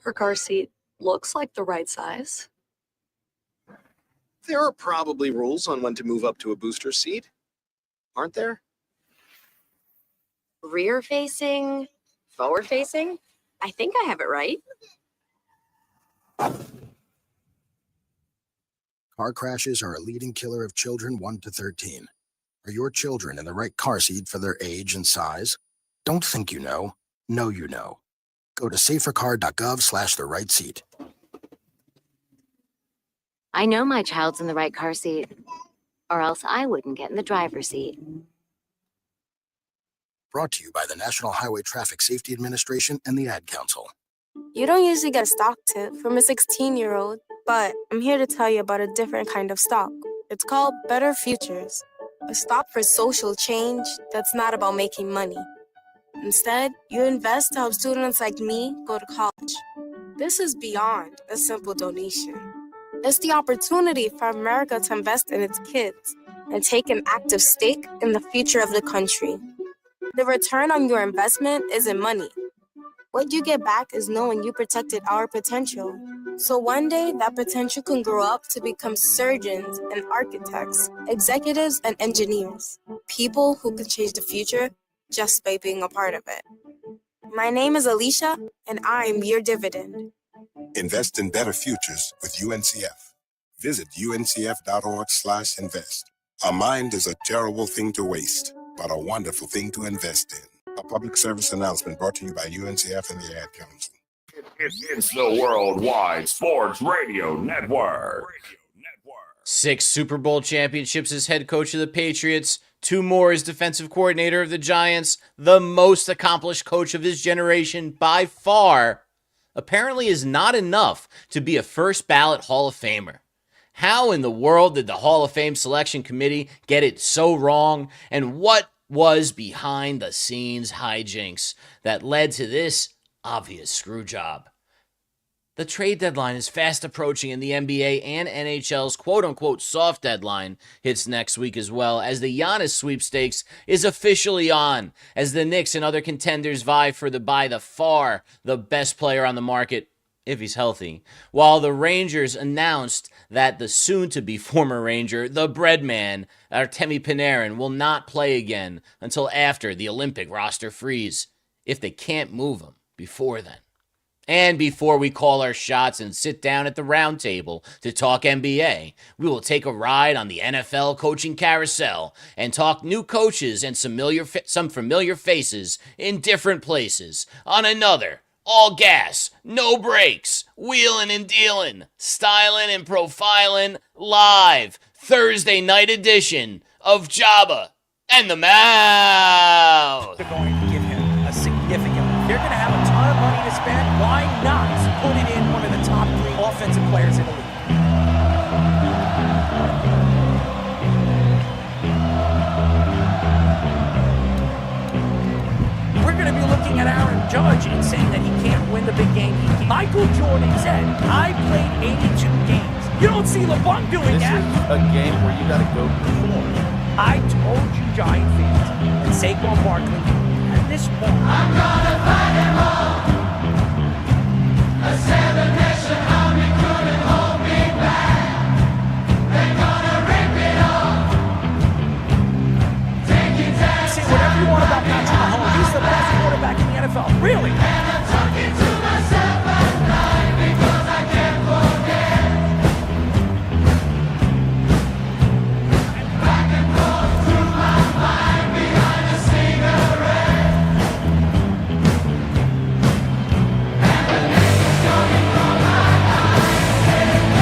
Her car seat looks like the right size. There are probably rules on when to move up to a booster seat, aren't there? Rear facing, forward facing. I think I have it right. Car crashes are a leading killer of children 1 to 13. Are your children in the right car seat for their age and size? Don't think you know. Know you know. Go to safercar.gov/the-right-seat. I know my child's in the right car seat, or else I wouldn't get in the driver's seat. Brought to you by the National Highway Traffic Safety Administration and the Ad Council. You don't usually get a stock tip from a 16-year-old, but I'm here to tell you about a different kind of stock. It's called Better Futures, a stock for social change that's not about making money. Instead, you invest to help students like me go to college. This is beyond a simple donation. It's the opportunity for America to invest in its kids and take an active stake in the future of the country. The return on your investment isn't money. What you get back is knowing you protected our potential. So one day, that potential can grow up to become surgeons and architects, executives and engineers, people who can change the future just by being a part of it. My name is Alicia, and I'm your dividend. Invest in better futures with UNCF. Visit uncf.org/invest. A mind is a terrible thing to waste, but a wonderful thing to invest in. A public service announcement brought to you by UNCF and the Ad Council. It's the Worldwide Sports Radio Network. 6 Super Bowl championships as head coach of the Patriots, 2 more as defensive coordinator of the Giants, the most accomplished coach of his generation by far, apparently is not enough to be a first ballot Hall of Famer. How in the world did the Hall of Fame selection committee get it so wrong? And what was behind the scenes hijinks that led to this obvious screw job? The trade deadline is fast approaching, and the NBA and NHL's quote-unquote soft deadline hits next week as well, as the Giannis sweepstakes is officially on, as the Knicks and other contenders vie for by the far the best player on the market, if he's healthy, while the Rangers announced that the soon-to-be former Ranger, the bread man, Artemi Panarin, will not play again until after the Olympic roster freeze, if they can't move him before then. And before we call our shots and sit down at the round table to talk NBA, we will take a ride on the NFL coaching carousel and talk new coaches and some familiar faces in different places on another all gas, no brakes, wheeling and dealing, styling and profiling live Thursday night edition of Jabba and the Mouth. They're going to give him a significant. They're going to have a ton of money to spend. Why not put it in one of the top 3 offensive players in the league? We're going to be looking at Aaron Judge and saying that he can't win the big game. Michael Jordan said, I played 82 games. You don't see LeBron doing that. This is a game where you got to go perform. I told you, Giant fans, and Saquon Barkley, at this point, I'm gonna fight them all. A 7-nation army couldn't hold me back. They're gonna rip it off. Taking time. Say whatever you want about Patrick Mahomes. He's the best quarterback in the NFL. Really? And I'm talking to myself at night because I can't forget. And back and forth through my mind behind a cigarette. And the name's coming from my eyes. Can't let it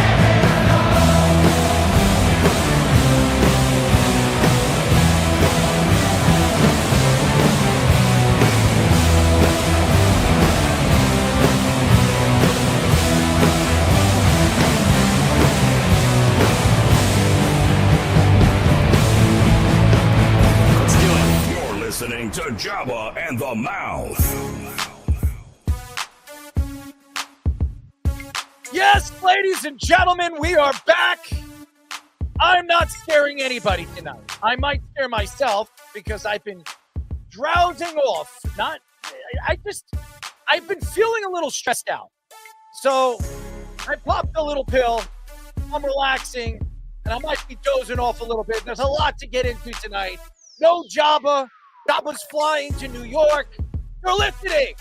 You're listening to Jabba and the Mouth. Yes, ladies and gentlemen, we are back. I'm not scaring anybody tonight. I might scare myself because I've been drowsing off. I've been feeling a little stressed out. So I popped a little pill. I'm relaxing, and I might be dozing off a little bit. There's a lot to get into tonight. No Jabba. Jabba's flying to New York. You're listening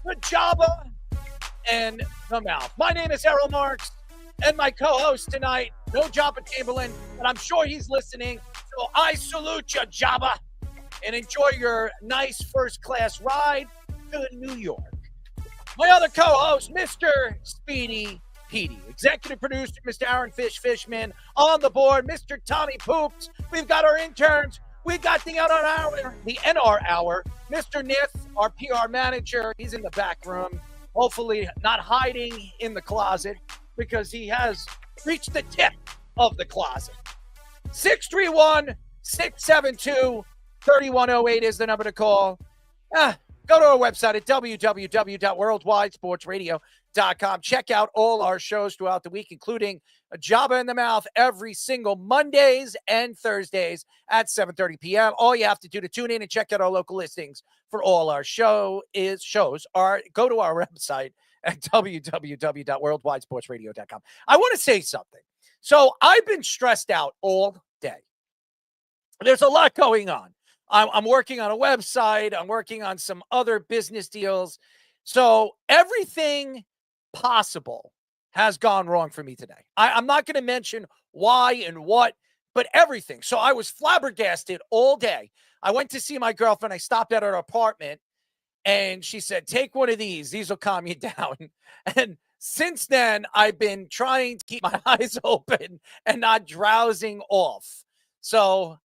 to Jabba and the Mouth. My name is Errol Marks, and my co-host tonight, no Jabba Chamberlain, but I'm sure he's listening. So I salute you, Jabba, and enjoy your nice first-class ride to New York. My other co-host, Mr. Speedy Petey, executive producer, Mr. Aaron Fishman, on the board, Mr. Tommy Poops. We've got our interns. We got the NR hour. Mr. Nith, our PR manager, he's in the back room, hopefully not hiding in the closet because he has reached the tip of the closet. 631-672-3108 is the number to call. Go to our website at www.worldwidesportsradio.com. Check out all our shows throughout the week, including Jabba in the Mouth every single Mondays and Thursdays at 7:30 p.m. All you have to do to tune in and check out our local listings for all our shows are go to our website at www.worldwidesportsradio.com. I want to say something. So I've been stressed out all day. There's a lot going on. I'm working on a website. I'm working on some other business deals. So everything possible has gone wrong for me today. I'm not going to mention why and what, but everything. So I was flabbergasted all day. I went to see my girlfriend. I stopped at her apartment, and she said, take one of these. These will calm you down. And since then, I've been trying to keep my eyes open and not drowsing off. So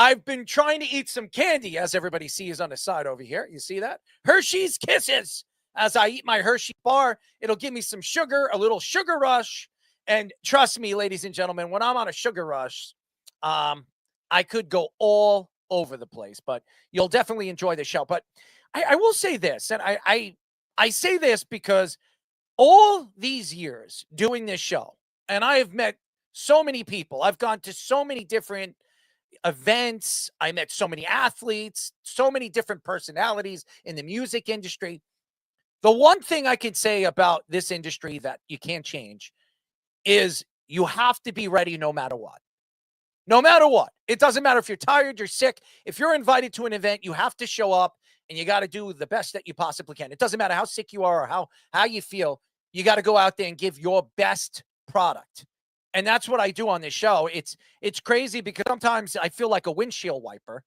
I've been trying to eat some candy, as everybody sees on the side over here. You see that? Hershey's Kisses. As I eat my Hershey bar, it'll give me some sugar, a little sugar rush. And trust me, ladies and gentlemen, when I'm on a sugar rush, I could go all over the place. But you'll definitely enjoy the show. But I will say this, and I say this because all these years doing this show, and I have met so many people. I've gone to so many different events. I met so many athletes, so many different personalities in the music industry. The one thing I can say about this industry that you can't change is you have to be ready no matter what. No matter what. It doesn't matter if you're tired, you're sick. If you're invited to an event, you have to show up and you got to do the best that you possibly can. It doesn't matter how sick you are or how you feel. You got to go out there and give your best product. And that's what I do on this show. It's crazy because sometimes I feel like a windshield wiper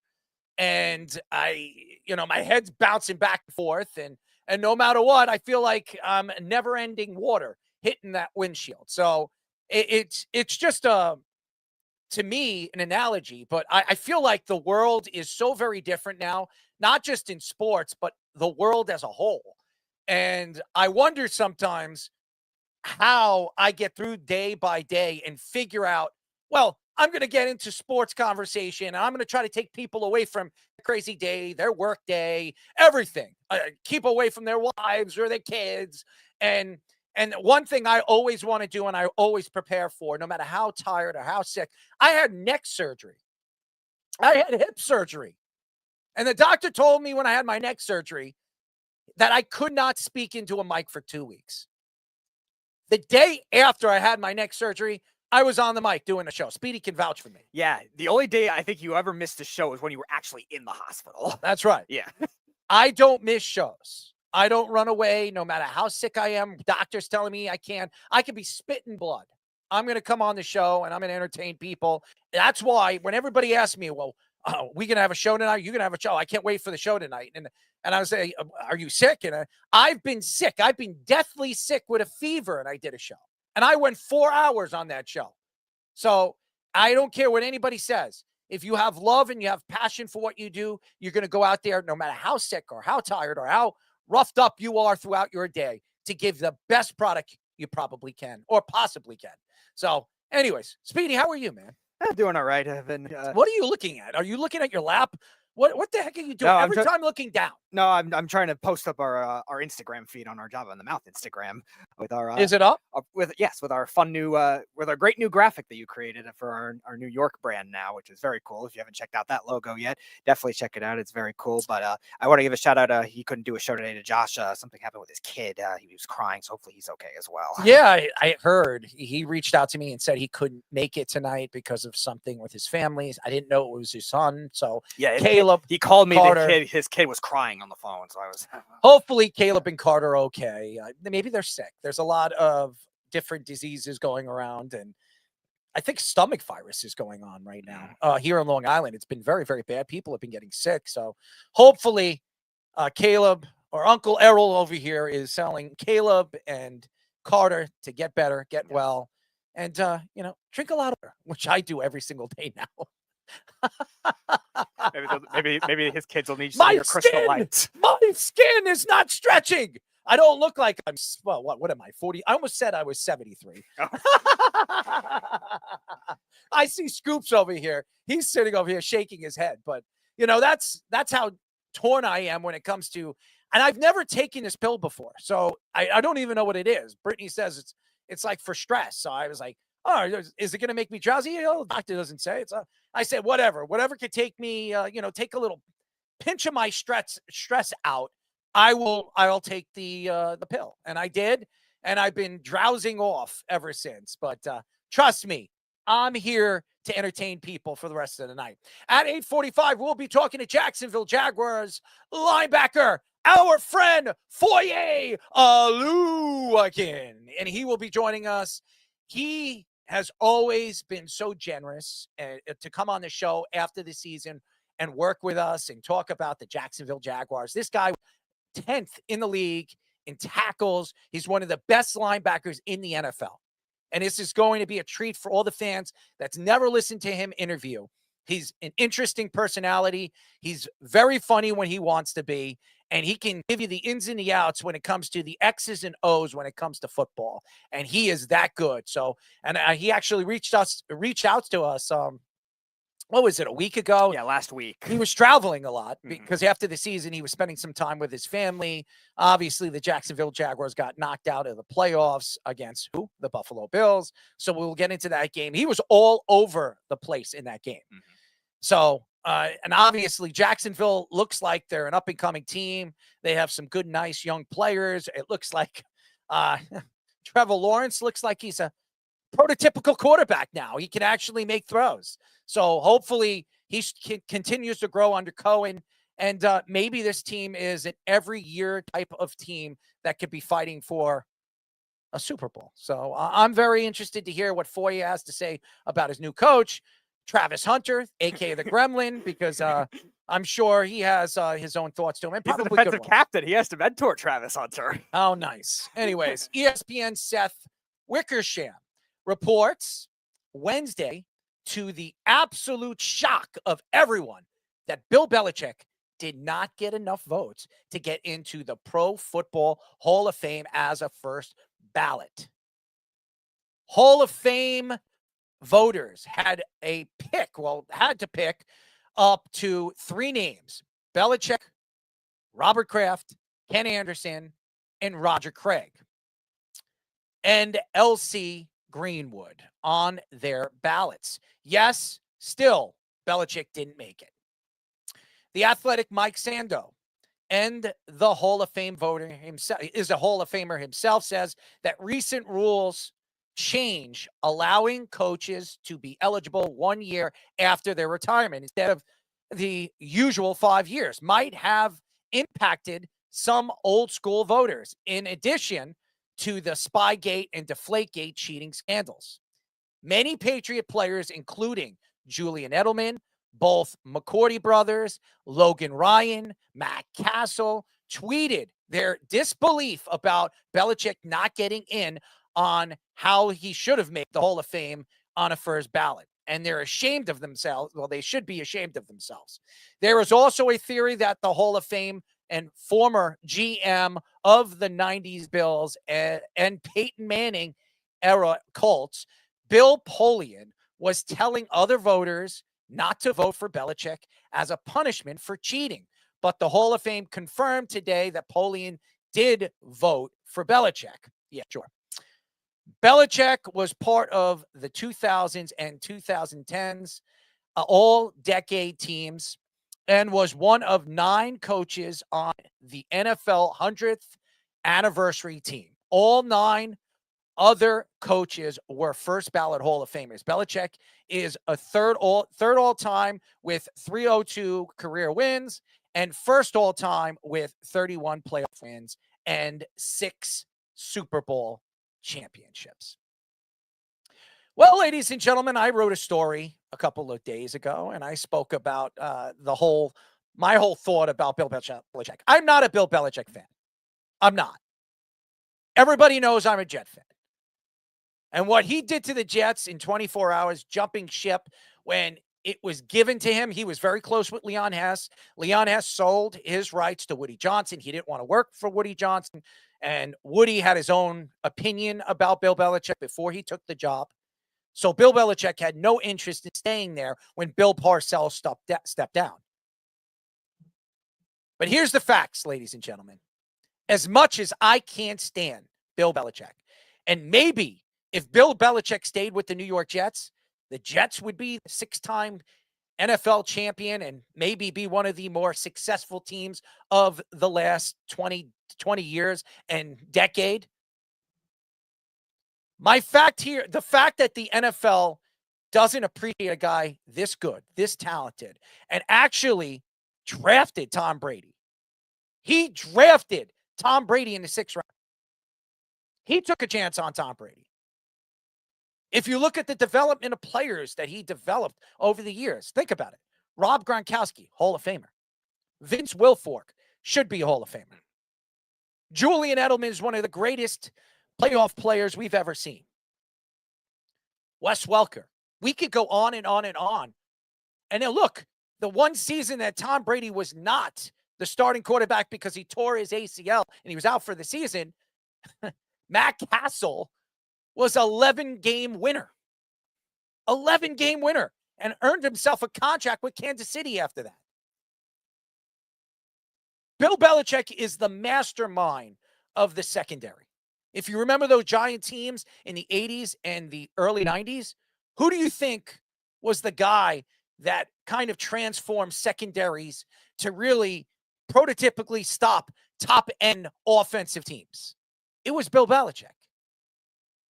and my head's bouncing back and forth and no matter what, I feel like I'm never-ending water hitting that windshield. So it's just to me, an analogy, but I feel like the world is so very different now, not just in sports, but the world as a whole. And I wonder sometimes how I get through day by day and figure out, well, I'm going to get into sports conversation and I'm going to try to take people away from their crazy day, their work day, everything, keep away from their wives or their kids. And one thing I always want to do and I always prepare for, no matter how tired or how sick, I had neck surgery. I had hip surgery. And the doctor told me when I had my neck surgery that I could not speak into a mic for 2 weeks. The day after I had my neck surgery, I was on the mic doing a show. Speedy can vouch for me. Yeah, the only day I think you ever missed a show is when you were actually in the hospital. That's right. Yeah. I don't miss shows. I don't run away no matter how sick I am. Doctors telling me I could be spitting blood. I'm going to come on the show and I'm going to entertain people. That's why when everybody asks me, well, we going to have a show tonight? You're going to have a show. I can't wait for the show tonight. And I would say, are you sick? And I've been sick. I've been deathly sick with a fever, and I did a show. And I went 4 hours on that show. So I don't care what anybody says. If you have love and you have passion for what you do, you're going to go out there no matter how sick or how tired or how roughed up you are throughout your day to give the best product you probably can or possibly can. So anyways, Speedy, how are you, man? I'm doing all right. I've been. What are you looking at? Are you looking at your lap? What the heck are you doing? No, Every time looking down. No, I'm trying to post up our Instagram feed on our Java in the Mouth Instagram with our. Is it up? With our fun new with our great new graphic that you created for our New York brand now, which is very cool. If you haven't checked out that logo yet, definitely check it out. It's very cool. But I want to give a shout out. He couldn't do a show today to Josh. Something happened with his kid. He was crying, so hopefully he's okay as well. Yeah, I heard he reached out to me and said he couldn't make it tonight because of something with his family. I didn't know it was his son. So yeah, Caleb, he called me. Carter, His kid was crying on the phone, so I was. Hopefully, Caleb and Carter are okay. Maybe they're sick. There's a lot of different diseases going around, and I think stomach virus is going on right now here in Long Island. It's been very, very bad. People have been getting sick. So hopefully, Caleb or Uncle Errol over here is telling Caleb and Carter to get better, get well, and drink a lot of water, which I do every single day now. maybe his kids will need some of your Crystal Lights. My skin is not stretching. I don't look like I'm. Well, what am I? 40? I almost said I was 73. Oh. I see Scoops over here. He's sitting over here shaking his head. But that's how torn I am when it comes to. And I've never taken this pill before, so I don't even know what it is. Brittany says it's like for stress. So I was like, oh, is it going to make me drowsy? The doctor doesn't say. I said, whatever could take me, take a little pinch of my stress out. I'll take the pill. And I did. And I've been drowsing off ever since. But trust me, I'm here to entertain people for the rest of the night. At 8:45, we'll be talking to Jacksonville Jaguars linebacker, our friend Foye Oluwakin. And he will be joining us. He has always been so generous to come on the show after the season and work with us and talk about the Jacksonville Jaguars. This guy, 10th in the league in tackles. He's one of the best linebackers in the NFL. And this is going to be a treat for all the fans that's never listened to him interview. He's an interesting personality. He's very funny when he wants to be. And he can give you the ins and the outs when it comes to the X's and O's when it comes to football. And he is that good. So, and he actually reached out to us. What was it, a week ago? Yeah, last week. He was traveling a lot because after the season, he was spending some time with his family. Obviously, the Jacksonville Jaguars got knocked out of the playoffs against who? The Buffalo Bills. So we'll get into that game. He was all over the place in that game. So, and obviously Jacksonville looks like they're an up-and-coming team. They have some good, nice young players. It looks like Trevor Lawrence looks like he's a prototypical quarterback now. He can actually make throws. So hopefully he continues to grow under Cohen. And maybe this team is an every year type of team that could be fighting for a Super Bowl. So I'm very interested to hear what Foye has to say about his new coach, Travis Hunter, a.k.a. the Gremlin, because I'm sure he has his own thoughts to him. And he's the probably defensive captain. He has to mentor Travis Hunter. Oh, nice. Anyways, ESPN Seth Wickersham reports Wednesday, to the absolute shock of everyone, that Bill Belichick did not get enough votes to get into the Pro Football Hall of Fame as a first ballot. Hall of Fame voters had to pick up to 3 names: Belichick, Robert Kraft, Ken Anderson, and Roger Craig. And LC Greenwood on their ballots. Yes, still, Belichick didn't make it. The Athletic Mike Sando and the Hall of Fame voter himself is a Hall of Famer himself, says that recent rules change allowing coaches to be eligible 1 year after their retirement instead of the usual 5 years might have impacted some old school voters, in addition to the Spygate and Deflategate cheating scandals. Many Patriot players, including Julian Edelman, both McCourty brothers, Logan Ryan, Matt Castle, tweeted their disbelief about Belichick not getting in on how he should have made the Hall of Fame on a first ballot. And they're ashamed of themselves. Well, they should be ashamed of themselves. There is also a theory that the Hall of Fame and former GM of the 90s Bills and Peyton Manning era Colts, Bill Polian, was telling other voters not to vote for Belichick as a punishment for cheating. But the Hall of Fame confirmed today that Polian did vote for Belichick. Yeah, sure. Belichick was part of the 2000s and 2010s all-decade teams and was one of 9 coaches on the NFL 100th anniversary team. All 9 other coaches were first ballot Hall of Famers. Belichick is a third all time with 302 career wins and first all time with 31 playoff wins and 6 Super Bowl championships. Well, ladies and gentlemen, I wrote a story a couple of days ago, and I spoke about my whole thought about Bill Belichick. I'm not a Bill Belichick fan. I'm not. Everybody knows I'm a Jet fan. And what he did to the Jets in 24 hours, jumping ship when it was given to him, he was very close with Leon Hess. Leon Hess sold his rights to Woody Johnson. He didn't want to work for Woody Johnson. And Woody had his own opinion about Bill Belichick before he took the job. So Bill Belichick had no interest in staying there when Bill Parcells stepped down. But here's the facts, ladies and gentlemen. As much as I can't stand Bill Belichick, and maybe if Bill Belichick stayed with the New York Jets, the Jets would be the 6-time NFL champion and maybe be one of the more successful teams of the last 20 years and decade. The fact that the NFL doesn't appreciate a guy this good, this talented, and actually drafted Tom Brady. He drafted Tom Brady in the 6th round. He took a chance on Tom Brady. If you look at the development of players that he developed over the years, think about it. Rob Gronkowski, Hall of Famer. Vince Wilfork should be a Hall of Famer. Julian Edelman is one of the greatest playoff players we've ever seen. Wes Welker. We could go on and on and on. And then look, the one season that Tom Brady was not the starting quarterback because he tore his ACL and he was out for the season, Matt Castle was 11-game winner. 11-game winner and earned himself a contract with Kansas City after that. Bill Belichick is the mastermind of the secondary. If you remember those Giant teams in the 80s and the early 90s, who do you think was the guy that kind of transformed secondaries to really prototypically stop top-end offensive teams? It was Bill Belichick.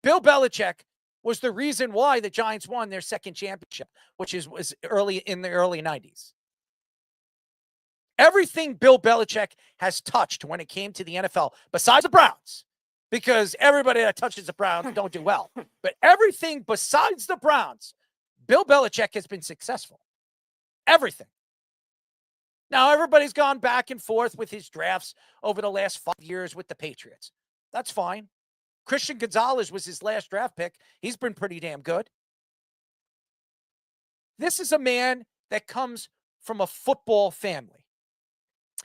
Bill Belichick was the reason why the Giants won their second championship, which was early in the early 90s. Everything Bill Belichick has touched when it came to the NFL, besides the Browns, because everybody that touches the Browns don't do well, but everything besides the Browns, Bill Belichick has been successful. Everything. Now, everybody's gone back and forth with his drafts over the last 5 years with the Patriots. That's fine. Christian Gonzalez was his last draft pick. He's been pretty damn good. This is a man that comes from a football family.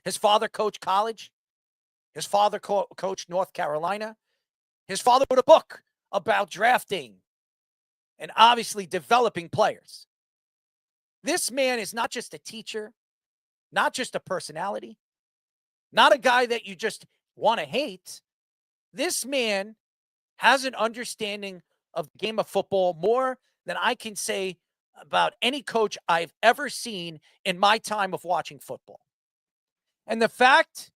His father coached college. His father coached North Carolina. His father wrote a book about drafting and obviously developing players. This man is not just a teacher, not just a personality, not a guy that you just want to hate. This man has an understanding of the game of football more than I can say about any coach I've ever seen in my time of watching football. And the fact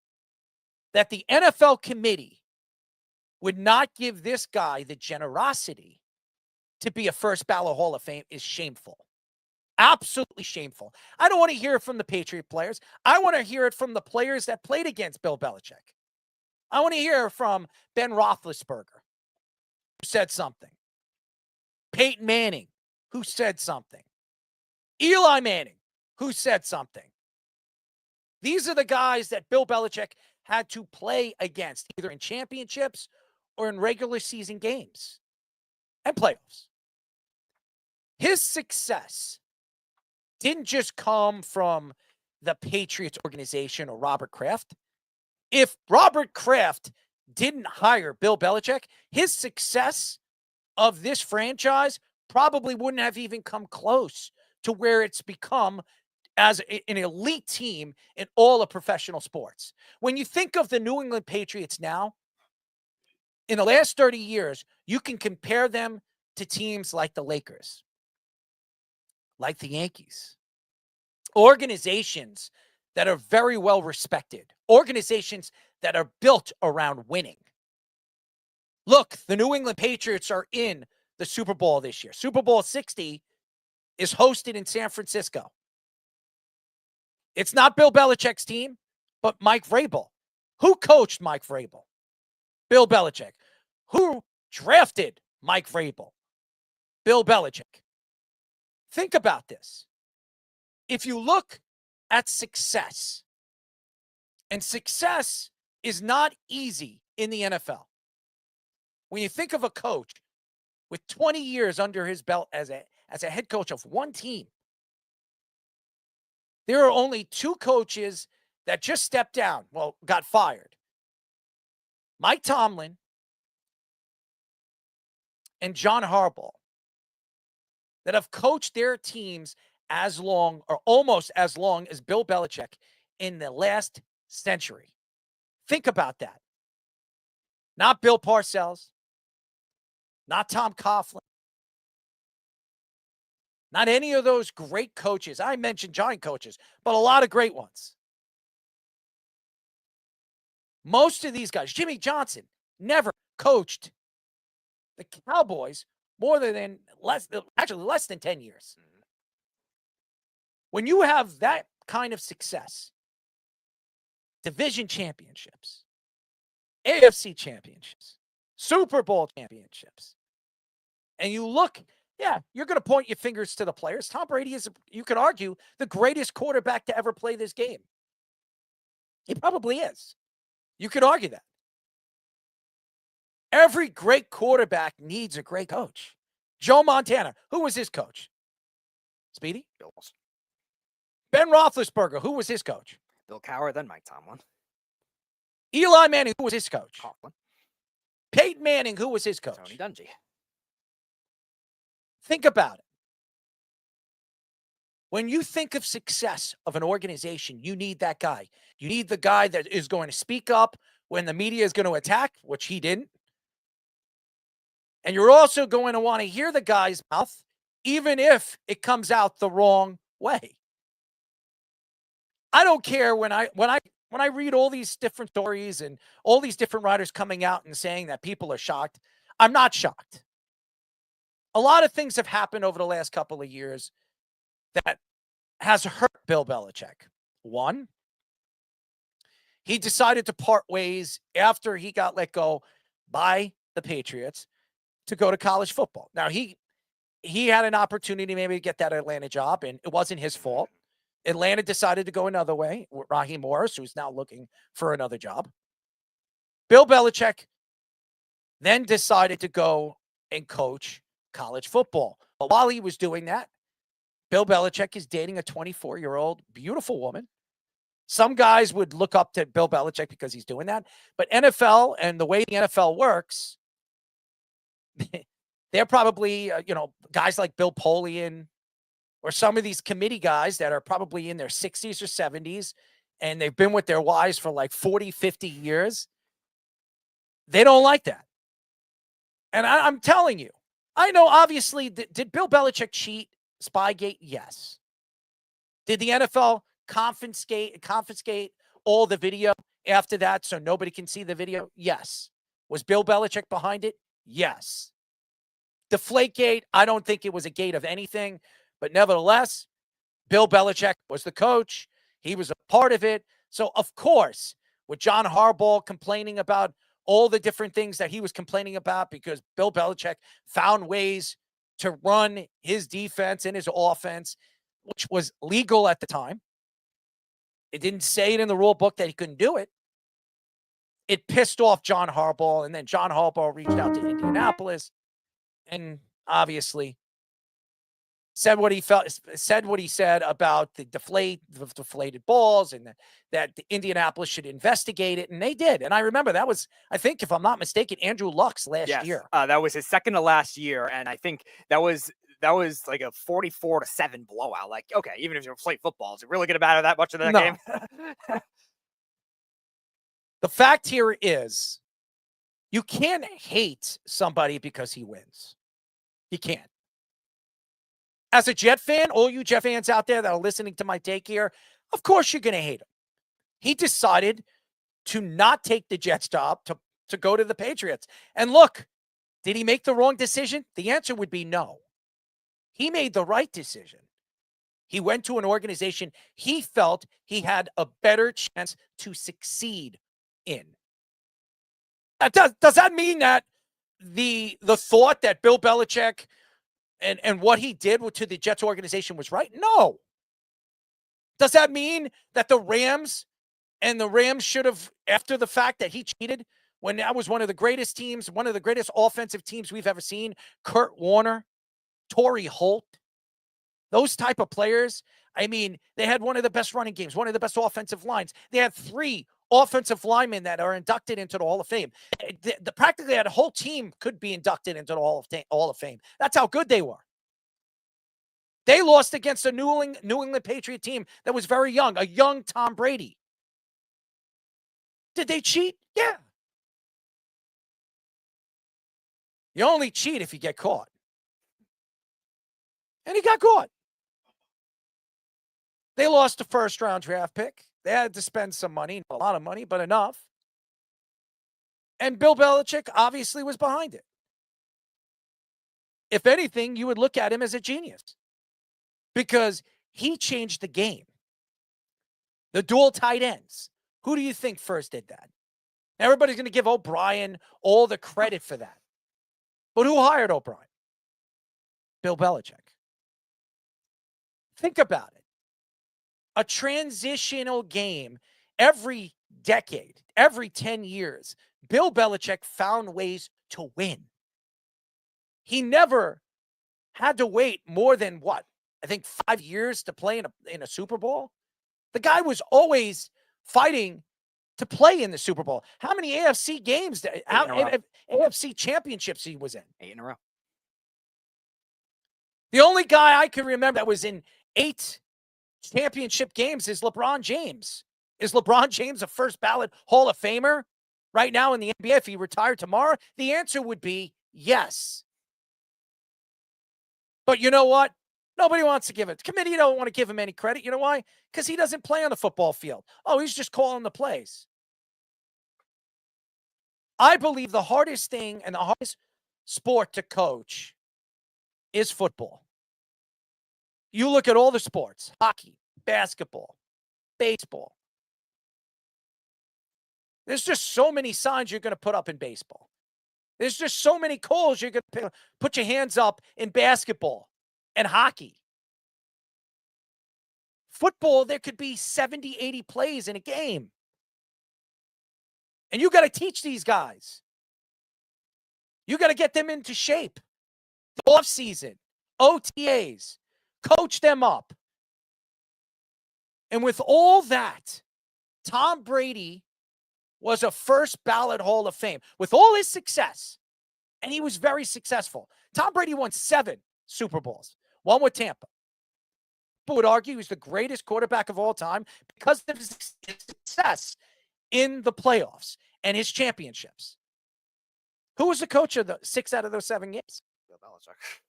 that the NFL committee would not give this guy the generosity to be a first ballot Hall of Fame is shameful. Absolutely shameful. I don't want to hear it from the Patriot players. I want to hear it from the players that played against Bill Belichick. I want to hear from Ben Roethlisberger, who said something. Peyton Manning, who said something. Eli Manning, who said something. These are the guys that Bill Belichick had to play against, either in championships or in regular season games and playoffs. His success didn't just come from the Patriots organization or Robert Kraft. If Robert Kraft didn't hire Bill Belichick, his success of this franchise probably wouldn't have even come close to where it's become as an elite team in all of professional sports. When you think of the New England Patriots now, in the last 30 years, you can compare them to teams like the Lakers, like the Yankees, organizations that are very well respected, organizations that are built around winning. Look, the New England Patriots are in the Super Bowl this year. Super Bowl 60 is hosted in San Francisco. It's not Bill Belichick's team, but Mike Vrabel. Who coached Mike Vrabel? Bill Belichick. Who drafted Mike Vrabel? Bill Belichick. Think about this. If you look at success, and success is not easy in the NFL. When you think of a coach with 20 years under his belt as a head coach of one team, there are only two coaches that just stepped down, got fired. Mike Tomlin and John Harbaugh, that have coached their teams as long or almost as long as Bill Belichick in the last century. Think about that. Not Bill Parcells, not Tom Coughlin, not any of those great coaches. I mentioned giant coaches, but a lot of great ones. Most of these guys, Jimmy Johnson, never coached the Cowboys more than less than 10 years. When you have that kind of success, division championships, AFC championships, Super Bowl championships, and you look, you're going to point your fingers to the players. Tom Brady is, you could argue, the greatest quarterback to ever play this game. He probably is. You could argue that. Every great quarterback needs a great coach. Joe Montana, who was his coach? Speedy? Bills. Ben Roethlisberger, who was his coach? Bill Cowher, then Mike Tomlin. Eli Manning, who was his coach? Coughlin. Peyton Manning, who was his coach? Tony Dungy. Think about it. When you think of success of an organization, you need that guy. You need the guy that is going to speak up when the media is going to attack, which he didn't. And you're also going to want to hear the guy's mouth, even if it comes out the wrong way. I don't care when I read all these different stories and all these different writers coming out and saying that people are shocked. I'm not shocked. A lot of things have happened over the last couple of years that has hurt Bill Belichick. One, he decided to part ways after he got let go by the Patriots to go to college football. Now, he had an opportunity maybe to get that Atlanta job, and it wasn't his fault. Atlanta decided to go another way with Raheem Morris, who's now looking for another job. Bill Belichick then decided to go and coach college football. But while he was doing that, Bill Belichick is dating a 24-year-old beautiful woman. Some guys would look up to Bill Belichick because he's doing that. But NFL and the way the NFL works, they're probably, guys like Bill Polian or some of these committee guys that are probably in their 60s or 70s, and they've been with their wives for like 40, 50 years. They don't like that. And I'm telling you, I know, obviously, did Bill Belichick cheat? Spygate? Yes. Did the NFL confiscate all the video after that so nobody can see the video? Yes. Was Bill Belichick behind it? Yes. Deflategate, I don't think it was a gate of anything, but nevertheless, Bill Belichick was the coach. He was a part of it. So, of course, with John Harbaugh complaining about all the different things that he was complaining about because Bill Belichick found ways to run his defense and his offense, which was legal at the time. It didn't say it in the rule book that he couldn't do it. It pissed off John Harbaugh, and then John Harbaugh reached out to Indianapolis and obviously said what he said about the deflated balls and that the Indianapolis should investigate it. And they did. And I remember that was, I think, if I'm not mistaken, Andrew Luck's last year. That was his second to last year. And I think that was that was like a 44-7 blowout. Like, okay, even if you play football, is it really going to matter that much in that No. game? The fact here is you can't hate somebody because he wins. You can't. As a Jet fan, all you Jet fans out there that are listening to my take here, of course you're going to hate him. He decided to not take the Jets job to go to the Patriots. And look, did he make the wrong decision? The answer would be no. He made the right decision. He went to an organization he felt he had a better chance to succeed in. Does that mean that the thought that Bill Belichick and what he did to the Jets organization was right? No. Does that mean that the Rams should have, after the fact that he cheated, when that was one of the greatest teams, one of the greatest offensive teams we've ever seen, Kurt Warner, Torrey Holt, those type of players, I mean, they had one of the best running games, one of the best offensive lines. They had 3 offensive linemen that are inducted into the Hall of Fame. Practically that whole team could be inducted into the Hall of Fame. That's how good they were. They lost against a New England Patriot team that was very young, a young Tom Brady. Did they cheat? Yeah. You only cheat if you get caught. And he got caught. They lost a first-round draft pick. They had to spend some money, a lot of money, but enough. And Bill Belichick obviously was behind it. If anything, you would look at him as a genius because he changed the game. The dual tight ends. Who do you think first did that? Everybody's going to give O'Brien all the credit for that. But who hired O'Brien? Bill Belichick. Think about it. A transitional game every decade, every 10 years, Bill Belichick found ways to win. He never had to wait more than, I think 5 years to play in a Super Bowl. The guy was always fighting to play in the Super Bowl. How many AFC games, AFC championships he was in? 8 in a row. The only guy I can remember that was in 8 championship games is LeBron James. Is LeBron James a first ballot Hall of Famer right now in the NBA if he retired tomorrow? The answer would be yes. But you know what? Nobody wants to give it. The committee don't want to give him any credit. You know why? Because he doesn't play on the football field. Oh, he's just calling the plays. I believe the hardest thing and the hardest sport to coach is football. You look at all the sports, hockey, basketball, baseball. There's just so many signs you're going to put up in baseball. There's just so many calls you're going to put your hands up in basketball and hockey. Football, there could be 70, 80 plays in a game. And you got to teach these guys. You got to get them into shape. The offseason, OTAs, coach them up. And with all that, Tom Brady was a first ballot Hall of Fame with all his success. And he was very successful. Tom Brady won 7 Super Bowls, one with Tampa. People would argue he's the greatest quarterback of all time because of his success in the playoffs and his championships. Who was the coach of the 6 out of those 7 games? Bill Belichick.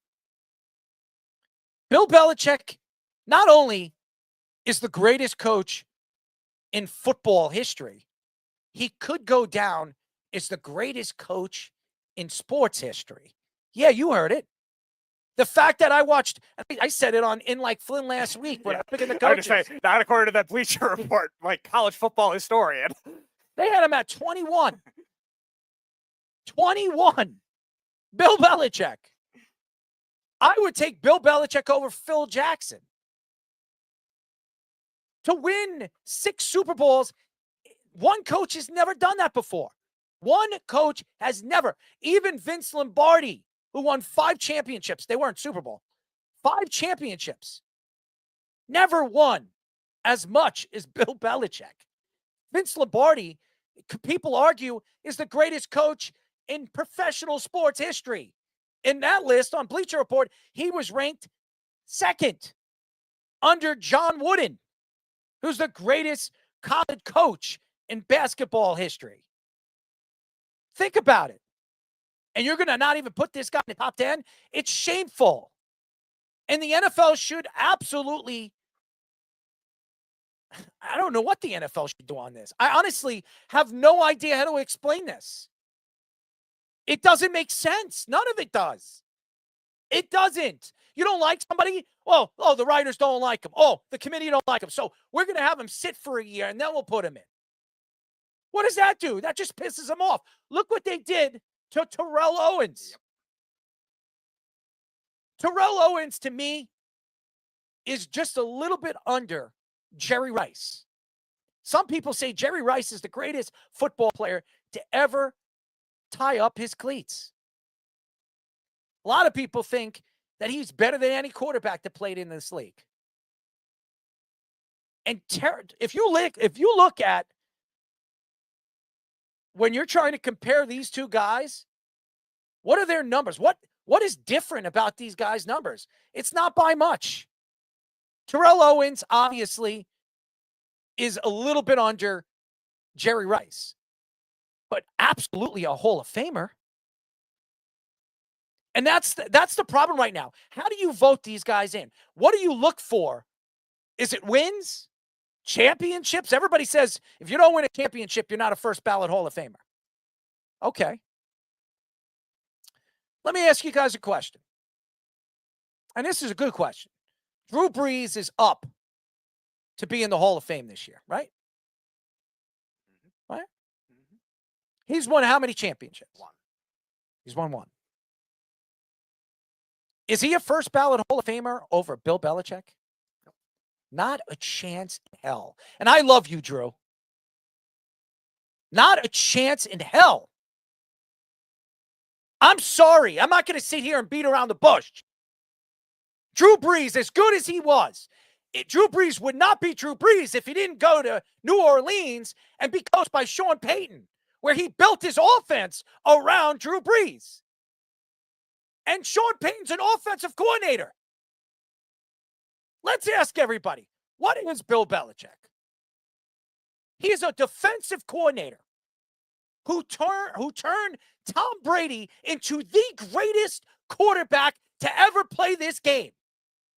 Bill Belichick not only is the greatest coach in football history, he could go down as the greatest coach in sports history. Yeah, you heard it. The fact that I said it on In Like Flynn last week when I was picking the coaches. I would say, not according to that Bleacher Report, like college football historian. They had him at 21. 21. Bill Belichick. I would take Bill Belichick over Phil Jackson. To win 6 Super Bowls, one coach has never done that before. One coach has never. Even Vince Lombardi, who won 5 championships. They weren't Super Bowl. 5 championships. Never won as much as Bill Belichick. Vince Lombardi, people argue, is the greatest coach in professional sports history. In that list on Bleacher Report, he was ranked second under John Wooden, who's the greatest college coach in basketball history. Think about it. And you're going to not even put this guy in the top 10? It's shameful. And the NFL should absolutely, I don't know what the NFL should do on this. I honestly have no idea how to explain this. It doesn't make sense. None of it does. It doesn't. You don't like somebody? Well, the writers don't like him. Oh, the committee don't like him. So we're going to have him sit for a year, and then we'll put him in. What does that do? That just pisses him off. Look what they did to Terrell Owens. Terrell Owens, to me, is just a little bit under Jerry Rice. Some people say Jerry Rice is the greatest football player to ever tie up his cleats. A lot of people think that he's better than any quarterback that played in this league. And if you look at when you're trying to compare these two guys, what are their numbers? What is different about these guys' numbers? It's not by much. Terrell Owens, obviously, is a little bit under Jerry Rice, but absolutely a Hall of Famer. And that's the problem right now. How do you vote these guys in? What do you look for? Is it wins? Championships? Everybody says if you don't win a championship, you're not a first ballot Hall of Famer. Okay. Let me ask you guys a question. And this is a good question. Drew Brees is up to be in the Hall of Fame this year, right? Right? He's won how many championships? One. He's won one. Is he a first ballot Hall of Famer over Bill Belichick? No. Not a chance in hell. And I love you, Drew. Not a chance in hell. I'm sorry. I'm not going to sit here and beat around the bush. Drew Brees, as good as he was, Drew Brees would not be Drew Brees if he didn't go to New Orleans and be coached by Sean Payton, where he built his offense around Drew Brees. And Sean Payton's an offensive coordinator. Let's ask everybody, what is Bill Belichick? He is a defensive coordinator who turned Tom Brady into the greatest quarterback to ever play this game.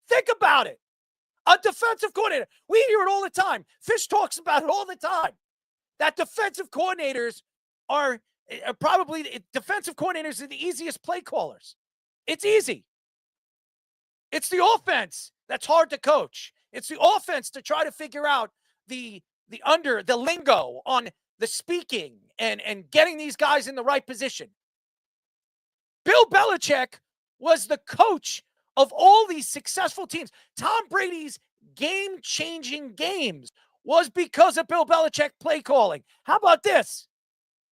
Think about it. A defensive coordinator. We hear it all the time. Fish talks about it all the time. That defensive coordinators are defensive coordinators are the easiest play callers. It's easy. It's the offense that's hard to coach. It's the offense to try to figure out the lingo on the speaking and getting these guys in the right position. Bill Belichick was the coach of all these successful teams. Tom Brady's game-changing games was because of Bill Belichick play calling. How about this?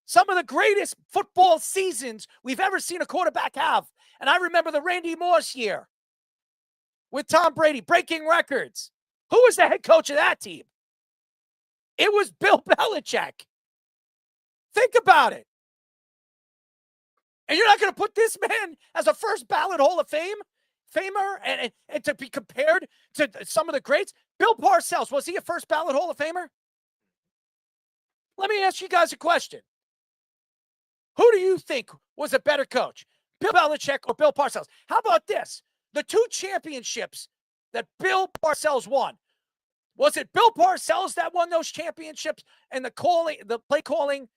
Some of the greatest football seasons we've ever seen a quarterback have. And I remember the Randy Moss year with Tom Brady breaking records. Who was the head coach of that team? It was Bill Belichick. Think about it. And you're not going to put this man as a first ballot Hall of Famer and to be compared to some of the greats? Bill Parcells, was he a first ballot Hall of Famer? Let me ask you guys a question. Who do you think was a better coach? Bill Belichick or Bill Parcells? How about this? The two championships that Bill Parcells won. Was it Bill Parcells that won those championships and the play calling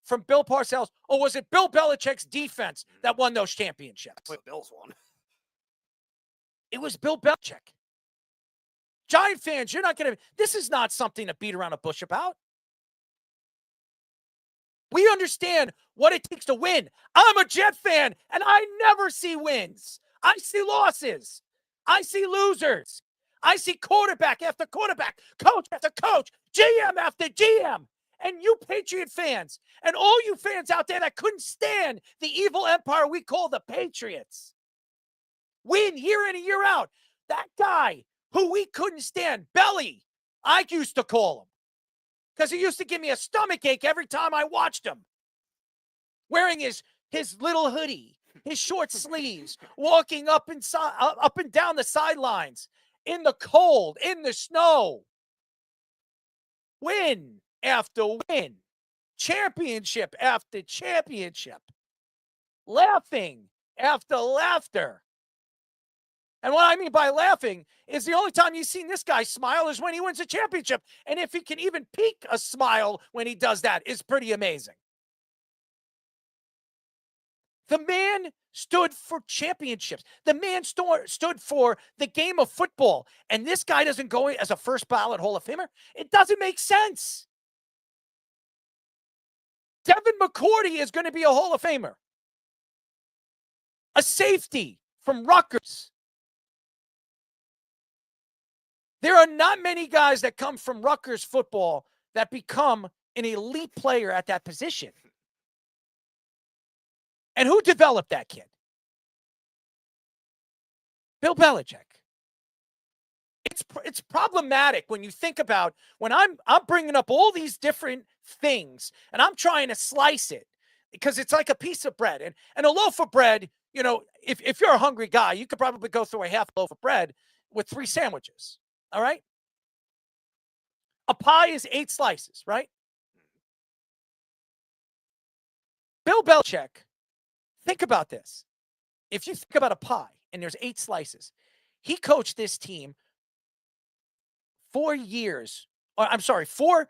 from Bill Parcells? Or was it Bill Belichick's defense that won those championships? That's what Bill's won. It was Bill Belichick. Giant fans, this is not something to beat around a bush about. We understand what it takes to win. I'm a Jet fan, and I never see wins. I see losses. I see losers. I see quarterback after quarterback, coach after coach, GM after GM. And you Patriot fans, and all you fans out there that couldn't stand the evil empire we call the Patriots, win year in and year out. That guy who we couldn't stand, Belly, I used to call him, because he used to give me a stomach ache every time I watched him, wearing his little hoodie his short sleeves, walking up and down the sidelines in the cold, in the snow. Win after win, championship after championship, laughing after laughter. And what I mean by laughing is the only time you've seen this guy smile is when he wins a championship. And if he can even peak a smile when he does that, is pretty amazing. The man stood for championships. The man stood for the game of football. And this guy doesn't go as a first ballot Hall of Famer. It doesn't make sense. Devin McCourty is going to be a Hall of Famer. A safety from Rutgers. There are not many guys that come from Rutgers football that become an elite player at that position. And who developed that kid? Bill Belichick. It's problematic when you think about when I'm bringing up all these different things and I'm trying to slice it because it's like a piece of bread. And a loaf of bread, you know, if you're a hungry guy, you could probably go through a half loaf of bread with 3 sandwiches. All right? A pie is 8 slices, right? Bill Belichick, think about this. If you think about a pie and there's 8 slices, he coached this team 4 years, or I'm sorry, four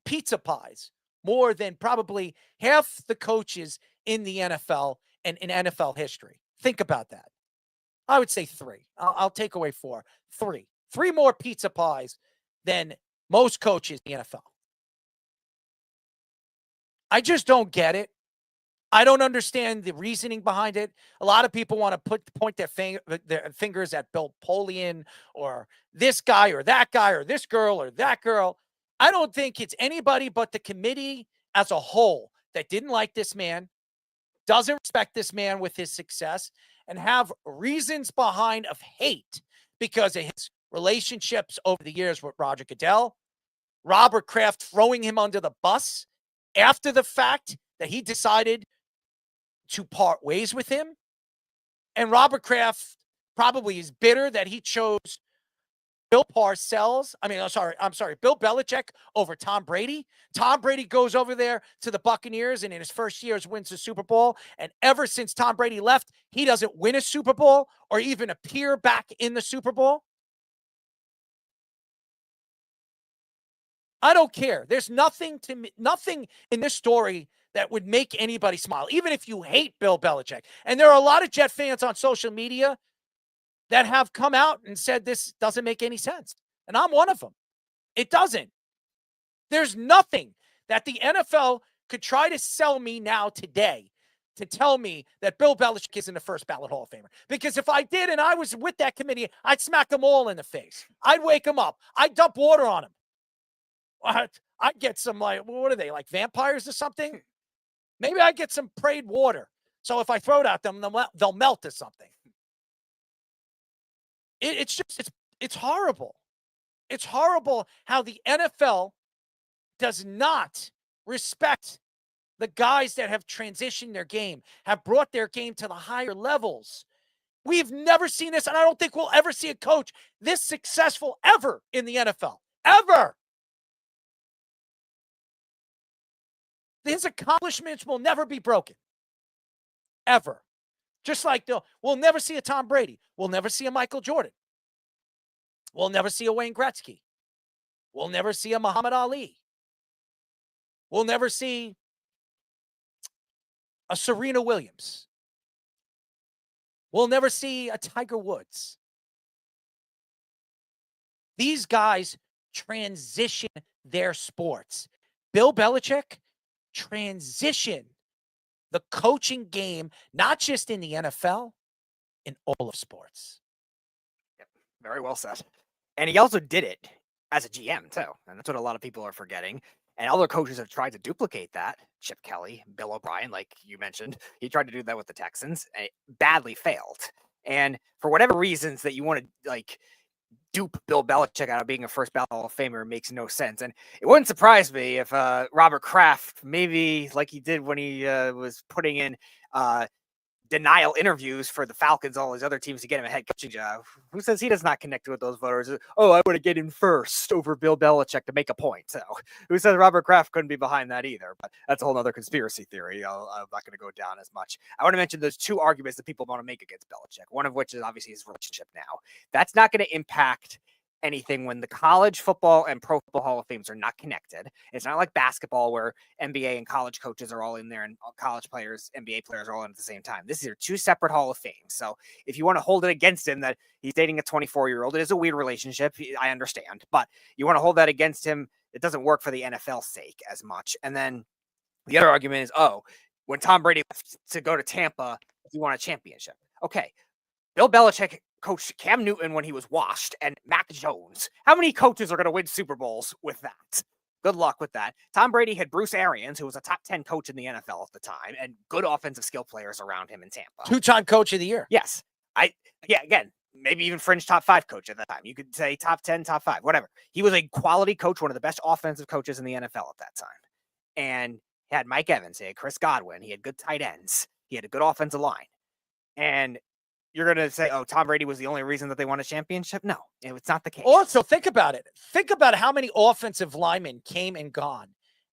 pizza pies, more than probably half the coaches in the NFL and in NFL history. Think about that. I would say 3. I'll take away 4. 3. 3 more pizza pies than most coaches in the NFL. I just don't get it. I don't understand the reasoning behind it. A lot of people want to point their fingers at Bill Polian or this guy or this girl or that girl. I don't think it's anybody but the committee as a whole that didn't like this man, doesn't respect this man with his success, and have reasons behind of hate because of his relationships over the years with Roger Goodell, Robert Kraft throwing him under the bus after the fact that he decided to part ways with him. And Robert Kraft probably is bitter that he chose Bill Belichick over Tom Brady. Tom Brady goes over there to the Buccaneers and in his first years wins the Super Bowl. And ever since Tom Brady left, he doesn't win a Super Bowl or even appear back in the Super Bowl. I don't care. There's nothing in this story that would make anybody smile, even if you hate Bill Belichick. And there are a lot of Jet fans on social media that have come out and said this doesn't make any sense. And I'm one of them. It doesn't. There's nothing that the NFL could try to sell me now today to tell me that Bill Belichick isn't a first ballot Hall of Famer. Because if I did and I was with that committee, I'd smack them all in the face. I'd wake them up. I'd dump water on them. I'd get some, like, what are they, like vampires or something? Maybe I'd get some prayed water. So if I throw it at them, they'll melt or something. It's horrible. It's horrible how the NFL does not respect the guys that have transitioned their game, have brought their game to the higher levels. We've never seen this, and I don't think we'll ever see a coach this successful ever in the NFL. Ever. His accomplishments will never be broken. Ever. Just like we'll never see a Tom Brady. We'll never see a Michael Jordan. We'll never see a Wayne Gretzky. We'll never see a Muhammad Ali. We'll never see a Serena Williams. We'll never see a Tiger Woods. These guys transition their sports. Bill Belichick transition the coaching game, not just in the NFL, in all of sports. Yep, very well said. And he also did it as a GM, too. And that's what a lot of people are forgetting. And other coaches have tried to duplicate that. Chip Kelly, Bill O'Brien, like you mentioned, he tried to do that with the Texans and it badly failed. And for whatever reasons that you want to, like, dupe Bill Belichick out of being a first ballot Hall of Famer makes no sense. And it wouldn't surprise me if Robert Kraft, maybe like he did when he was putting in denial interviews for the Falcons, all his other teams to get him a head coaching job. Who says he does not connect with those voters? Oh, I want to get in first over Bill Belichick to make a point. So who says Robert Kraft couldn't be behind that either? But that's a whole other conspiracy theory. I'm not going to go down as much. I want to mention those two arguments that people want to make against Belichick. One of which is obviously his relationship now. That's not going to impact anything when the college football and pro football Hall of Fames are not connected. It's not like basketball where NBA and college coaches are all in there and college players, NBA players are all in at the same time. This is two separate Hall of Fames. So if you want to hold it against him that he's dating a 24-year-old, it is a weird relationship. I understand, but you want to hold that against him. It doesn't work for the NFL's sake as much. And then the other argument is, when Tom Brady left to go to Tampa, he won a championship. Okay. Bill Belichick coached Cam Newton when he was washed and Mac Jones. How many coaches are going to win Super Bowls with that? Good luck with that. Tom Brady had Bruce Arians, who was a top 10 coach in the NFL at the time, and good offensive skill players around him in Tampa. 2-time coach of the year. Yes. Again, maybe even fringe top 5 coach at that time. You could say top 10, top 5, whatever. He was a quality coach, one of the best offensive coaches in the NFL at that time. And he had Mike Evans, he had Chris Godwin, he had good tight ends, he had a good offensive line. And you're going to say, Tom Brady was the only reason that they won a championship? No, it's not the case. Also, think about it. Think about how many offensive linemen came and gone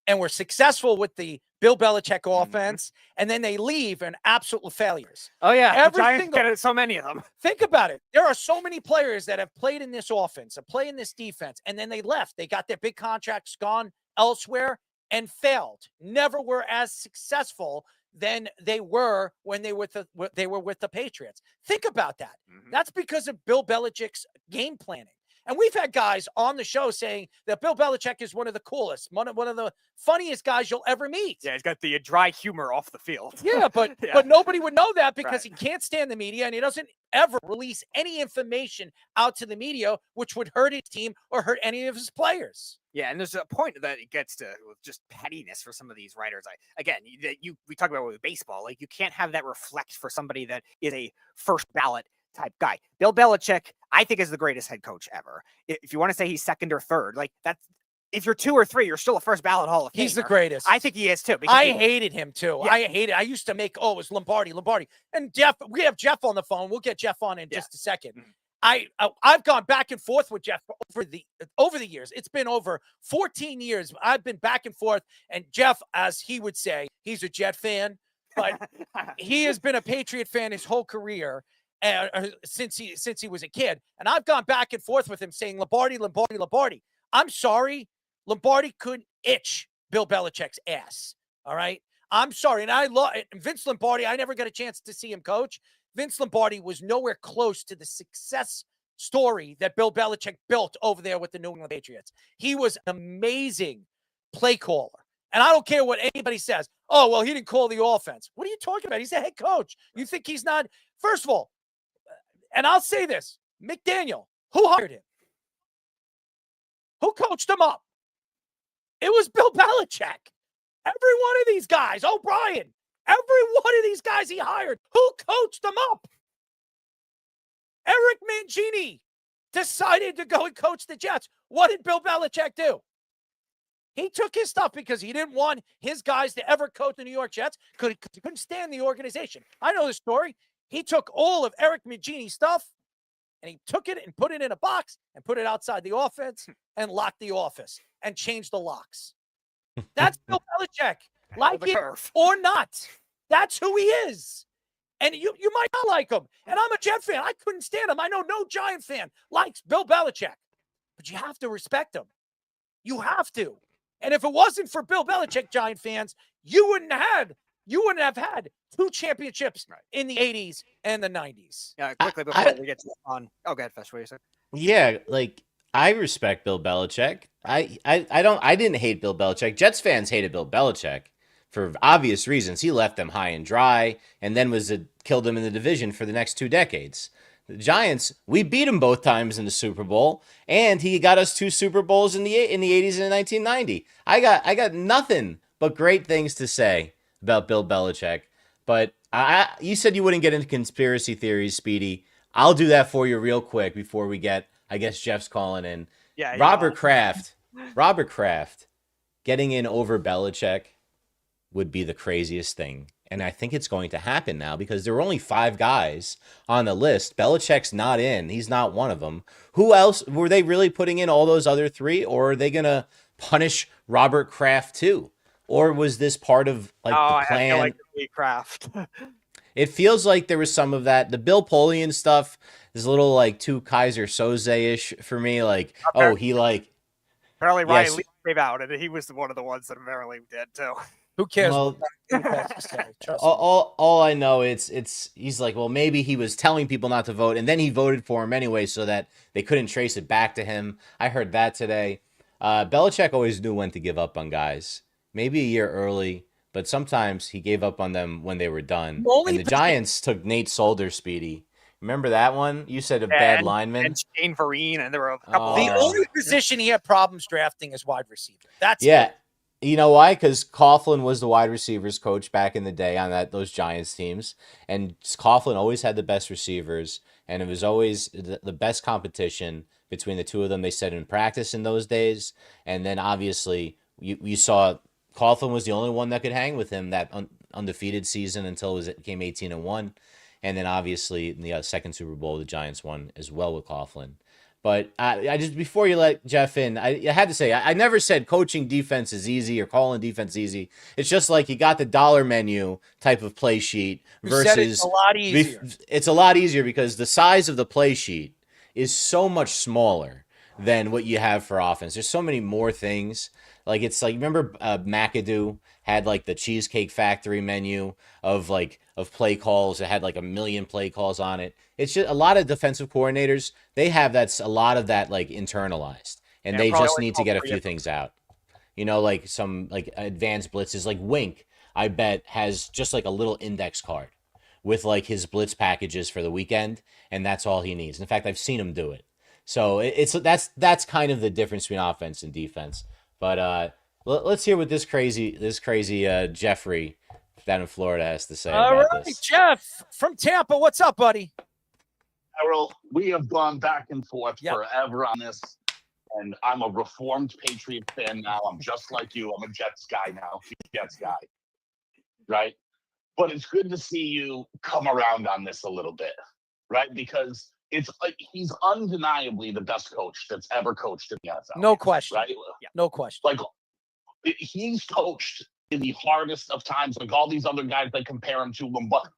and were successful with the Bill Belichick offense, and then they leave and absolute failures. Oh, yeah. So many of them. Think about it. There are so many players that have played in this offense, that play in this defense, and then they left. They got their big contracts gone elsewhere and failed. Never were as successful than they were when they were with the Patriots. Think about that. That's because of Bill Belichick's game planning. And we've had guys on the show saying that Bill Belichick is one of the coolest, one of the funniest guys you'll ever meet. Yeah, he's got the dry humor off the field. Yeah, but nobody would know that because he can't stand the media and he doesn't ever release any information out to the media, which would hurt his team or hurt any of his players. Yeah, and there's a point that it gets to just pettiness for some of these writers. We talk about with baseball, like you can't have that reflect for somebody that is a first ballot type guy. Bill Belichick, I think, is the greatest head coach ever. If you want to say he's second or third, like that's, if you're 2 or 3, you're still a first ballot Hall of Famer. He's the greatest. I think he is too. I hated him too. Yeah. I used to make, it was Lombardi. And Jeff, we have Jeff on the phone. We'll get Jeff on in just a second. I've gone back and forth with Jeff over the years. It's been over 14 years. I've been back and forth. And Jeff, as he would say, he's a Jet fan, but he has been a Patriot fan his whole career since he was a kid. And I've gone back and forth with him saying Lombardi. I'm sorry, Lombardi couldn't itch Bill Belichick's ass. All right, I'm sorry, and I love Vince Lombardi. I never got a chance to see him coach. Vince Lombardi was nowhere close to the success story that Bill Belichick built over there with the New England Patriots. He was an amazing play caller. And I don't care what anybody says. Oh, well, he didn't call the offense. What are you talking about? He's a head coach. You think he's not? First of all, and I'll say this, McDaniel, who hired him? Who coached him up? It was Bill Belichick. Every one of these guys, O'Brien, every one of these guys he hired, who coached them up? Eric Mangini decided to go and coach the Jets. What did Bill Belichick do? He took his stuff because he didn't want his guys to ever coach the New York Jets because he couldn't stand the organization. I know the story. He took all of Eric Mangini's stuff and he took it and put it in a box and put it outside the offense and locked the office and changed the locks. That's Bill Belichick. Like it or not. That's who he is. And you might not like him. And I'm a Jet fan. I couldn't stand him. I know no Giant fan likes Bill Belichick. But you have to respect him. You have to. And if it wasn't for Bill Belichick, Giant fans, you wouldn't have had 2 championships in the 80s and the 90s. Yeah, quickly before we get to on. Oh, go ahead, Fesh. What you say? Yeah, like I respect Bill Belichick. I didn't hate Bill Belichick. Jets fans hated Bill Belichick for obvious reasons. He left them high and dry and then killed them in the division for the next 2 decades. The Giants, we beat him both times in the Super Bowl, and he got us 2 Super Bowls in the 80s and 1990. I got nothing but great things to say about Bill Belichick. But you said you wouldn't get into conspiracy theories, Speedy. I'll do that for you real quick before we get I guess Jeff's calling in. Yeah, Robert Kraft getting in over Belichick would be the craziest thing. And I think it's going to happen now because there were only 5 guys on the list. Belichick's not in. He's not one of them. Who else? Were they really putting in all those other 3? Or are they going to punish Robert Kraft too? Or was this part of the plan? I feel like the Kraft. It feels like there was some of that. The Bill Polian stuff is a little too Kaiser Soze-ish for me. Apparently Ryan yes. Lee came out, and he was one of the ones that apparently did too. Who cares? Well, what has to say? Trust me. all I know he's like, well, maybe he was telling people not to vote, and then he voted for him anyway so that they couldn't trace it back to him. I heard that today. Belichick always knew when to give up on guys. Maybe a year early, but sometimes he gave up on them when they were done. And the Giants took Nate Solder, Speedy. Remember that one? You said bad lineman. And Shane Vereen, and there were a couple. The only position he had problems drafting is wide receiver. That's yeah. You know why? Because Coughlin was the wide receivers coach back in the day on those Giants teams, and Coughlin always had the best receivers, and it was always the best competition between the two of them. They said in practice in those days, and then obviously you saw Coughlin was the only one that could hang with him that undefeated season until it became 18-1, and then obviously in the second Super Bowl the Giants won as well with Coughlin. But I just, before you let Jeff in, I had to say, I never said coaching defense is easy or calling defense easy. It's just like you got the dollar menu type of play sheet versus it's a lot easier. It's a lot easier because the size of the play sheet is so much smaller than what you have for offense. There's so many more things. Remember McAdoo had the Cheesecake Factory menu of play calls. It had a million play calls on it. It's just a lot of defensive coordinators. They have a lot of that internalized, and they just need to get a few things out. Some advanced blitzes, Wink. I bet has just a little index card with his blitz packages for the weekend, and that's all he needs. In fact, I've seen him do it. So that's kind of the difference between offense and defense. But let's hear what this crazy Jeffrey down in Florida has to say about this. Jeff from Tampa, what's up, buddy? Errol, we have gone back and forth forever on this, and I'm a reformed Patriot fan now. I'm just like you. I'm a Jets guy now. Jets guy, right? But it's good to see you come around on this a little bit, right? Because it's he's undeniably the best coach that's ever coached in the NFL. No question. Right? Yeah, no question. He's coached in the hardest of times, all these other guys they compare him to.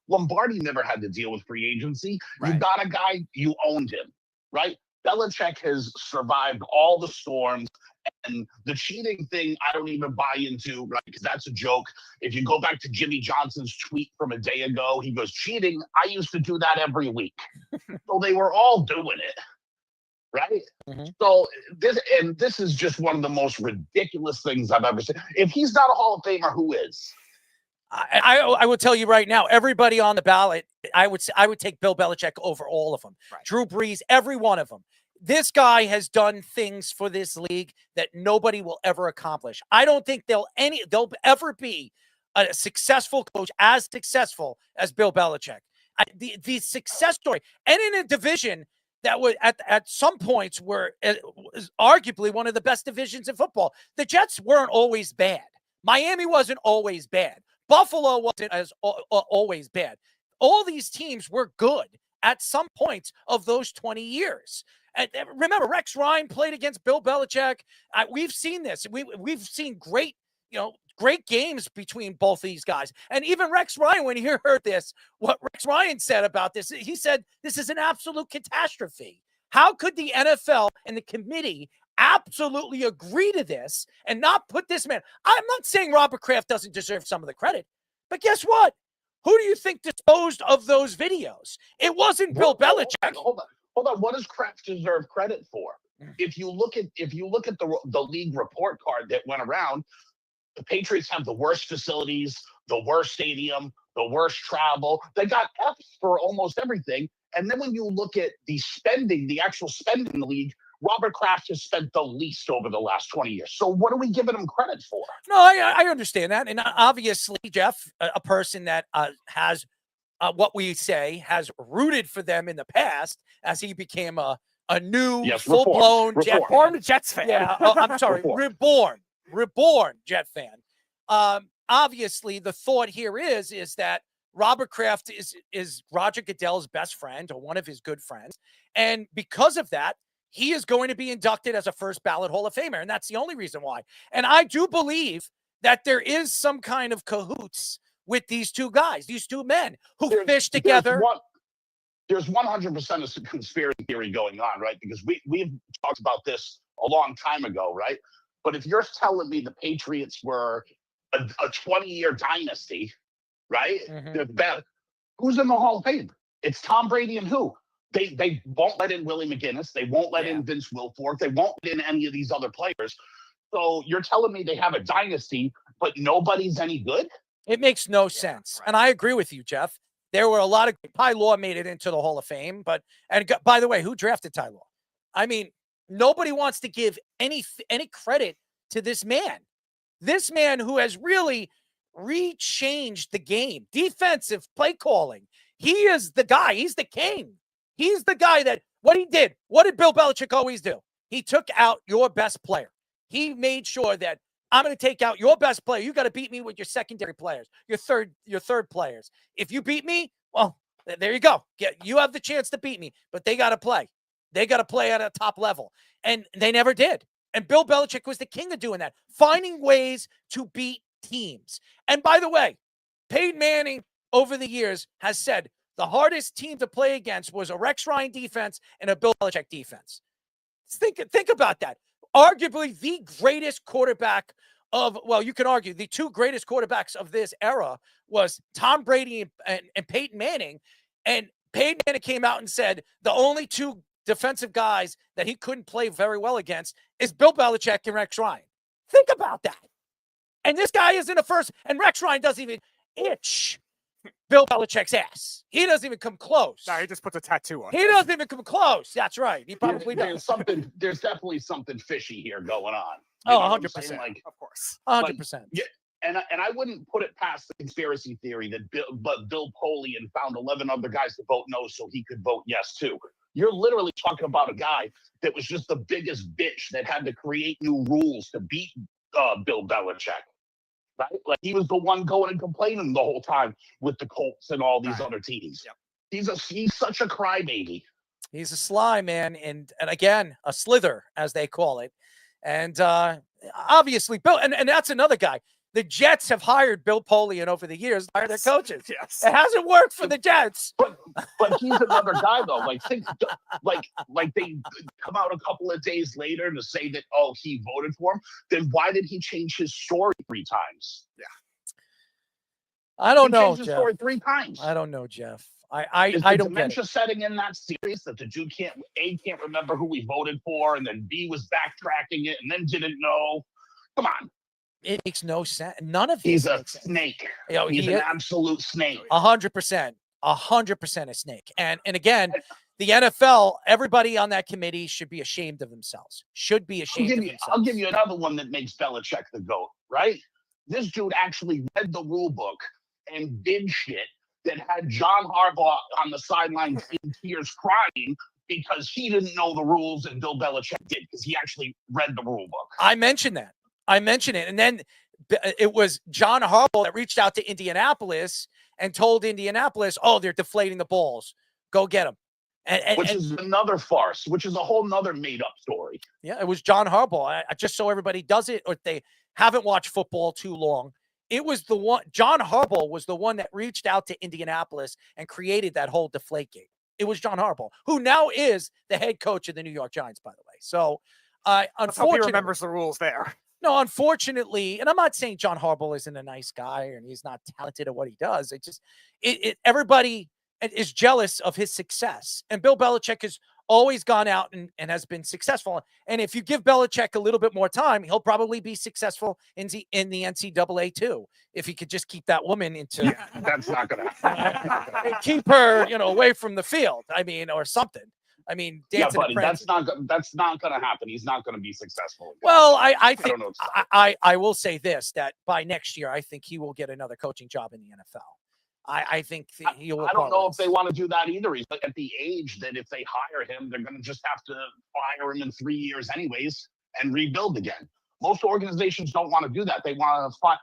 Lombardi never had to deal with free agency. Right. You got a guy, you owned him, right? Belichick has survived all the storms, and the cheating thing I don't even buy into, right? Because that's a joke. If you go back to Jimmy Johnson's tweet from a day ago, he goes, cheating, I used to do that every week. So they were all doing it. Right? Mm-hmm. So this is just one of the most ridiculous things I've ever seen. If he's not a Hall of Famer, who is? I will tell you right now, everybody on the ballot, I would take Bill Belichick over all of them. Right. Drew Brees, every one of them. This guy has done things for this league that nobody will ever accomplish. I don't think there'll ever be a successful coach as successful as Bill Belichick. The success story, and in a division that was at some points were arguably one of the best divisions in football. The Jets weren't always bad. Miami wasn't always bad. Buffalo wasn't always bad. All these teams were good at some points of those 20 years. And remember, Rex Ryan played against Bill Belichick. We've seen this. We've seen great games between both these guys. And even Rex Ryan, when he heard this, what Rex Ryan said about this, he said, this is an absolute catastrophe. How could the NFL and the committee absolutely agree to this and not put this man? I'm not saying Robert Kraft doesn't deserve some of the credit, but guess what? Who do you think disposed of those videos? It wasn't Bill Belichick. Hold on. What does Kraft deserve credit for? If you look at the league report card that went around, the Patriots have the worst facilities, the worst stadium, the worst travel. They got F's for almost everything. And then when you look at the actual spending in the league, Robert Kraft has spent the least over the last 20 years. So what are we giving him credit for? No, I understand that. And obviously, Jeff, a person that has what we say has rooted for them in the past as he became a a new, Yes, full-blown reformed. Jet fan. Reformed Jets fan. Yeah, oh, I'm sorry, Reformed. reborn Jet fan. Obviously, the thought here is that Robert Kraft is Roger Goodell's best friend or one of his good friends, and because of that, he is going to be inducted as a first ballot Hall of Famer, and that's the only reason why. And I do believe that there is some kind of cahoots with these two guys, these two men who fish together. There's 100% of conspiracy theory going on, right? Because we've talked about this a long time ago, right? But if you're telling me the Patriots were a 20-year dynasty, right? Mm-hmm. Who's in the Hall of Fame? It's Tom Brady and who? They won't let in Willie McGinnis. They won't let in Vince Wilfork. They won't let in any of these other players. So you're telling me they have a dynasty, but nobody's any good? It makes no sense. Right. And I agree with you, Jeff. There were a lot of Ty Law made it into the Hall of Fame, and by the way, who drafted Ty Law? I mean, nobody wants to give any credit to this man. This man who has really rechanged the game, defensive play calling. He is the guy. He's the king. He's the guy that what he did. What did Bill Belichick always do? He took out your best player. He made sure that I'm going to take out your best player. You got to beat me with your secondary players, your third players. If you beat me, well, there you go. You have the chance to beat me, but they got to play. They got to play at a top level, and they never did. And Bill Belichick was the king of doing that, finding ways to beat teams. And by the way, Peyton Manning over the years has said the hardest team to play against was a Rex Ryan defense and a Bill Belichick defense. Think about that. Arguably the greatest quarterback you can argue the two greatest quarterbacks of this era was Tom Brady and Peyton Manning. And Peyton Manning came out and said the only two defensive guys that he couldn't play very well against is Bill Belichick and Rex Ryan. Think about that. And this guy is in the first, and Rex Ryan doesn't even itch Bill Belichick's ass. He doesn't even come close. No, he just puts a tattoo on. He doesn't even come close. That's right. He probably does. There's definitely something fishy here going on. Oh, 100%. Like, of course. 100%. Yeah, and I wouldn't put it past the conspiracy theory that Bill Polian found 11 other guys to vote no so he could vote yes too. You're literally talking about a guy that was just the biggest bitch that had to create new rules to beat Bill Belichick. Right? Like he was the one going and complaining the whole time with the Colts and all these other teams. Yep. He's such a crybaby. He's a sly man, and again, a slither, as they call it. And obviously, Bill, and that's another guy. The Jets have hired Bill Polian over the years to hire their coaches. Yes. It hasn't worked for the Jets. But he's another guy, though. Like they come out a couple of days later to say that, oh, he voted for him. Then why did he change his story 3 times? Yeah. I don't know, Changed his story 3 times. I don't know, Jeff. I don't get dementia setting in that series that the dude can't remember who he voted for, and then B was backtracking it and then didn't know. Come on. It makes no sense. None of He's this a snake. You know, he's an absolute snake. 100%. 100% a snake. And again, the NFL, everybody on that committee should be ashamed of themselves. Should be ashamed of themselves. I'll give you another one that makes Belichick the GOAT, right? This dude actually read the rule book and did shit that had John Harbaugh on the sidelines in tears crying because he didn't know the rules and Bill Belichick did because he actually read the rule book. I mentioned that. And then it was John Harbaugh that reached out to Indianapolis and told Indianapolis, oh, they're deflating the balls. Go get them. Which is another farce, which is a whole nother made-up story. Yeah, it was John Harbaugh. Just so everybody does it, or if they haven't watched football too long, it was the one. John Harbaugh was the one that reached out to Indianapolis and created that whole Deflategate. It was John Harbaugh, who now is the head coach of the New York Giants, by the way. So, unfortunately, he remembers the rules there. No, unfortunately, and I'm not saying John Harbaugh isn't a nice guy and he's not talented at what he does. Everybody is jealous of his success. And Bill Belichick has always gone out and has been successful. And if you give Belichick a little bit more time, he'll probably be successful in the NCAA too. If he could just keep that woman into that's not gonna happen. Keep her, away from the field. I mean, or something. I mean, buddy, that's not going to happen. He's not going to be successful. Well, I think I will say this, that by next year, I think he will get another coaching job in the NFL. I think he'll. I don't know if they want to do that either. He's at the age that if they hire him, they're going to just have to fire him in 3 years anyways and rebuild again. Most organizations don't want to do that. They want to find.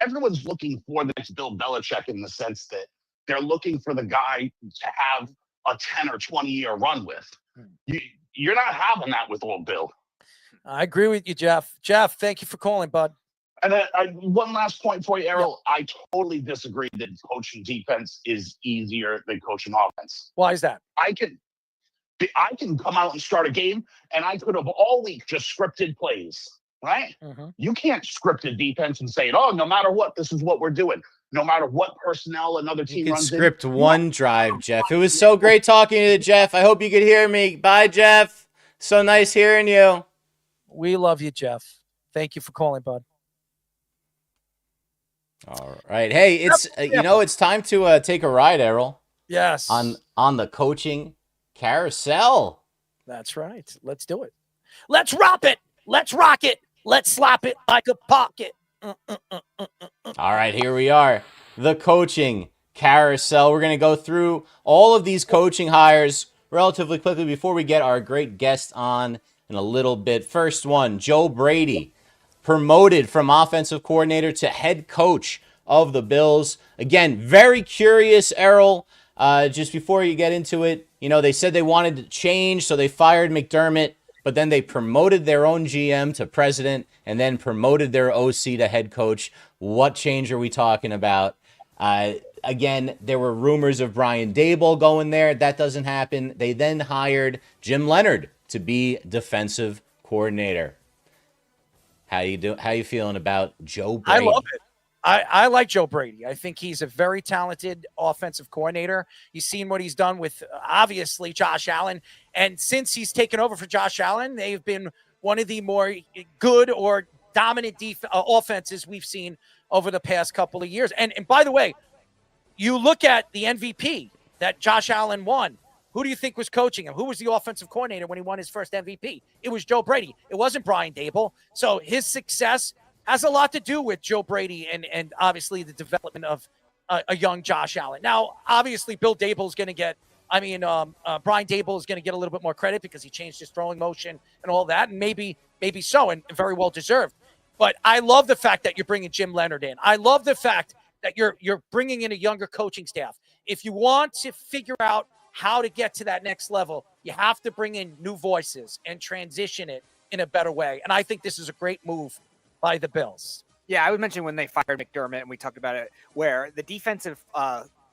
Everyone's looking for the next Bill Belichick in the sense that they're looking for the guy to have a 10 or 20-year run with. You're not having that with old Bill. I agree with you, Jeff. Jeff, thank you for calling, bud. And one last point for you, Errol. Yeah. I totally disagree that coaching defense is easier than coaching offense. Why is that? I can come out and start a game, and I could have all week just scripted plays, right? Mm-hmm. You can't script a defense and say, oh, no matter what, this is what we're doing. No matter what personnel another team runs in. You can script one drive, Jeff. It was so great talking to you, Jeff. I hope you could hear me. Bye, Jeff. So nice hearing you. We love you, Jeff. Thank you for calling, bud. All right. Hey, it's it's time to take a ride, Errol. Yes. On the coaching carousel. That's right. Let's do it. Let's rock it. Let's rock it. Let's slap it like a pocket. All right, here we are. The coaching carousel. We're going to go through all of these coaching hires relatively quickly before we get our great guest on in a little bit. First one, Joe Brady, promoted from offensive coordinator to head coach of the Bills. Again, very curious, Errol. Just before you get into it, they said they wanted to change, so they fired McDermott, but then they promoted their own GM to president and then promoted their OC to head coach. What change are we talking about? Again, there were rumors of Brian Daboll going there. That doesn't happen. They then hired Jim Leonhard to be defensive coordinator. How you feeling about Joe Brady? I love it. I like Joe Brady. I think he's a very talented offensive coordinator. You've seen what he's done with, obviously, Josh Allen. And since he's taken over for Josh Allen, they've been one of the more good or dominant offenses we've seen over the past couple of years. And by the way, you look at the MVP that Josh Allen won. Who do you think was coaching him? Who was the offensive coordinator when he won his first MVP? It was Joe Brady. It wasn't Brian Daboll. So his success has a lot to do with Joe Brady and obviously the development of a young Josh Allen. Now, obviously, Bill Daboll is going to get, Brian Daboll is going to get a little bit more credit because he changed his throwing motion and all that, and maybe so, and very well deserved. But I love the fact that you're bringing Jim Leonhard in. I love the fact that you're bringing in a younger coaching staff. If you want to figure out how to get to that next level, you have to bring in new voices and transition it in a better way. And I think this is a great move by the Bills. Yeah, I would mention when they fired McDermott, and we talked about it, where the defensive,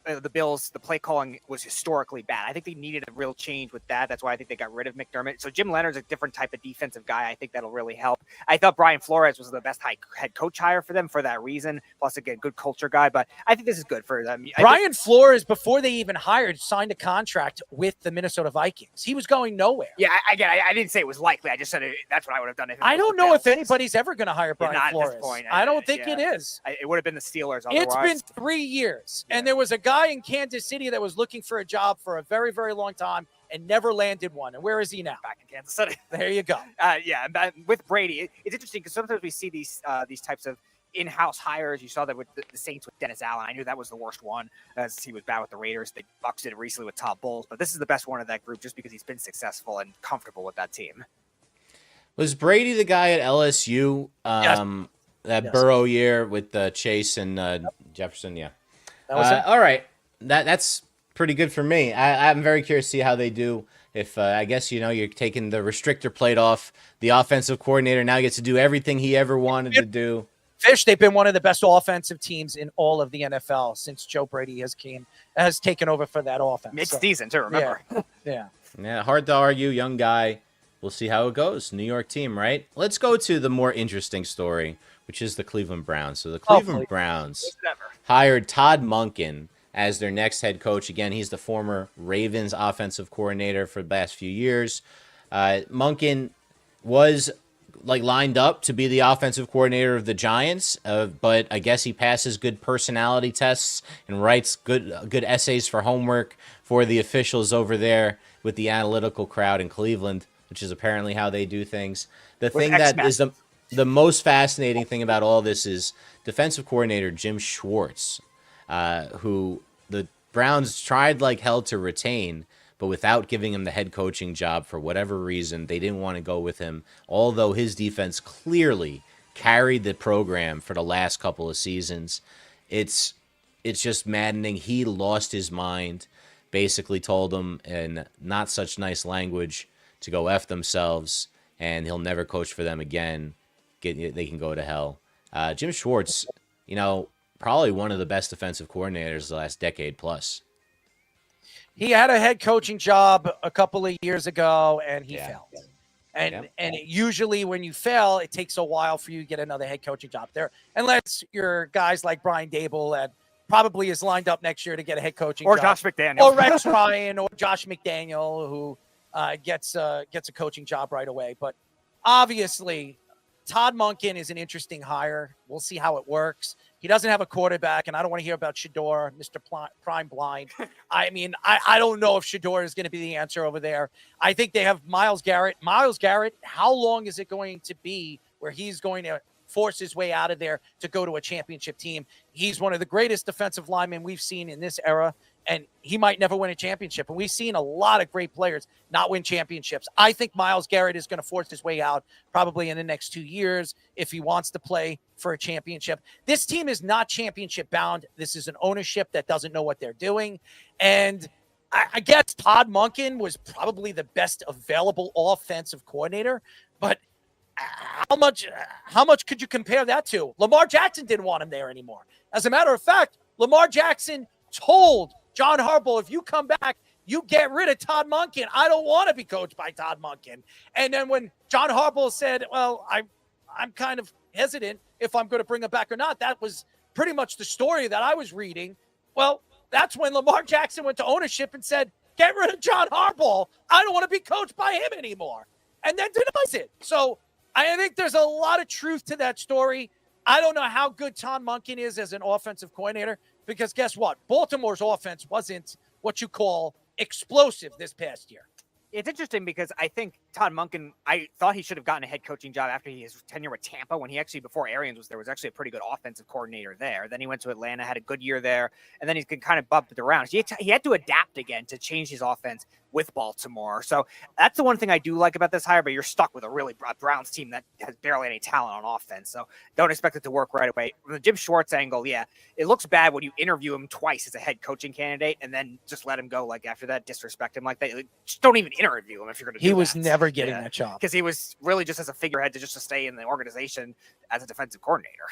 the Bills, the play calling was historically bad. I think they needed a real change with that. That's why I think they got rid of McDermott. So Jim Leonhard's a different type of defensive guy. I think that'll really help. I thought Brian Flores was the best head coach hire for them for that reason. Plus, again, good culture guy. But I think this is good for them. Brian Flores, before they even hired, signed a contract with the Minnesota Vikings. He was going nowhere. Yeah, I didn't say it was likely. I just said that's what I would have done. I don't know if anybody's ever going to hire Brian Flores. At this point. I don't think it is. It would have been the Steelers otherwise. It's been 3 years, and there was a guy in Kansas City that was looking for a job for a very, very long time and never landed one. And where is he now? Back in Kansas City. There you go. With Brady, it's interesting because sometimes we see these types of in-house hires. You saw that with the Saints with Dennis Allen. I knew that was the worst one as he was bad with the Raiders. The Bucs did it recently with Todd Bowles, but this is the best one of that group just because he's been successful and comfortable with that team. Was Brady the guy at LSU? Yes. That Burrow year with Chase and Jefferson? Yeah. That was it. All right. That's pretty good for me. I'm very curious to see how they do. If I guess, you're taking the restrictor plate off, the offensive coordinator now gets to do everything he ever wanted to do. Fish, they've been one of the best offensive teams in all of the NFL since Joe Brady has taken over for that offense. Mid-season, too, remember. Yeah. Hard to argue. Young guy. We'll see how it goes. New York team, right? Let's go to the more interesting story, which is the Cleveland Browns. So the Cleveland Browns hired Todd Monken as their next head coach. Again, he's the former Ravens offensive coordinator for the last few years. Monken was lined up to be the offensive coordinator of the Giants, but I guess he passes good personality tests and writes good essays for homework for the officials over there with the analytical crowd in Cleveland, which is apparently how they do things. The thing that is the most fascinating thing about all this is defensive coordinator Jim Schwartz, who the Browns tried like hell to retain, but without giving him the head coaching job for whatever reason, they didn't want to go with him. Although his defense clearly carried the program for the last couple of seasons, it's just maddening. He lost his mind, basically told them in not such nice language to go F themselves, and he'll never coach for them again. They can go to hell. Jim Schwartz, probably one of the best defensive coordinators the last decade plus. He had a head coaching job a couple of years ago, and he failed. And usually when you fail, it takes a while for you to get another head coaching job there, unless you're guys like Brian Dable that probably is lined up next year to get a head coaching or job. Josh McDaniel. Or Rex Ryan or Josh McDaniel, who gets a coaching job right away. But obviously, Todd Monken is an interesting hire. We'll see how it works. He doesn't have a quarterback, and I don't want to hear about Shador, Mr. Prime Blind. I mean, I don't know if Shador is going to be the answer over there. I think they have Myles Garrett. Myles Garrett, how long is it going to be where he's going to force his way out of there to go to a championship team? He's one of the greatest defensive linemen we've seen in this era, and he might never win a championship. And we've seen a lot of great players not win championships. I think Myles Garrett is going to force his way out probably in the next 2 years if he wants to play for a championship. This team is not championship bound. This is an ownership that doesn't know what they're doing. And I guess Todd Monken was probably the best available offensive coordinator, but how much could you compare that to? Lamar Jackson didn't want him there anymore. As a matter of fact, Lamar Jackson told John Harbaugh, if you come back, you get rid of Todd Monken. I don't want to be coached by Todd Monken. And then when John Harbaugh said, well, I'm kind of hesitant if I'm going to bring him back or not, that was pretty much the story that I was reading. Well, that's when Lamar Jackson went to ownership and said, get rid of John Harbaugh. I don't want to be coached by him anymore. And then denies it. So I think there's a lot of truth to that story. I don't know how good Todd Monken is as an offensive coordinator, because guess what? Baltimore's offense wasn't what you call explosive this past year. It's interesting because I think Todd Monken, I thought he should have gotten a head coaching job after his tenure with Tampa, when he actually, before Arians was there, was actually a pretty good offensive coordinator there. Then he went to Atlanta, had a good year there, and then he's kind of bumped it around. He had to adapt again to change his offense with Baltimore. So that's the one thing I do like about this hire, but you're stuck with a really Browns team that has barely any talent on offense. So don't expect it to work right away. From the Jim Schwartz angle, yeah, it looks bad when you interview him twice as a head coaching candidate and then just let him go like after that, disrespect him like that. Like, just don't even interview him if you're going to do that. He was never getting that job. Because he was really just as a figurehead to stay in the organization as a defensive coordinator.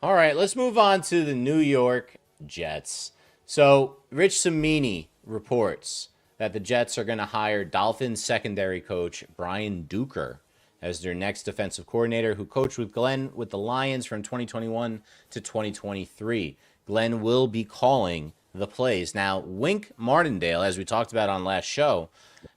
All right, let's move on to the New York Jets. So Rich Cimini reports that the Jets are going to hire Dolphins secondary coach Brian Duker as their next defensive coordinator, who coached with Glenn with the Lions from 2021 to 2023. Glenn will be calling the plays. Now, Wink Martindale, as we talked about on last show,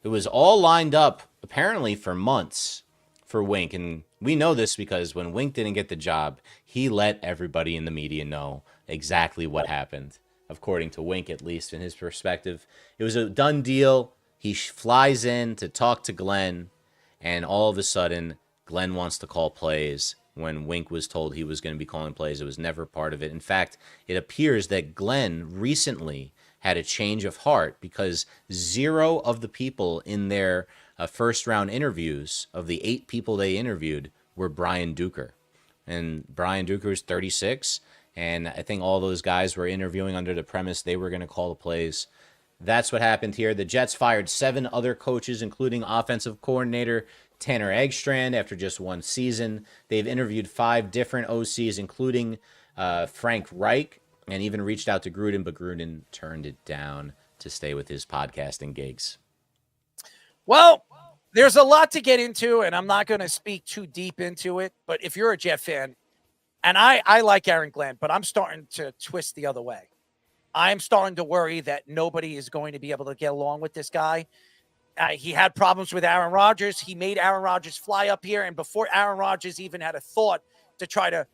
it was all lined up apparently for months for Wink. And we know this because when Wink didn't get the job, he let everybody in the media know exactly what happened. According to Wink, at least in his perspective, it was a done deal. He flies in to talk to Glenn, and all of a sudden, Glenn wants to call plays when Wink was told he was going to be calling plays. It was never part of it. In fact, it appears that Glenn recently had a change of heart because 0 of the people in their first-round interviews, of the 8 people they interviewed, were Brian Duker. And Brian Duker is 36. And I think all those guys were interviewing under the premise they were going to call the plays. That's what happened here. The Jets fired 7 other coaches, including offensive coordinator Tanner Eggstrand, after just 1 season. They've interviewed 5 different OCs, including Frank Reich, and even reached out to Gruden, but Gruden turned it down to stay with his podcasting gigs. Well, there's a lot to get into, and I'm not going to speak too deep into it. But if you're a Jet fan, and I like Aaron Glenn, but I'm starting to twist the other way. I'm starting to worry that nobody is going to be able to get along with this guy. He had problems with Aaron Rodgers. He made Aaron Rodgers fly up here. And before Aaron Rodgers even had a thought to try to,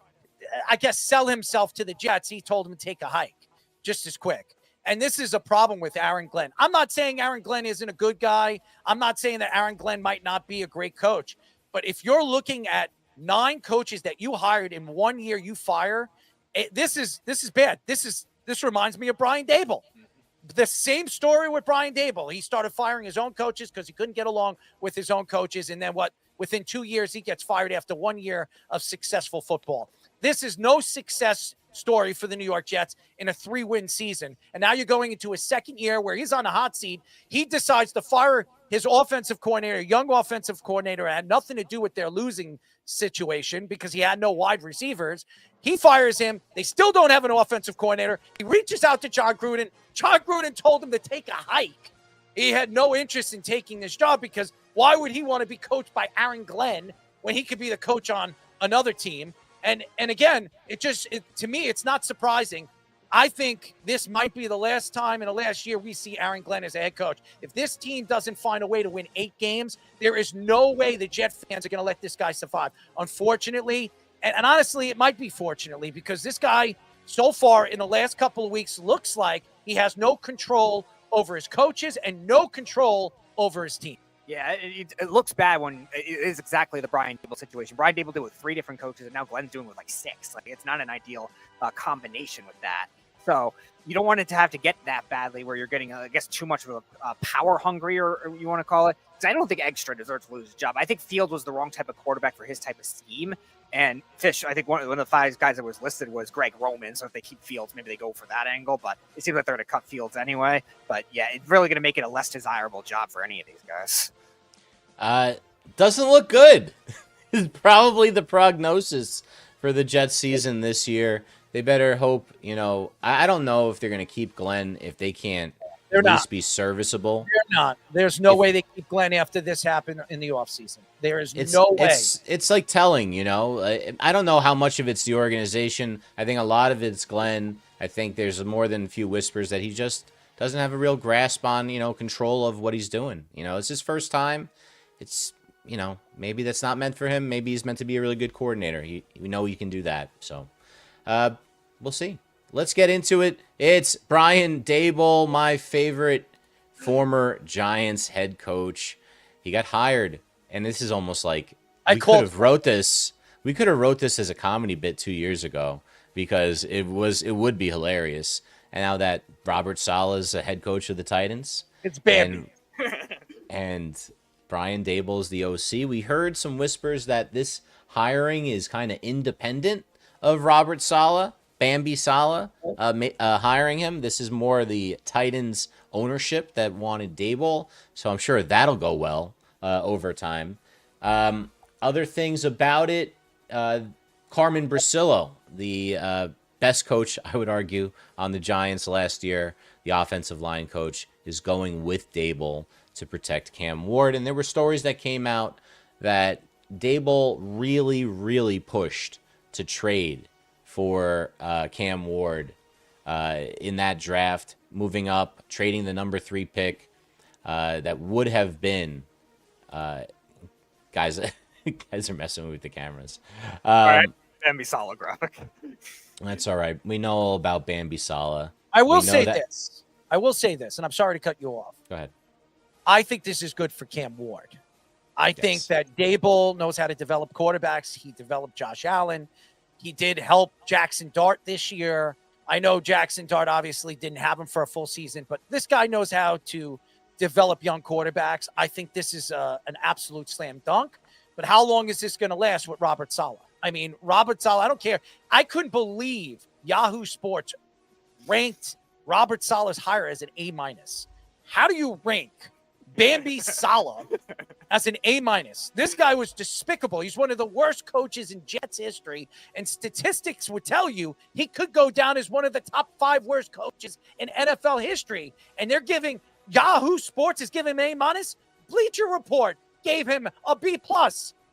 I guess, sell himself to the Jets, he told him to take a hike just as quick. And this is a problem with Aaron Glenn. I'm not saying Aaron Glenn isn't a good guy. I'm not saying that Aaron Glenn might not be a great coach. But if you're looking at 9 coaches that you hired in 1 year, you fire, this is bad. This is This reminds me of Brian Dable. The same story with Brian Dable. He started firing his own coaches because he couldn't get along with his own coaches. And then within 2 years, he gets fired after 1 year of successful football. This is no success story for the New York Jets in a 3-win season. And now you're going into his second year where he's on the hot seat. He decides to fire his offensive coordinator, young offensive coordinator. It had nothing to do with their losing situation because he had no wide receivers. He fires him. They still don't have an offensive coordinator. He reaches out to John Gruden. John Gruden told him to take a hike. He had no interest in taking this job because why would he want to be coached by Aaron Glenn when he could be the coach on another team? And again, to me, it's not surprising. I think this might be the last time in the last year we see Aaron Glenn as a head coach. If this team doesn't find a way to win 8 games, there is no way the Jet fans are going to let this guy survive. Unfortunately, and honestly, it might be fortunately, because this guy so far in the last couple of weeks looks like he has no control over his coaches and no control over his team. Yeah, it looks bad when it is exactly the Brian Dable situation. Brian Dable did it with 3 different coaches, and now Glenn's doing it with like 6. Like, it's not an ideal combination with that. So you don't want it to have to get that badly where you're getting, I guess, too much of a power hungry, or you want to call it. Because I don't think Eggster deserves to lose his job. I think Fields was the wrong type of quarterback for his type of scheme. And Fish, I think one of the 5 guys that was listed was Greg Roman. So if they keep Fields, maybe they go for that angle. But it seems like they're going to cut Fields anyway. But yeah, it's really going to make it a less desirable job for any of these guys. Doesn't look good. Is probably the prognosis for the Jets season this year. They better hope, I don't know if they're going to keep Glenn if they can't at least be serviceable. They're not. There's no way they keep Glenn after this happened in the offseason. There is no way. It's like telling, I don't know how much of it's the organization. I think a lot of it's Glenn. I think there's more than a few whispers that he just doesn't have a real grasp on, control of what he's doing. It's his first time. It's, maybe that's not meant for him. Maybe he's meant to be a really good coordinator. We know he can do that. So we'll see. Let's get into it. It's Brian Dable, my favorite former Giants head coach. He got hired, and this is almost like we could have wrote this as a comedy bit 2 years ago because it would be hilarious. And now that Robert Saleh's a head coach of the Titans, it's Bambi. And Brian Dable is the OC. We heard some whispers that this hiring is kind of independent of Robert Saleh. Bambi Saleh hiring him. This is more the Titans ownership that wanted Dable, so I'm sure that'll go well over time. Other things about it, Carmen Bricillo, the best coach, I would argue, on the Giants last year, the offensive line coach, is going with Dable to protect Cam Ward. And there were stories that came out that Dable really, really pushed to trade for Cam Ward in that draft, moving up, trading the number 3 pick that would have been guys are messing with the cameras. All right, Bambi Saleh graphic. That's all right. We know all about Bambi Saleh. I will say this, and I'm sorry to cut you off. Go ahead. I think this is good for Cam Ward. I think that Dable knows how to develop quarterbacks. He developed Josh Allen. He did help Jackson Dart this year. I know Jackson Dart obviously didn't have him for a full season, but this guy knows how to develop young quarterbacks. I think this is an absolute slam dunk. But how long is this going to last with Robert Saleh? I mean, Robert Saleh, I don't care. I couldn't believe Yahoo Sports ranked Robert Saleh's hire as an A-. How do you rank Bambi Saleh as an A-? This guy was despicable. He's one of the worst coaches in Jets history, and statistics would tell you he could go down as one of the top 5 worst coaches in NFL history. And they're giving Yahoo Sports is giving him A-. Bleacher Report gave him a B+.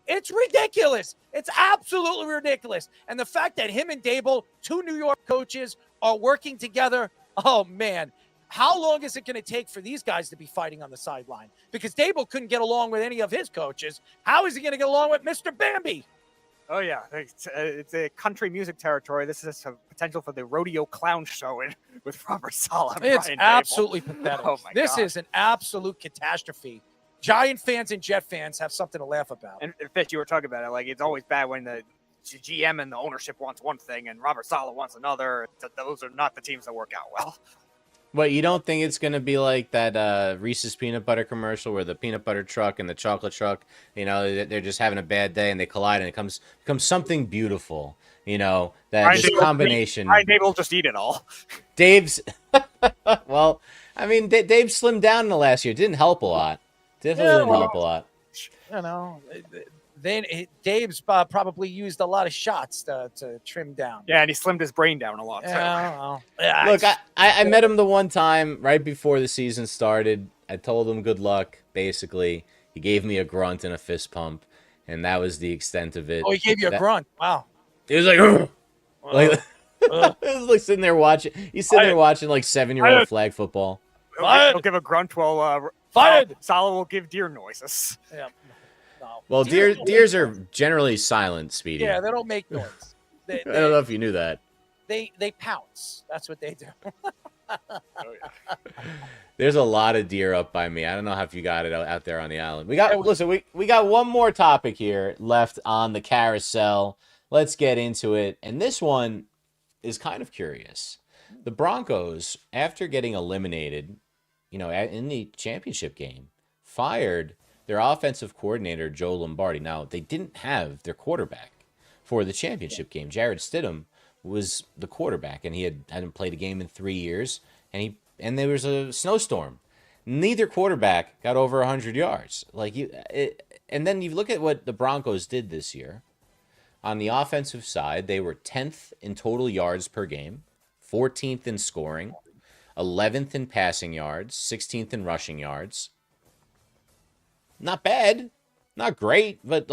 It's ridiculous. It's absolutely ridiculous. And the fact that him and Dable, 2 New York coaches, are working together, oh man. How long is it going to take for these guys to be fighting on the sideline? Because Dable couldn't get along with any of his coaches. How is he going to get along with Mr. Bambi? Oh, yeah. It's a country music territory. This is a potential for the rodeo clown show with Robert Saleh. It's Brian absolutely Dable. pathetic. Oh, my This God. is an absolute catastrophe. Giant fans and Jet fans have something to laugh about. And Fish, you were talking about it. Like, it's always bad when the GM and the ownership wants one thing and Robert Saleh wants another. Those are not the teams that work out well. But you don't think it's going to be like that Reese's peanut butter commercial where the peanut butter truck and the chocolate truck, they're just having a bad day and they collide and it becomes something beautiful, that this combination. Dave will just eat it all. Dave's, well, I mean, Dave slimmed down in the last year. Didn't help a lot. Definitely didn't help a lot. Then Dave's probably used a lot of shots to trim down. Yeah, and he slimmed his brain down a lot. Yeah, Look, I met him the one time right before the season started. I told him good luck, basically. He gave me a grunt and a fist pump, and that was the extent of it. Oh, he gave you a grunt. Wow. It was like, it was like sitting there watching. He's sitting there watching like 7-year-old flag football. He'll give a grunt while Saleh will give deer noises. Yeah. No. Well, deers are generally silent, Speedy. Yeah, they don't make noise. I don't know if you knew that. They pounce. That's what they do. There's a lot of deer up by me. I don't know if you got it out there on the island. We got one more topic here left on the carousel. Let's get into it. And this one is kind of curious. The Broncos, after getting eliminated, in the championship game, fired their offensive coordinator, Joe Lombardi. Now, they didn't have their quarterback for the championship game. Jarrett Stidham was the quarterback, and he hadn't played a game in 3 years, and there was a snowstorm. Neither quarterback got over 100 yards. And then you look at what the Broncos did this year. On the offensive side, they were 10th in total yards per game, 14th in scoring, 11th in passing yards, 16th in rushing yards. Not bad. Not great, but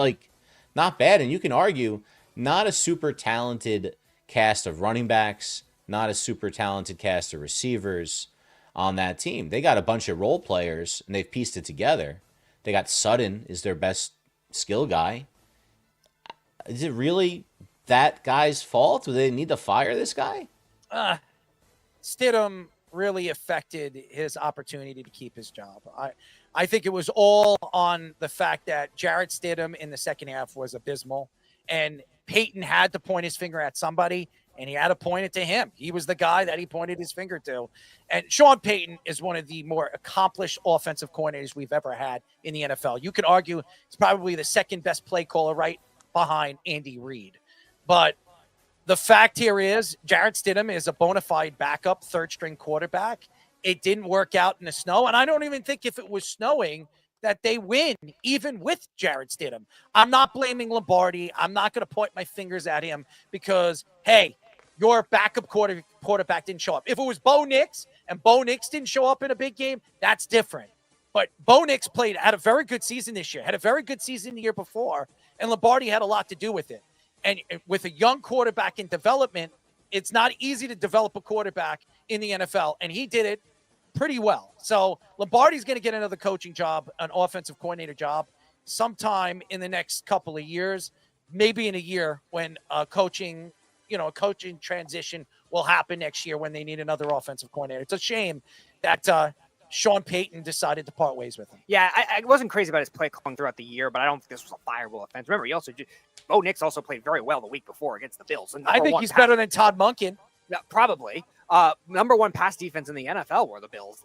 not bad. And you can argue not a super talented cast of running backs, not a super talented cast of receivers on that team. They got a bunch of role players, and they've pieced it together. They got Sutton is their best skill guy. Is it really that guy's fault? Do they need to fire this guy? Stidham really affected his opportunity to keep his job. I think it was all on the fact that Jarrett Stidham in the second half was abysmal, and Peyton had to point his finger at somebody, and he had to point it to him. He was the guy that he pointed his finger to. And Sean Payton is one of the more accomplished offensive coordinators we've ever had in the NFL. You could argue he's probably the second best play caller right behind Andy Reid. But the fact here is Jarrett Stidham is a bona fide backup third-string quarterback. It didn't work out in the snow, and I don't even think if it was snowing that they win, even with Jarrett Stidham. I'm not blaming Lombardi. I'm not going to point my fingers at him because, hey, your backup quarterback didn't show up. If it was Bo Nix and Bo Nix didn't show up in a big game, that's different. But Bo Nix had a very good season this year, had a very good season the year before, and Lombardi had a lot to do with it. And with a young quarterback in development, it's not easy to develop a quarterback in the NFL, and he did it pretty well. So Lombardi's going to get another coaching job, an offensive coordinator job, sometime in the next couple of years, maybe in a year when a coaching transition will happen next year when they need another offensive coordinator. It's a shame that Sean Payton decided to part ways with him. Yeah, I wasn't crazy about his play calling throughout the year, but I don't think this was a fireable offense. Remember, Bo Nix also played very well the week before against the Bills. And I think he's better than Todd Monken. Yeah, probably. Number one pass defense in the NFL were the Bills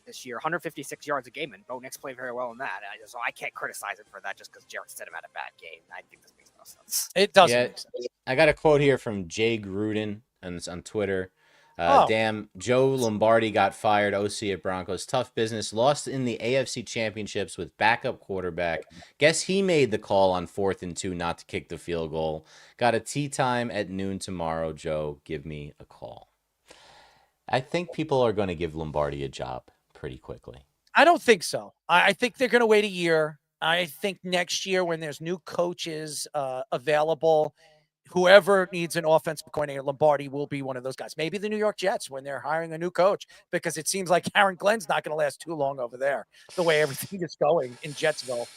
this year, 156 yards a game, and Bo Nix played very well in that. So I can't criticize him for that just because Jarrett Stidham had a bad game. I think this makes no sense. It doesn't make sense. I got a quote here from Jay Gruden on Twitter. Damn, Joe Lombardi got fired, OC at Broncos. Tough business. Lost in the AFC Championships with backup quarterback. Guess he made the call on 4th and 2 not to kick the field goal. Got a tea time at noon tomorrow, Joe. Give me a call. I think people are going to give Lombardi a job pretty quickly. I don't think so. I think they're going to wait a year. I think next year when there's new coaches available, whoever needs an offensive coordinator, Lombardi will be one of those guys. Maybe the New York Jets when they're hiring a new coach, because it seems like Aaron Glenn's not going to last too long over there, the way everything is going in Jetsville.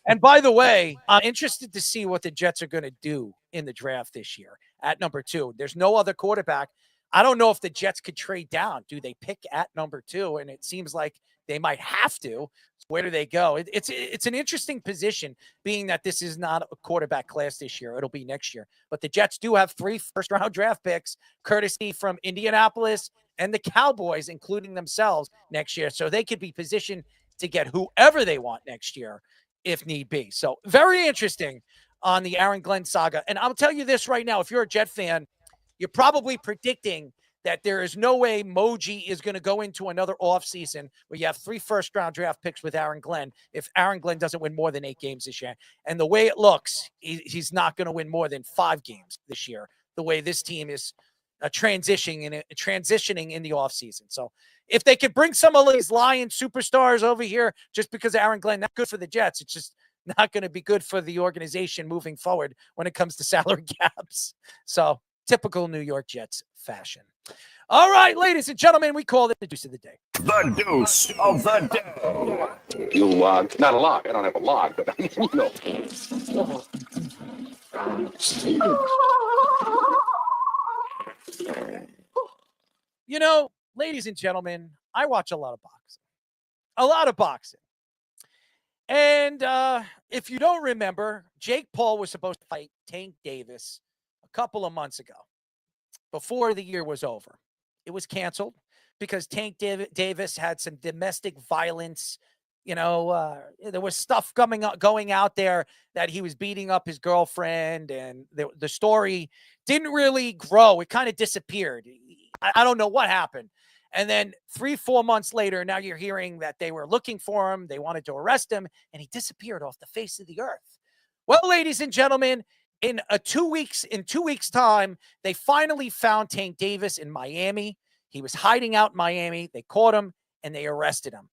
And by the way, I'm interested to see what the Jets are going to do in the draft this year at number 2. There's no other quarterback. I don't know if the Jets could trade down. Do they pick at number 2? And it seems like they might have to. Where do they go? It's an interesting position, being that this is not a quarterback class this year. It'll be next year. But the Jets do have 3 first-round draft picks, courtesy from Indianapolis and the Cowboys, including themselves, next year. So they could be positioned to get whoever they want next year, if need be. So very interesting on the Aaron Glenn saga. And I'll tell you this right now, if you're a Jet fan, you're probably predicting that there is no way Moji is going to go into another offseason where you have 3 first-round draft picks with Aaron Glenn if Aaron Glenn doesn't win more than 8 games this year. And the way it looks, he's not going to win more than 5 games this year, the way this team is transitioning in the offseason. So if they could bring some of these Lion superstars over here just because of Aaron Glenn, that's good for the Jets. It's just not going to be good for the organization moving forward when it comes to salary caps. So typical New York Jets fashion. All right, ladies and gentlemen, we call it the deuce of the day. The deuce of the day. You not a log. I don't have a log, but you know. You know, ladies and gentlemen, I watch a lot of boxing. And if you don't remember, Jake Paul was supposed to fight Tank Davis a couple of months ago, before the year was over. It was canceled because Tank Davis had some domestic violence. You know, there was stuff going out there that he was beating up his girlfriend, and the story didn't really grow. It kind of disappeared. I don't know what happened. And then 3-4 months later, now you're hearing that they were looking for him. They wanted to arrest him, and he disappeared off the face of the earth. Well, ladies and gentlemen, in 2 weeks' time, they finally found Tank Davis in Miami. He was hiding out in Miami. They caught him and they arrested him.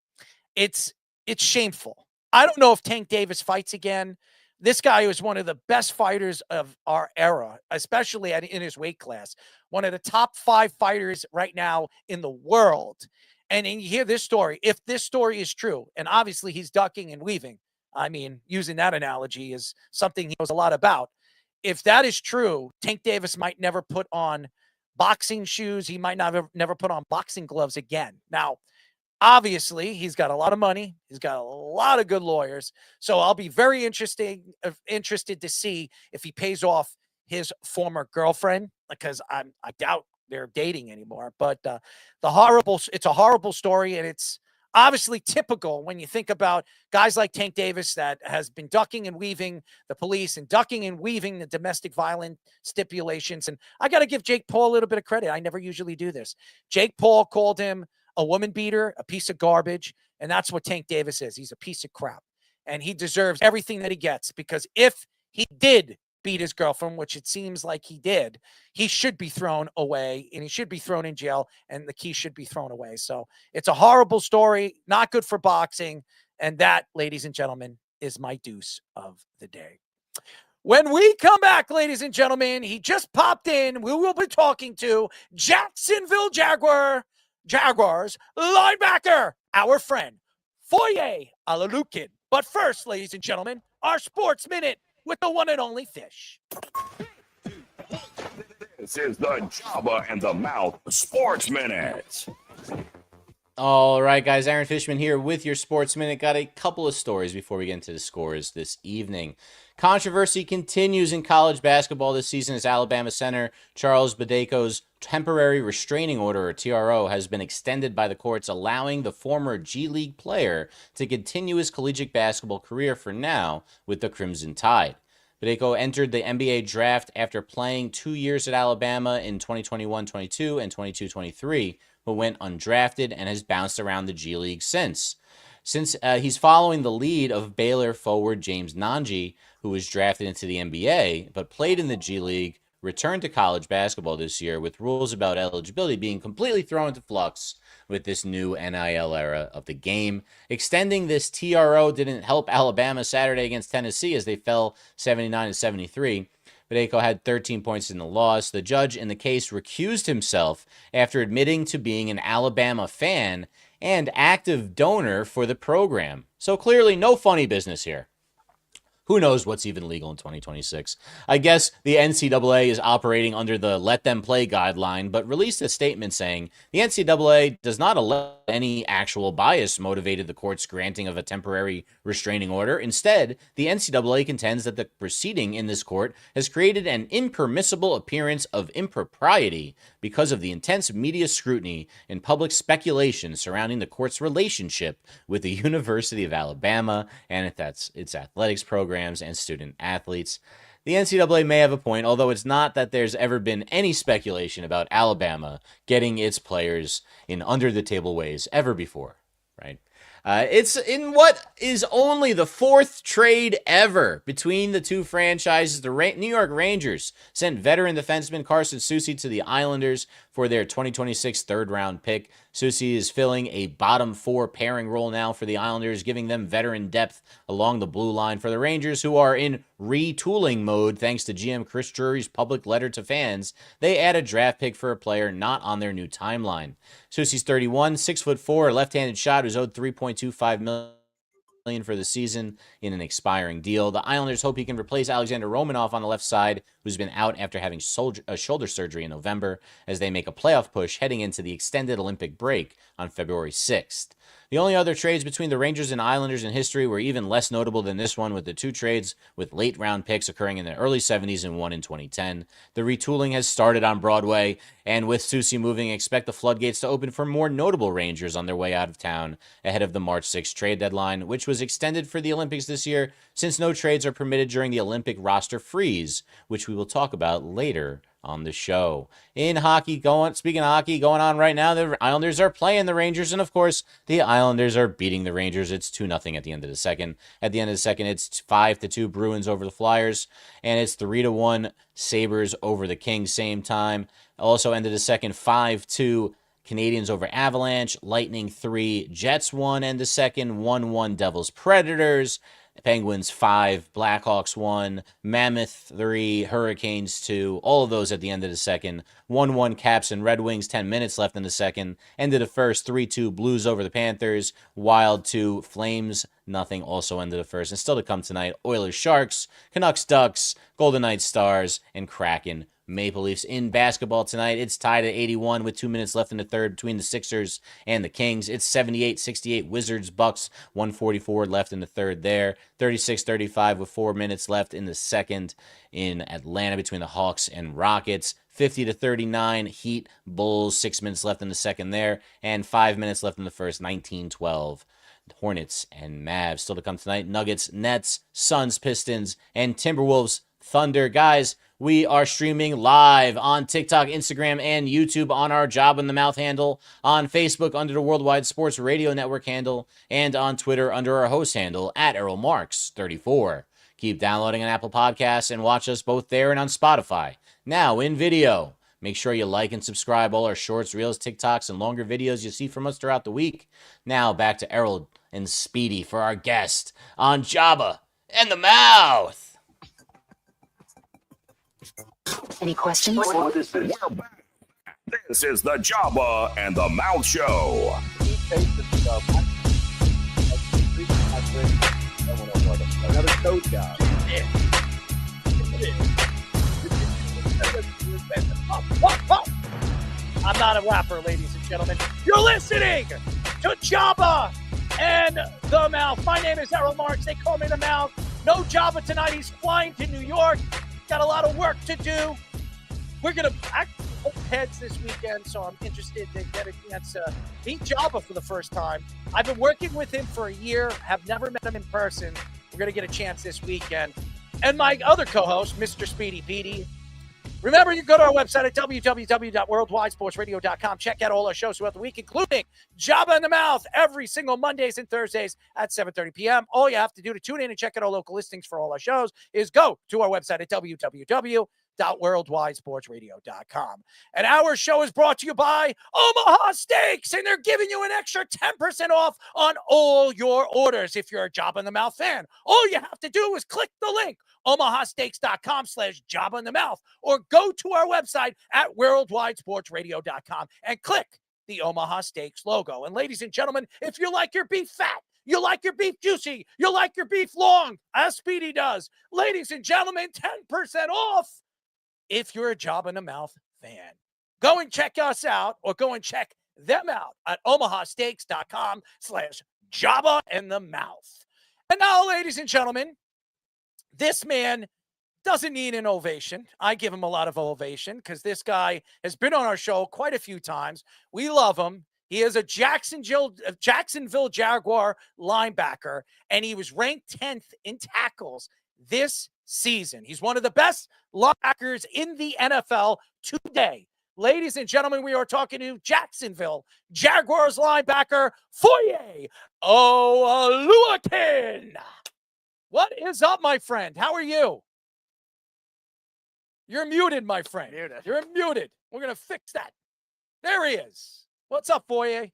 It's shameful. I don't know if Tank Davis fights again. This guy was one of the best fighters of our era, especially in his weight class. One of the top 5 fighters right now in the world. And you hear this story. If this story is true, and obviously he's ducking and weaving, I mean, using that analogy is something he knows a lot about. If that is true, Tank Davis might never put on boxing shoes. He might never put on boxing gloves again. Now, obviously, he's got a lot of money. He's got a lot of good lawyers. So I'll be very interested to see if he pays off his former girlfriend, because I doubt they're dating anymore. But it's a horrible story, and it's obviously typical when you think about guys like Tank Davis that has been ducking and weaving the police and ducking and weaving the domestic violence stipulations. And I got to give Jake Paul a little bit of credit. I never usually do this. Jake Paul called him a woman beater, a piece of garbage, and that's what Tank Davis is. He's a piece of crap, and he deserves everything that he gets, because if he did beat his girlfriend, which it seems like he did, he should be thrown away, and he should be thrown in jail, and the key should be thrown away. So it's a horrible story, not good for boxing, and that, ladies and gentlemen, is my deuce of the day. When we come back, ladies and gentlemen, he just popped in. We will be talking to Jacksonville Jaguars linebacker, our friend, Foye Alalukin. But first, ladies and gentlemen, our Sports Minute with the one and only Fish. This is the Jabba and the Mouth Sports Minute. All right, guys, Aaron Fishman here with your Sports Minute. Got a couple of stories before we get into the scores this evening. Controversy continues in college basketball this season as Alabama center Charles Badeko's temporary restraining order, or TRO, has been extended by the courts, allowing the former G League player to continue his collegiate basketball career for now with the Crimson Tide. Badeko entered the NBA draft after playing 2 years at Alabama in 2021-22 and 22-23, but went undrafted and has bounced around the G League since. He's following the lead of Baylor forward James Nanji, who was drafted into the NBA, but played in the G League, returned to college basketball this year, with rules about eligibility being completely thrown into flux with this new NIL era of the game. Extending this TRO didn't help Alabama Saturday against Tennessee as they fell 79-73. Badeko had 13 points in the loss. The judge in the case recused himself after admitting to being an Alabama fan and active donor for the program. So clearly no funny business here. Who knows what's even legal in 2026? I guess the NCAA is operating under the let them play guideline, but released a statement saying the NCAA does not allow any actual bias motivated the court's granting of a temporary restraining order. Instead, the NCAA contends that the proceeding in this court has created an impermissible appearance of impropriety because of the intense media scrutiny and public speculation surrounding the court's relationship with the University of Alabama and its athletics programs and student athletes. The NCAA may have a point, although it's not that there's ever been any speculation about Alabama getting its players in under-the-table ways ever before, right? It's in what is only the fourth trade ever between the two franchises. The New York Rangers sent veteran defenseman Carson Soucy to the Islanders for their 2026 third-round pick. Soucy is filling a bottom four pairing role now for the Islanders, giving them veteran depth along the blue line. For the Rangers, who are in retooling mode thanks to GM Chris Drury's public letter to fans, they add a draft pick for a player not on their new timeline. Soucy's 31, 6'4", left-handed shot who's owed $3.25 million for the season in an expiring deal. The Islanders hope he can replace Alexander Romanov on the left side, who's been out after having shoulder surgery in November, as they make a playoff push heading into the extended Olympic break on February 6th. The only other trades between the Rangers and Islanders in history were even less notable than this one, with the two trades with late-round picks occurring in the early 70s and one in 2010. The retooling has started on Broadway, and with Soucy moving, expect the floodgates to open for more notable Rangers on their way out of town ahead of the March 6th trade deadline, which was extended for the Olympics this year, since no trades are permitted during the Olympic roster freeze, which we will talk about later on the show. In hockey, speaking of hockey, going on right now, the Islanders are playing the Rangers, and of course, the Islanders are beating the Rangers. It's 2-0 at the end of the second. At the end of the second, it's 5-2 Bruins over the Flyers, and it's 3-1 Sabres over the Kings same time. Also ended the second 5-2 Canadians over Avalanche, Lightning 3, Jets 1, and the second 1-1 Devils Predators. Penguins 5, Blackhawks 1, Mammoth 3, Hurricanes 2, all of those at the end of the second. 1-1 Caps and Red Wings, 10 minutes left in the second. Ended the first 3-2 Blues over the Panthers, Wild 2, Flames nothing, also ended the first. And still to come tonight, Oilers Sharks, Canucks Ducks, Golden Knights Stars, and Kraken Maple Leafs. In basketball tonight, it's tied at 81 with 2 minutes left in the third between the Sixers and the Kings. It's 78-68 Wizards Bucks, 144 left in the third there. 36-35 with 4 minutes left in the second in Atlanta between the Hawks and Rockets. 50-39 Heat Bulls, 6 minutes left in the second there, and 5 minutes left in the first. 19-12 Hornets and Mavs. Still to come tonight, Nuggets, Nets, Suns, Pistons, and Timberwolves, Thunder. Guys, we are streaming live on TikTok, Instagram, and YouTube on our Job in the Mouth handle, on Facebook under the Worldwide Sports Radio Network handle, and on Twitter under our host handle at ErrolMarks34. Keep downloading on Apple Podcasts and watch us both there and on Spotify. Now in video. Make sure you like and subscribe all our shorts, reels, TikToks, and longer videos you see from us throughout the week. Now back to Errol and Speedy for our guest on Jabba and the Mouth. Any questions? This is the Jabba and the Mouth Show. Another code job. I'm not a rapper, ladies and gentlemen. You're listening to Jabba and the Mouth. My name is Errol Marks. They call me the Mouth. No Jabba tonight. He's flying to New York. Got a lot of work to do. We're going to hold heads this weekend, so I'm interested to get a chance to meet Jabba for the first time. I've been working with him for a year, have never met him in person. We're going to get a chance this weekend. And my other co-host, Mr. Speedy Petey. Remember, you can go to our website at www.worldwidesportsradio.com. Check out all our shows throughout the week, including Jabba in the Mouth every single Mondays and Thursdays at 7:30 p.m. All you have to do to tune in and check out our local listings for all our shows is go to our website at www.worldwidesportsradio.com. And our show is brought to you by Omaha Steaks, and they're giving you an extra 10% off on all your orders. If you're a Jabba in the Mouth fan, all you have to do is click the link, omahasteaks.com/Jabba-in-the-Mouth, or go to our website at worldwidesportsradio.com and click the Omaha Steaks logo. And ladies and gentlemen, if you like your beef fat, You like your beef juicy. You like your beef long, as Speedy does. Ladies and gentlemen, 10% off if you're a Job in the Mouth fan. Go and check us out, or go and check them out at omahasteaks.com/Jabba in the Mouth. And now, ladies and gentlemen, this man doesn't need an ovation. I give him a lot of ovation because this guy has been on our show quite a few times. We love him. He is a Jacksonville Jaguar linebacker, and he was ranked 10th in tackles this season. He's one of the best linebackers in the NFL today. Ladies and gentlemen, we are talking to Jacksonville Jaguars linebacker Foye Oluwakin. What is up, my friend? How are you? You're muted, my friend. You're muted. We're going to fix that. There he is. What's up, Foye?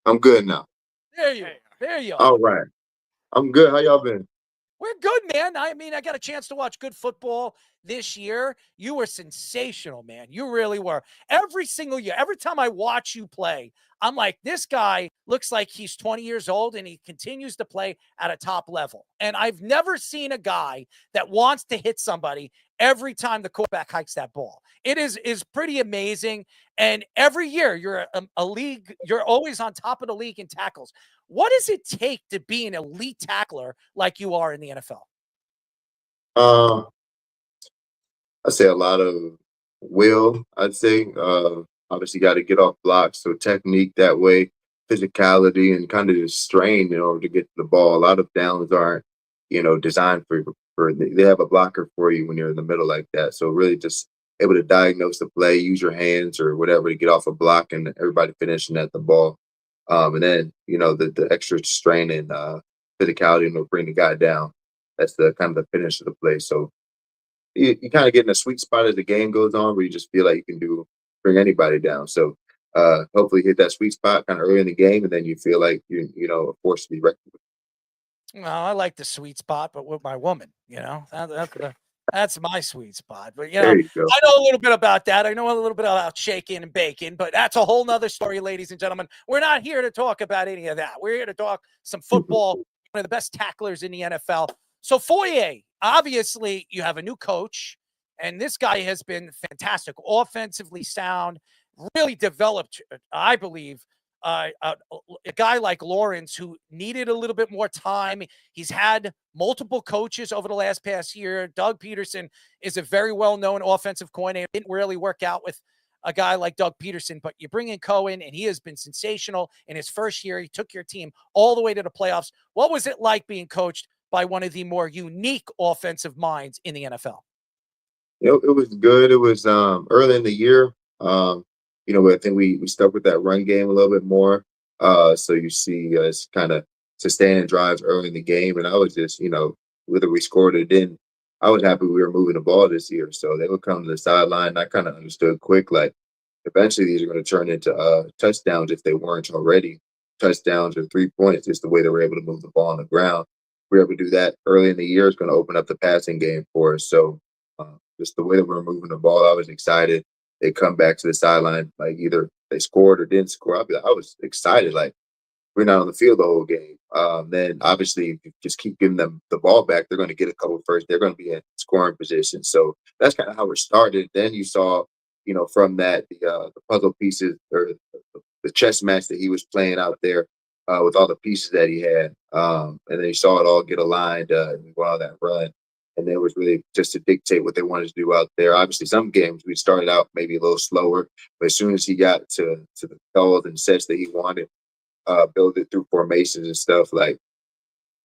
I'm good now. There you are. All right. I'm good. How y'all been? We're good, man. I mean, I got a chance to watch good football this year. You were sensational, man. You really were. Every single year, every time I watch you play, I'm like, this guy looks like he's 20 years old and he continues to play at a top level. And I've never seen a guy that wants to hit somebody every time the quarterback hikes that ball. It is pretty amazing. And every year you're a league, you're always on top of the league in tackles. What does it take to be an elite tackler like you are in the NFL? I say a lot of will, I'd say. Obviously got to get off blocks. So technique that way, physicality, and kind of just strain in order to get to the ball. A lot of downs aren't, designed for they have a blocker for you when you're in the middle like that. So really just able to diagnose the play, use your hands or whatever to get off a block and everybody finishing at the ball. And then, the extra strain and physicality and bring the guy down. That's the kind of the finish of the play. So you kind of get in a sweet spot as the game goes on where you just feel like you can bring anybody down. So hopefully hit that sweet spot kind of early in the game, and then you feel like you're a force to be reckoned with. Well, I like the sweet spot, but with my woman, that's my sweet spot. But There you go. I know a little bit about that. I know a little bit about shaking and baking, but that's a whole nother story, ladies and gentlemen. We're not here to talk about any of that. We're here to talk some football. One of the best tacklers in the NFL. So Foye, obviously you have a new coach, and this guy has been fantastic, offensively sound, really developed, I believe, a guy like Lawrence who needed a little bit more time. He's had multiple coaches over the past year. Doug Peterson is a very well-known offensive coordinator. It didn't really work out with a guy like Doug Peterson, but you bring in Cohen, and he has been sensational in his first year. He took your team all the way to the playoffs. What was it like being coached by one of the more unique offensive minds in the NFL? It was good. It was early in the year. I think we stuck with that run game a little bit more. So you see us kind of sustaining drives early in the game. And I was just, whether we scored or didn't, I was happy we were moving the ball this year. So they would come to the sideline. And I kind of understood quick, like, eventually these are going to turn into touchdowns if they weren't already. Touchdowns or 3 points, just the way they were able to move the ball on the ground. We were able to do that early in the year. It's going to open up the passing game for us. So just the way that we were moving the ball, I was excited. They come back to the sideline, like either they scored or didn't score. I was excited. Like, we're not on the field the whole game. Then obviously, if you just keep giving them the ball back, they're going to get a couple first. They're going to be in scoring position. So that's kind of how it started. Then you saw, from that the puzzle pieces or the chess match that he was playing out there with all the pieces that he had. And then you saw it all get aligned and we went on that run. And it was really just to dictate what they wanted to do out there. Obviously, some games we started out maybe a little slower, but as soon as he got to the calls and sets that he wanted, build it through formations and stuff, like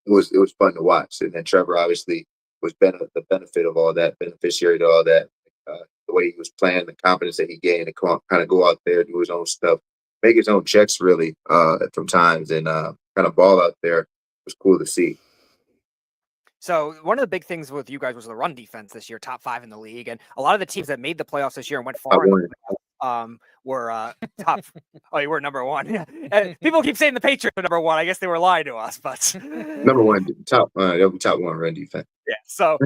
it was fun to watch. And then Trevor obviously was the benefit of all that, beneficiary to all that. The way he was playing, the confidence that he gained to kind of go out there, do his own stuff, make his own checks really from times, and kind of ball out there. It was cool to see. So one of the big things with you guys was the run defense this year, top 5 in the league. And a lot of the teams that made the playoffs this year and went far were top. Oh, you were number 1. And people keep saying the Patriots were number 1. I guess they were lying to us, but number 1, top 1 run defense. Yeah. So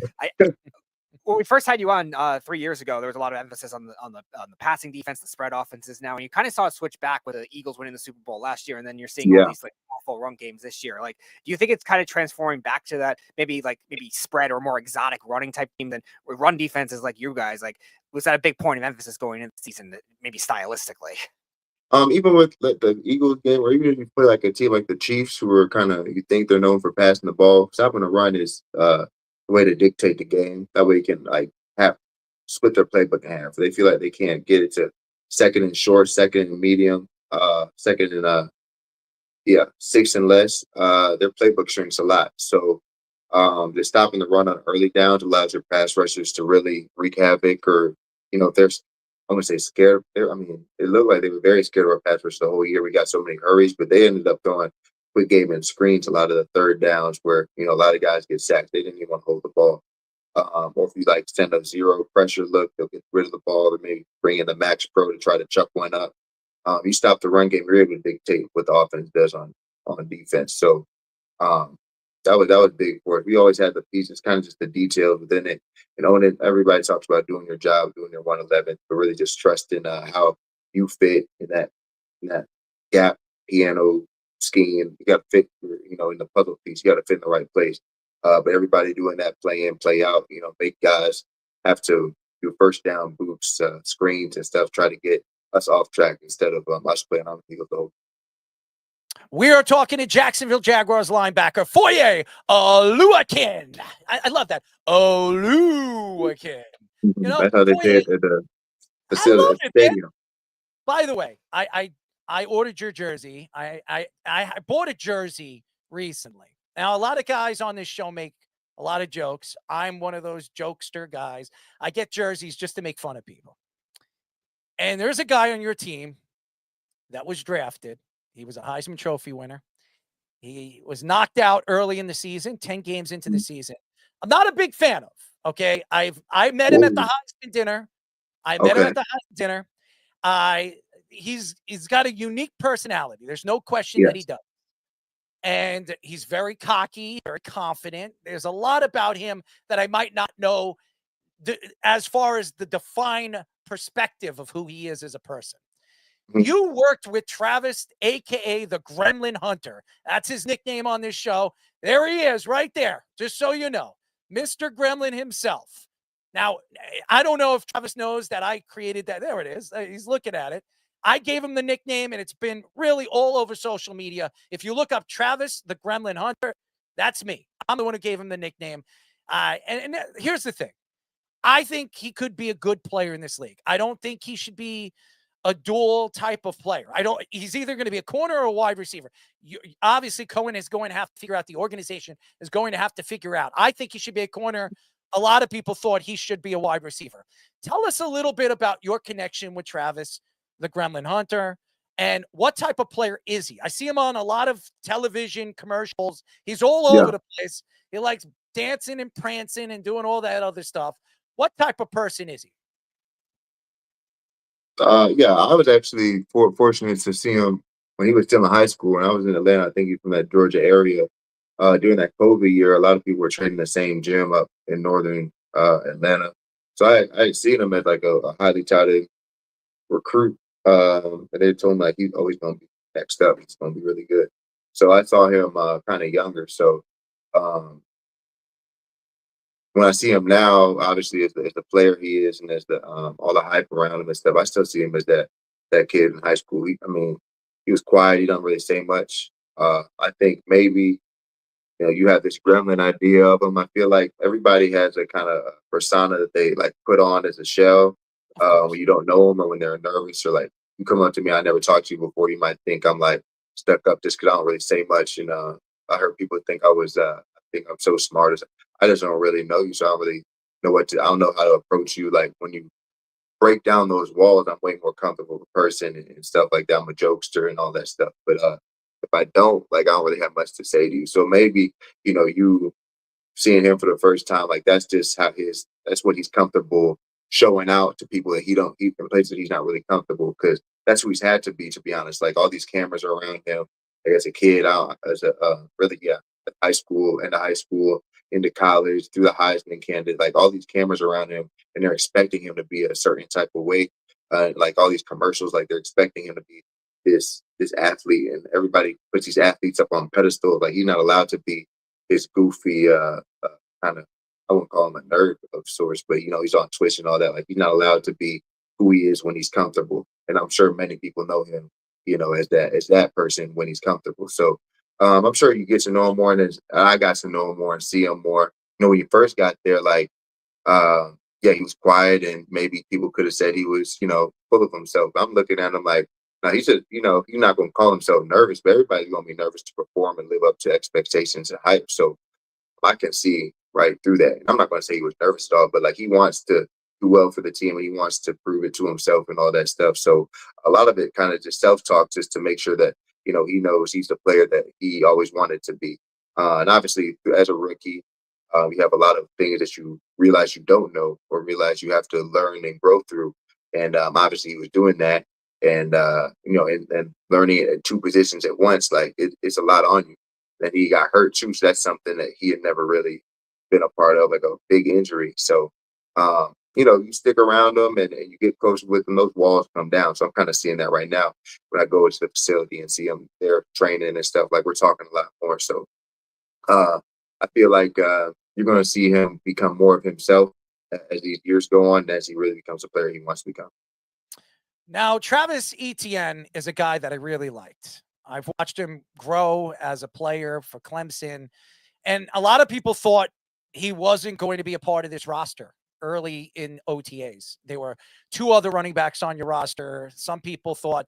when we first had you on 3 years ago, there was a lot of emphasis on the passing defense, the spread offenses now, and you kind of saw it switch back with the Eagles winning the Super Bowl last year, and then you're seeing all these like successful run games this year. Like, do you think it's kind of transforming back to that maybe spread or more exotic running type team than run defenses like you guys? Like, was that a big point of emphasis going into the season, that maybe stylistically? Even with like the Eagles game, or even if you play like a team like the Chiefs, who are kind of, you think they're known for passing the ball, stopping the run is the way to dictate the game. That way you can like have split their playbook in half. They feel like they can't get it to second and short, second and medium, second and 6 and less. Their playbook shrinks a lot. So just stopping the run on early downs allows your pass rushers to really wreak havoc, or if they're, I'm gonna say scared. I mean, it looked like they were very scared of our pass rush the whole year. We got so many hurries, but they ended up throwing quick game and screens a lot of the third downs where a lot of guys get sacked. They didn't even want to hold the ball. Or if you like send a zero pressure look, they'll get rid of the ball, or maybe bring in the Max Pro to try to chuck one up. You stop the run game, you're able to dictate what the offense does on defense. So that was big for it. We always had the pieces, kind of just the details within it. And everybody talks about doing your job, doing your 111, but really just trusting how you fit in that gap piano scheme. You got to fit, in the puzzle piece. You got to fit in the right place. But everybody doing that play in, play out. Big guys have to do first down boots, screens and stuff, try to get us off track instead of us playing on the field the whole. We are talking to Jacksonville Jaguars linebacker Foye Oluwakin. I love that. Oluwakin. That's how they say it at the stadium. By the way, I ordered your jersey. I bought a jersey recently. Now, a lot of guys on this show make a lot of jokes. I'm one of those jokester guys. I get jerseys just to make fun of people. And there's a guy on your team that was drafted. He was a Heisman Trophy winner. He was knocked out early in the season, 10 games into the season. I'm not a big fan of, okay? I met him at the Heisman dinner. He's got a unique personality. There's no question that he does. And he's very cocky, very confident. There's a lot about him that I might not know as far as the defined perspective of who he is as a person. You worked with Travis, a.k.a. the Gremlin Hunter. That's his nickname on this show. There he is right there, just so you know. Mr. Gremlin himself. Now, I don't know if Travis knows that I created that. There it is. He's looking at it. I gave him the nickname, and it's been really all over social media. If you look up Travis, the Gremlin Hunter, that's me. I'm the one who gave him the nickname. And here's the thing. I think he could be a good player in this league. I don't think he should be a dual type of player. He's either going to be a corner or a wide receiver. Obviously, Cohen is going to have to figure out, the organization is going to have to figure out. I think he should be a corner. A lot of people thought he should be a wide receiver. Tell us a little bit about your connection with Travis, the Gremlin Hunter, and what type of player is he? I see him on a lot of television commercials. He's all over the place. He likes dancing and prancing and doing all that other stuff. What type of person is he? I was actually fortunate to see him when he was still in high school. When I was in Atlanta, I think he's from that Georgia area. During that COVID year, a lot of people were training the same gym up in northern Atlanta. So I seen him as like a highly touted recruit. And they told me like he's always going to be next up. He's going to be really good. So I saw him kind of younger. So when I see him now, obviously as the player he is, and as the all the hype around him and stuff, I still see him as that kid in high school. He was quiet. He don't really say much. I think maybe you have this gremlin idea of him. I feel like everybody has a kind of persona that they like put on as a shell when you don't know them, or when they're nervous, or like you come up to me, I never talked to you before. You might think I'm like stuck up just because I don't really say much. I heard people think I think I'm so smart. I just don't really know you, so I don't really know I don't know how to approach you. Like when you break down those walls, I'm way more comfortable with a person and stuff like that. I'm a jokester and all that stuff. But if I don't really have much to say to you. So maybe, you seeing him for the first time, like that's just that's what he's comfortable showing out to people, that he in places that he's not really comfortable, because that's who he's had to be honest. Like all these cameras are around him. Like as a kid, high school, into college, through the Heisman candidate, like all these cameras around him, and they're expecting him to be a certain type of way. Like all these commercials, like they're expecting him to be this athlete, and everybody puts these athletes up on pedestals. Like he's not allowed to be this goofy kind of, I wouldn't call him a nerd of sorts, but he's on Twitch and all that. Like he's not allowed to be who he is when he's comfortable. And I'm sure many people know him, as that person when he's comfortable. So I'm sure you get to know him more, and I got to know him more and see him more. When he first got there, like yeah, he was quiet, and maybe people could have said he was, full of himself. But I'm looking at him like, now he said, he's not going to call himself nervous, but everybody's going to be nervous to perform and live up to expectations and hype. So I can see right through that. I'm not going to say he was nervous at all, but like he wants to do well for the team and he wants to prove it to himself and all that stuff. So a lot of it kind of just self-talk just to make sure that, he knows he's the player that he always wanted to be. And obviously as a rookie, you have a lot of things that you realize you don't know or realize you have to learn and grow through. And obviously he was doing that. And, and learning at two positions at once, like it's a lot on you. And he got hurt too. So that's something that he had never really been a part of, like a big injury. So, you stick around them and you get coached with them, those walls come down. So I'm kind of seeing that right now when I go to the facility and see them there training and stuff. Like we're talking a lot more. So I feel like you're going to see him become more of himself as these years go on, as he really becomes a player he wants to become. Now, Travis Etienne is a guy that I really liked. I've watched him grow as a player for Clemson, and a lot of people thought he wasn't going to be a part of this roster early in OTAs. There were two other running backs on your roster. Some people thought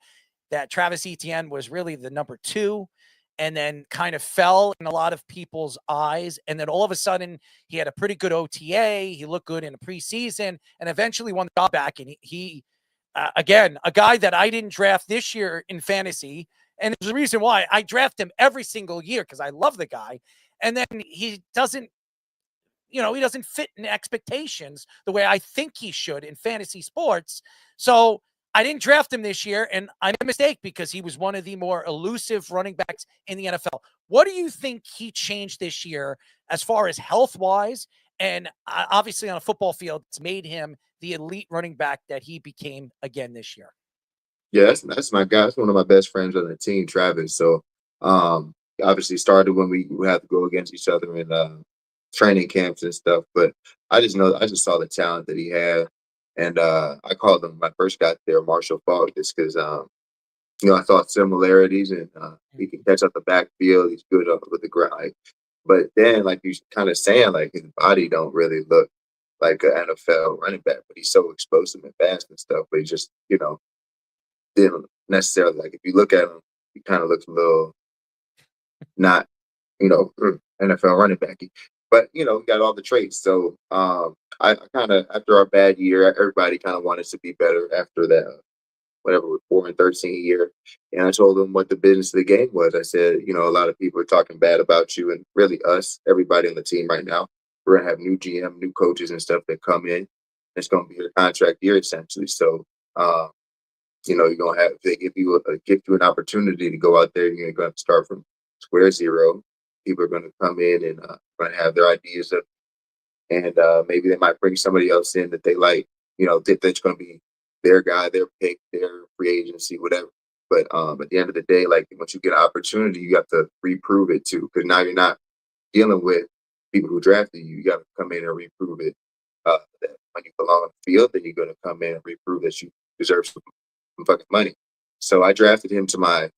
that Travis Etienne was really the number 2, and then kind of fell in a lot of people's eyes. And then all of a sudden, he had a pretty good OTA. He looked good in the preseason and eventually won the job back. And he again, a guy that I didn't draft this year in fantasy. And there's a reason why. I draft him every single year because I love the guy. And then he doesn't fit in expectations the way I think he should in fantasy sports. So I didn't draft him this year, and I made a mistake because he was one of the more elusive running backs in the NFL. What do you think he changed this year as far as health-wise? And obviously on a football field, it's made him the elite running back that he became again this year. Yeah, that's my guy. That's one of my best friends on the team, Travis. So obviously started when we had to go against each other in training camps and stuff. But I just saw the talent that he had. And I called him, when I first got there, Marshall Faulk, just because, I saw similarities, and he can catch up the backfield. He's good up with the ground. But then, like you kind of saying, like his body don't really look like an NFL running back, but he's so explosive and fast and stuff. But he just, didn't necessarily, like if you look at him, he kind of looks a little not, NFL running backy. But he got all the traits. So I kind of, after our bad year, everybody kind of wanted to be better after that, whatever, 4-13 year. And I told them what the business of the game was. I said, a lot of people are talking bad about you, and really us, everybody on the team right now. We're gonna have new GM, new coaches and stuff that come in. It's gonna be a contract year essentially. So you're gonna have, they give you an opportunity to go out there. You're gonna have to start from square zero. People are gonna come in and gonna have their ideas of, and maybe they might bring somebody else in that they like, that's going to be their guy, their pick, their free agency, whatever. But at the end of the day, like once you get an opportunity, you have to reprove it too, because now you're not dealing with people who drafted you. You got to come in and reprove it. That when you belong on the field, then you're going to come in and reprove that you deserve some fucking money. So I drafted him to my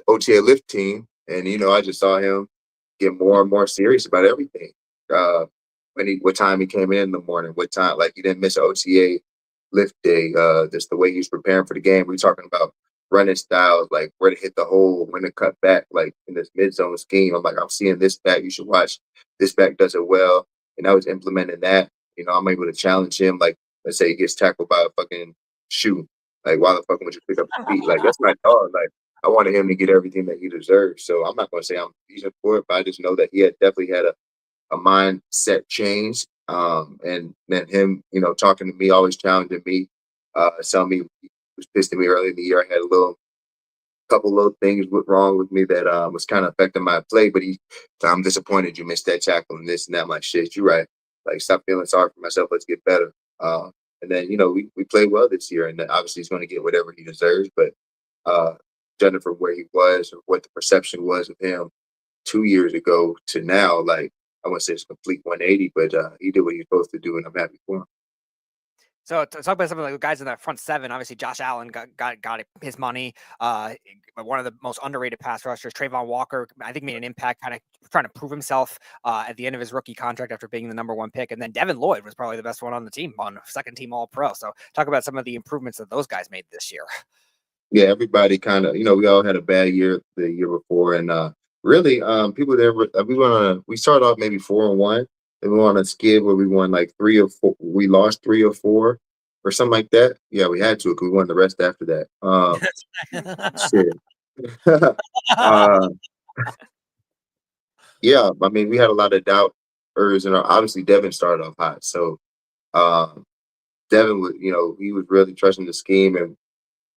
OTA lift team, and I just saw him get more and more serious about everything. What time he came in the morning, what time, like he didn't miss an OTA lift day. Just the way he was preparing for the game. We were talking about running styles, like where to hit the hole, when to cut back, like in this mid zone scheme. I'm like, I'm seeing this back. You should watch. This back does it well. And I was implementing that. I'm able to challenge him. Like, let's say he gets tackled by a fucking shoe. Like, why the fuck would you pick up his feet? Like, that's my dog. Like, I wanted him to get everything that he deserves. So I'm not going to say I'm reason for it, but I just know that he had definitely had a mindset change. And then him, talking to me, always challenging me, telling me he was pissed at me early in the year. I had a couple little things went wrong with me that was kind of affecting my play, but I'm disappointed you missed that tackle and this and that. I'm like, shit, you're right. Like, stop feeling sorry for myself. Let's get better. And then, we played well this year, and obviously he's going to get whatever he deserves. But judging from where he was or what the perception was of him 2 years ago to now, like I wouldn't say it's a complete 180, but he did what he was supposed to do, and I'm happy for him. So to talk about some of the guys in that front seven, obviously Josh Allen got his money. One of the most underrated pass rushers, Trayvon Walker, I think made an impact, kind of trying to prove himself at the end of his rookie contract after being the #1 pick. And then Devin Lloyd was probably the best one on the team, on second team All Pro. So talk about some of the improvements that those guys made this year. Yeah, everybody kind of, we all had a bad year the year before, and really, people there, we started off maybe 4-1. And we were on a skid where we won like 3 or 4. We lost 3 or 4 or something like that. Yeah, we had to because we won the rest after that. Shit. Yeah, I mean, we had a lot of doubters, and obviously Devin started off hot. So Devin was, he was really trusting the scheme, and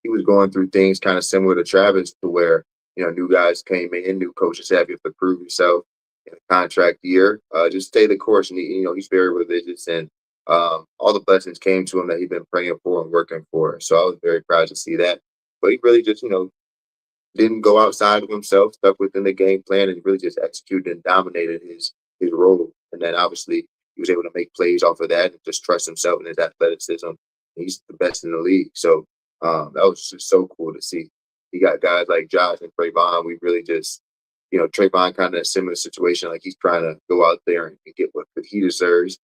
he was going through things kind of similar to Travis, to where new guys came in, new coaches have you to prove yourself in a contract year. Just stay the course, and he's very religious, and all the blessings came to him that he'd been praying for and working for. So I was very proud to see that. But he really just didn't go outside of himself, stuck within the game plan, and really just executed and dominated his role. And then obviously he was able to make plays off of that and just trust himself and his athleticism. He's the best in the league. So that was just so cool to see. He got guys like Josh and Trayvon. We really just, Trayvon kind of a similar situation. Like he's trying to go out there and get what he deserves.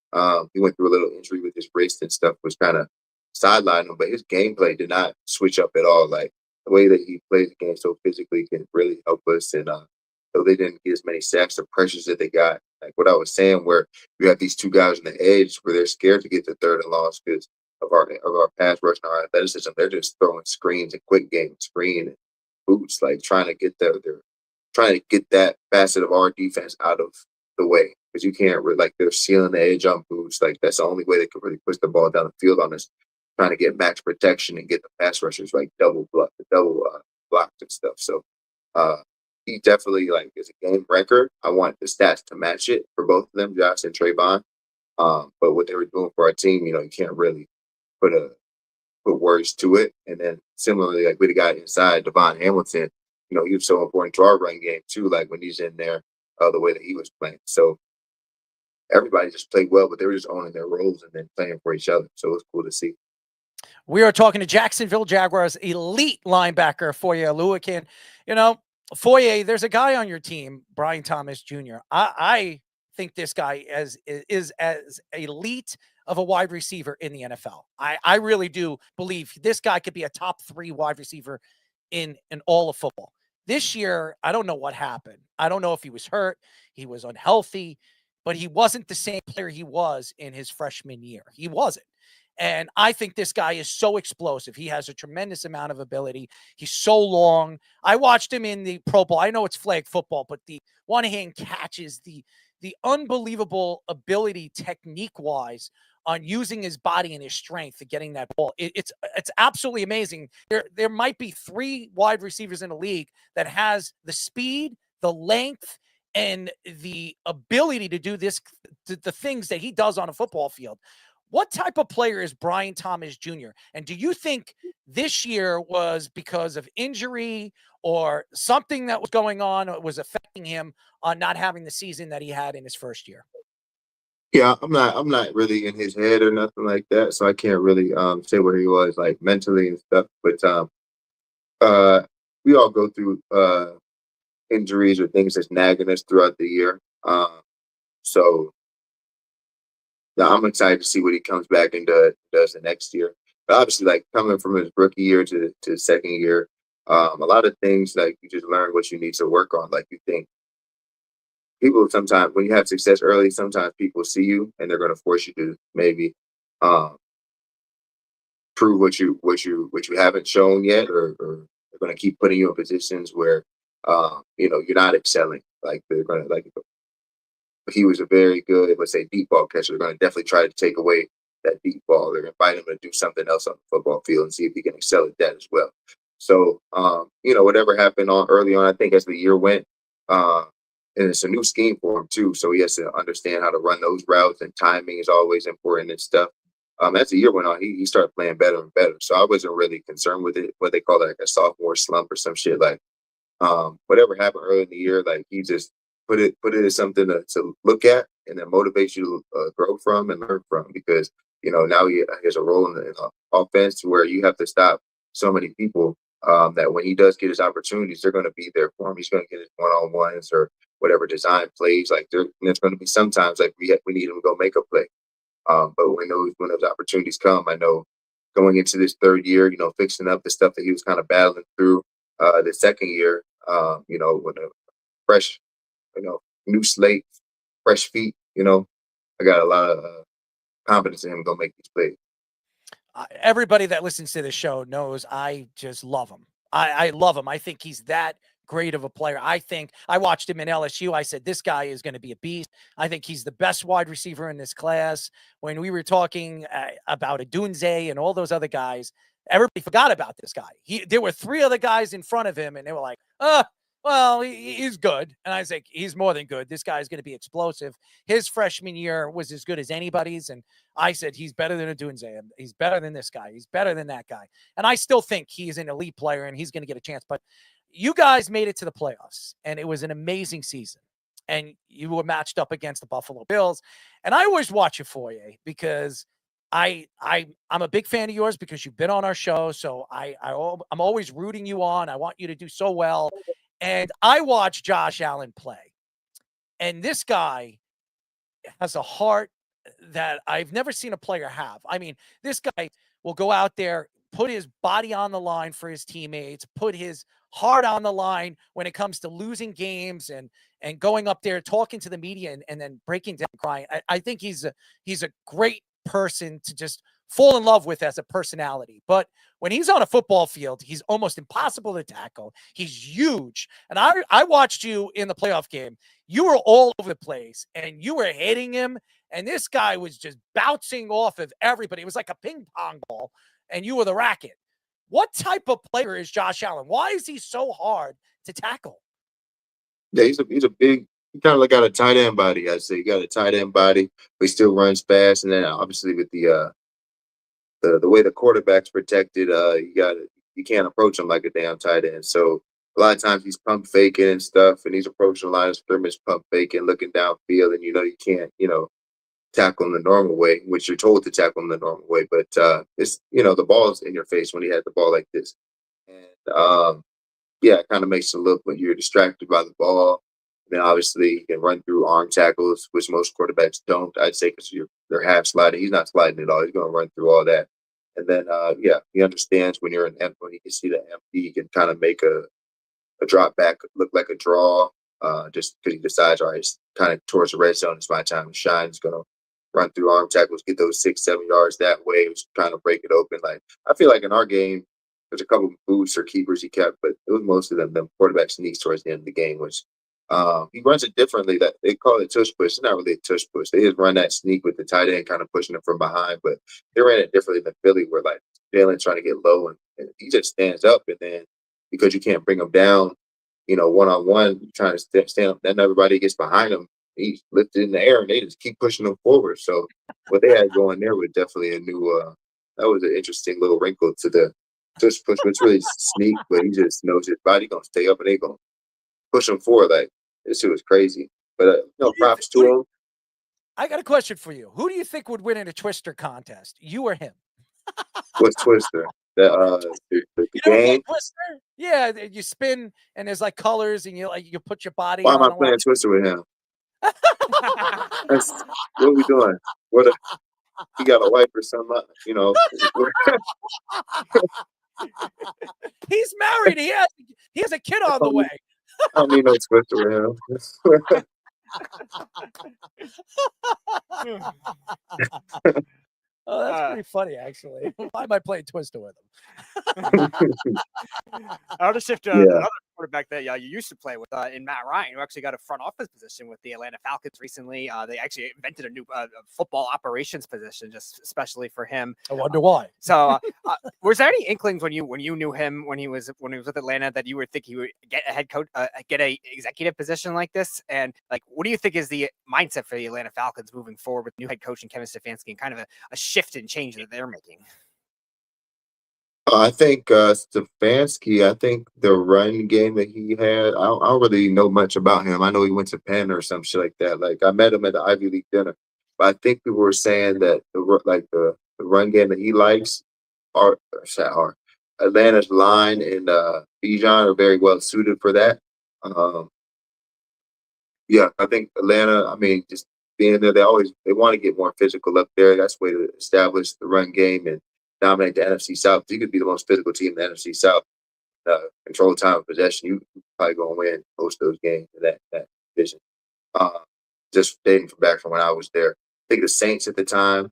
He went through a little injury with his wrist and stuff, was kind of sidelining him, but his gameplay did not switch up at all. Like the way that he plays the game so physically can really help us. And so they didn't get as many sacks or pressures that they got. Like what I was saying, where we have these two guys on the edge where they're scared to get to third and long because of our pass rush and our athleticism. They're just throwing screens and quick game screen and boots, like trying to get that facet of our defense out of the way, because you can't really, like, they're sealing the edge on boots. Like that's the only way they can really push the ball down the field on us, trying to get max protection and get the pass rushers like double blocked and stuff. So he definitely is a game breaker. I want the stats to match it for both of them, Josh and Trayvon. But what they were doing for our team, you can't really put words to it. And then similarly, like with the guy inside, Devon Hamilton, he was so important to our run game too. Like when he's in there, the way that he was playing. So everybody just played well, but they were just owning their roles and then playing for each other. So it was cool to see. We are talking to Jacksonville Jaguars elite linebacker Foye Oluokun. Foye, there's a guy on your team, Brian Thomas Jr. I think this guy is as elite of a wide receiver in the NFL. I really do believe this guy could be a top 3 wide receiver in all of football. This year, I don't know what happened. I don't know if he was hurt, he was unhealthy, but he wasn't the same player he was in his freshman year. He wasn't. And I think this guy is so explosive. He has a tremendous amount of ability. He's so long. I watched him in the Pro Bowl. I know it's flag football, but the one-hand catches, the unbelievable ability technique-wise on using his body and his strength to getting that ball. It's absolutely amazing. There might be 3 wide receivers in the league that has the speed, the length, and the ability to do the things that he does on a football field. What type of player is Brian Thomas Jr.? And do you think this year was because of injury or something that was going on or was affecting him on not having the season that he had in his first year? Yeah, I'm not really in his head or nothing like that, so I can't really say where he was like mentally and stuff. But we all go through injuries or things that's nagging us throughout the year. So yeah, I'm excited to see what he comes back and does the next year. But obviously, like coming from his rookie year to second year, a lot of things like you just learn what you need to work on. Like you think people sometimes when you have success early, sometimes people see you and they're going to force you to maybe prove what you haven't shown yet, or they're going to keep putting you in positions where you're not excelling. Like they're going to like. He was a very good, let's say, deep ball catcher. They're going to definitely try to take away that deep ball. They're going to invite him to do something else on the football field and see if he can excel at that as well. So, whatever happened early on, I think as the year went, and it's a new scheme for him too. So he has to understand how to run those routes, and timing is always important and stuff. As the year went on, he started playing better and better. So I wasn't really concerned with it. What they call it, like a sophomore slump or some shit. Like whatever happened early in the year, like he just put it as something to look at and then motivate you to grow from and learn from. Because now he has a role in the offense where you have to stop so many people. That when he does get his opportunities, they're going to be there for him. He's going to get his one-on-ones or whatever design plays. Like there's going to be sometimes like we need him to go make a play. But when those opportunities come, I know going into this third year, fixing up the stuff that he was kind of battling through the second year, with a fresh, new slate, fresh feet, I got a lot of confidence in him going to make these plays. Everybody that listens to this show knows I just love him. I love him. I think he's that great of a player. I think I watched him in LSU. I said, this guy is going to be a beast. I think he's the best wide receiver in this class. When we were talking about Adunze and all those other guys, everybody forgot about this guy. There were 3 other guys in front of him, and they were like, well, he's good. And I was like, he's more than good. This guy is going to be explosive. His freshman year was as good as anybody's. And I said, he's better than Adunze. He's better than this guy. He's better than that guy. And I still think he's an elite player and he's going to get a chance. But you guys made it to the playoffs, and it was an amazing season. And you were matched up against the Buffalo Bills. And I always watch you for you because I'm a big fan of yours because you've been on our show. So I'm always rooting you on. I want you to do so well. And I watch Josh Allen play. And this guy has a heart that I've never seen a player have. I mean, this guy will go out there, put his body on the line for his teammates, put his heart on the line when it comes to losing games and going up there, talking to the media and then breaking down crying. I think he's a great person to just fall in love with as a personality. But when he's on a football field, he's almost impossible to tackle. He's huge. And I watched you in the playoff game. You were all over the place and you were hitting him. And this guy was just bouncing off of everybody. It was like a ping pong ball and you were the racket. What type of player is Josh Allen? Why is he so hard to tackle? Yeah, he's a big, he kind of like got a tight end body. I'd say he got a tight end body, but he still runs fast. And then obviously with the way the quarterback's protected, you can't approach him like a damn tight end. So a lot of times he's pump faking and stuff, and he's approaching the line of scrimmage, pump faking, looking downfield, and you can't, tackle him the normal way, which you're told to tackle him the normal way. But it's the ball's in your face when he had the ball like this. And it kind of makes it look when you're distracted by the ball. And then obviously you can run through arm tackles, which most quarterbacks don't, I'd say, because they're half sliding. He's not sliding at all. He's going to run through all that. And then, he understands when you're in empty, when you can see the empty, he can kind of make a drop back look like a draw, just because he decides, all right, it's kind of towards the red zone. It's my time to shine. He's going to run through arm tackles, get those 6-7 yards that way. It was trying to break it open. Like, I feel like in our game, there's a couple of boosts or keepers he kept, but it was most of them quarterback sneaks towards the end of the game, which he runs it differently. That they call it tush push. It's not really a tush push. They just run that sneak with the tight end kind of pushing it from behind, but they ran it differently than Philly, where like Jalen's trying to get low and he just stands up, and then because you can't bring him down, one-on-one, trying to stand up, then everybody gets behind him. He's lifted in the air and they just keep pushing him forward. So what they had going there was definitely a new that was an interesting little wrinkle to the tush push. It's really sneak, but he just knows his body gonna stay up and they gonna push him forward. Like, this shit was crazy. But props to him. I got a question for you. Who do you think would win in a Twister contest? You or him? What's Twister? The game? Twister? Yeah, you spin and there's like colors and you put your body. Why am I playing Twister with him? What are we doing? He got a wife or something, He's married. He has a kid on the way. I don't need no Twister with him. Oh, that's pretty funny, actually. Why am I playing Twister with him? I want to shift to another quarterback that you used to play with in Matt Ryan, who actually got a front office position with the Atlanta Falcons recently. They actually invented a new football operations position just especially for him. I wonder why. So, was there any inklings when you knew him when he was with Atlanta that you would think he would get a head coach, get a executive position like this? And like, what do you think is the mindset for the Atlanta Falcons moving forward with new head coach and Kevin Stefanski and kind of a shift and change that they're making? I think Stefanski, I think the run game that he had, I don't really know much about him. I know he went to Penn or some shit like that. Like I met him at the Ivy League dinner, but I think people were saying that the run game that he likes are Atlanta's line and Bijan are very well suited for that. Yeah, I think Atlanta, I mean, just being there, they want to get more physical up there. That's the way to establish the run game and dominate the NFC South. You could be the most physical team in the NFC South. Control time of possession, you probably going to win most of those games in that division. Just dating back from when I was there. I think the Saints at the time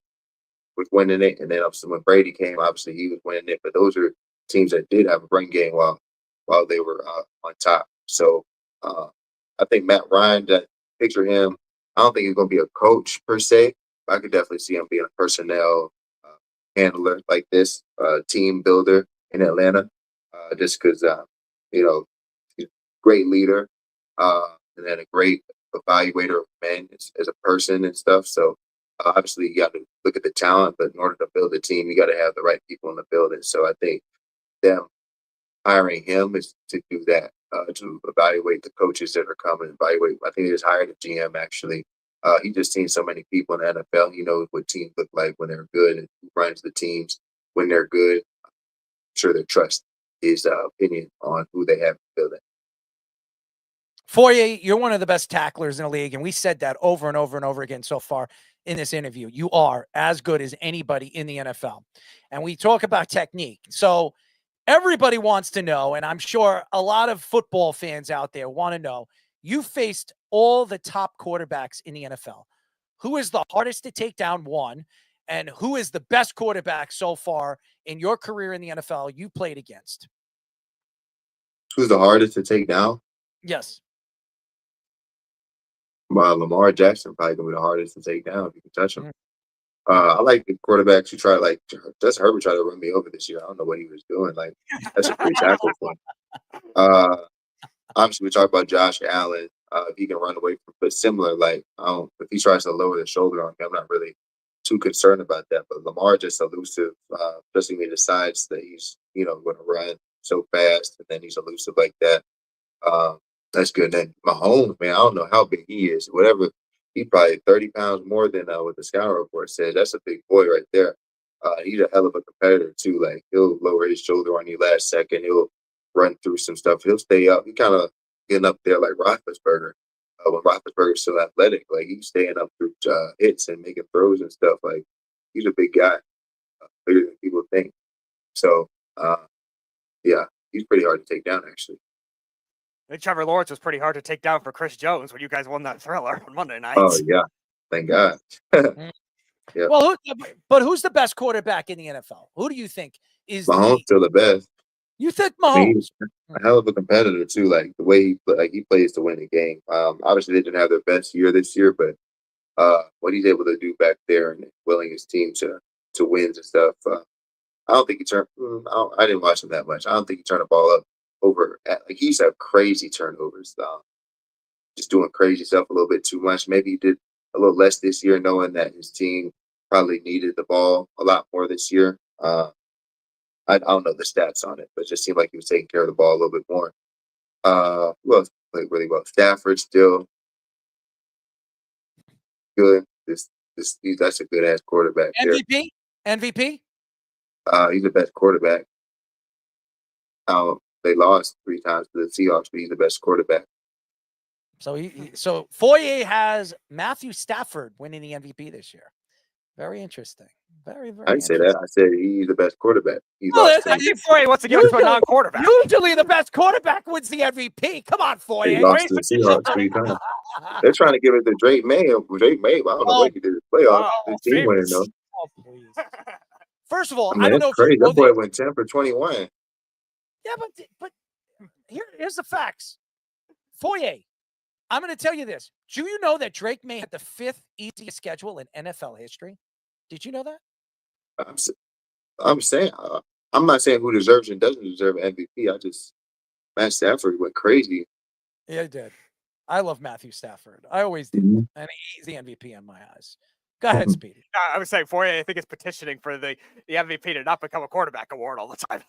was winning it, and then obviously when Brady came, obviously he was winning it. But those are teams that did have a run game while they were on top. So I think Matt Ryan, that picture him, I don't think he's going to be a coach per se, but I could definitely see him being a personnel handler like this, team builder in Atlanta, just because, he's a great leader and then a great evaluator of men as a person and stuff. So obviously you got to look at the talent, but in order to build a team, you got to have the right people in the building. So I think them hiring him is to do that, to evaluate the coaches that are coming, I think they just hired a GM actually. He just seen so many people in the NFL. He knows what teams look like when they're good and who runs the teams when they're good. I'm sure they trust his opinion on who they have to build it. Foye, you're one of the best tacklers in the league, and we said that over and over and over again so far in this interview. You are as good as anybody in the NFL. And we talk about technique. So everybody wants to know, and I'm sure a lot of football fans out there want to know, you faced all the top quarterbacks in the NFL. Who is the hardest to take down, one, and who is the best quarterback so far in your career in the NFL you played against? Who's the hardest to take down? Yes. Lamar Jackson probably going to be the hardest to take down if you can touch him. I like the quarterbacks who try, like Justin Herbert tried to run me over this year. I don't know what he was doing. Like, that's a free tackle for him. Obviously, we talk about Josh Allen. If he can run away from, but similar, like, if he tries to lower the shoulder on me, I'm not really too concerned about that. But Lamar just elusive, especially when he decides that he's, going to run so fast, and then he's elusive like that. That's good. And then Mahomes, man, I don't know how big he is. Whatever, he probably 30 pounds more than what the scout report said. That's a big boy right there. He's a hell of a competitor too. Like, he'll lower his shoulder on you last second. He'll run through some stuff. He'll stay up. He kind of getting up there like Roethlisberger. When Roethlisberger's still athletic, like he's staying up through hits and making throws and stuff. Like, he's a big guy, bigger than people think. So, yeah, he's pretty hard to take down actually. And Trevor Lawrence was pretty hard to take down for Chris Jones when you guys won that thriller on Monday night. Oh yeah, thank God. Yeah. Well, but who's the best quarterback in the NFL? Who do you think is Mahomes still the best? You think Mahomes? He's a hell of a competitor too. Like the way he plays to win the game. Obviously they didn't have their best year this year, but what he's able to do back there and willing his team to wins and stuff. I don't think he turned. I didn't watch him that much. I don't think he turned the ball up over. Like, he used to have crazy turnovers. Just doing crazy stuff a little bit too much. Maybe he did a little less this year, knowing that his team probably needed the ball a lot more this year. I don't know the stats on it, but it just seemed like he was taking care of the ball a little bit more. Who else played really well? Stafford still good. That's a good ass quarterback. MVP? MVP? He's the best quarterback. They lost 3 times to the Seahawks, but he's the best quarterback. So Foye has Matthew Stafford winning the MVP this year. Very interesting. Very, very. I didn't say that. I said he's the best quarterback. Foye wants to give it to a non-quarterback. Usually the best quarterback wins the MVP. Come on, Foye. He lost to the Seahawks 3 times. They're trying to give it to Drake May. Drake May, I don't know what he did in the playoffs. His team winning though. Oh, please. First of all, I don't know if crazy. you know that boy went 10 for 21. Yeah, but Here's the facts. Foyer, I'm going to tell you this. Do you know that Drake May had the 5th easiest schedule in NFL history? Did you know that? I'm saying I'm not saying who deserves and doesn't deserve MVP. Matt Stafford went crazy. Yeah, he did. I love Matthew Stafford. I always did. And he's the MVP in my eyes. Go ahead, Speedy. I was saying, Fourier, I think it's petitioning for the MVP to not become a quarterback award all the time.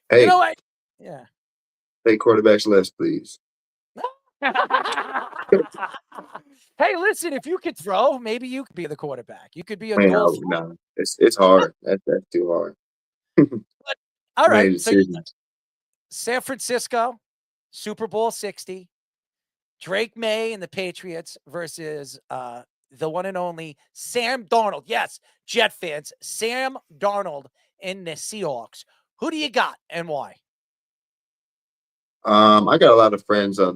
Hey, you know what? Yeah. Pay quarterbacks less, please. Hey, listen, if you could throw, maybe you could be the quarterback. You could be a Man, goal. no, it's hard. That's too hard. But, all right. So decisions. San Francisco, Super Bowl 60, Drake May and the Patriots versus the one and only Sam Darnold. Yes, Jet fans, Sam Darnold in the Seahawks. Who do you got and why? I got a lot of friends on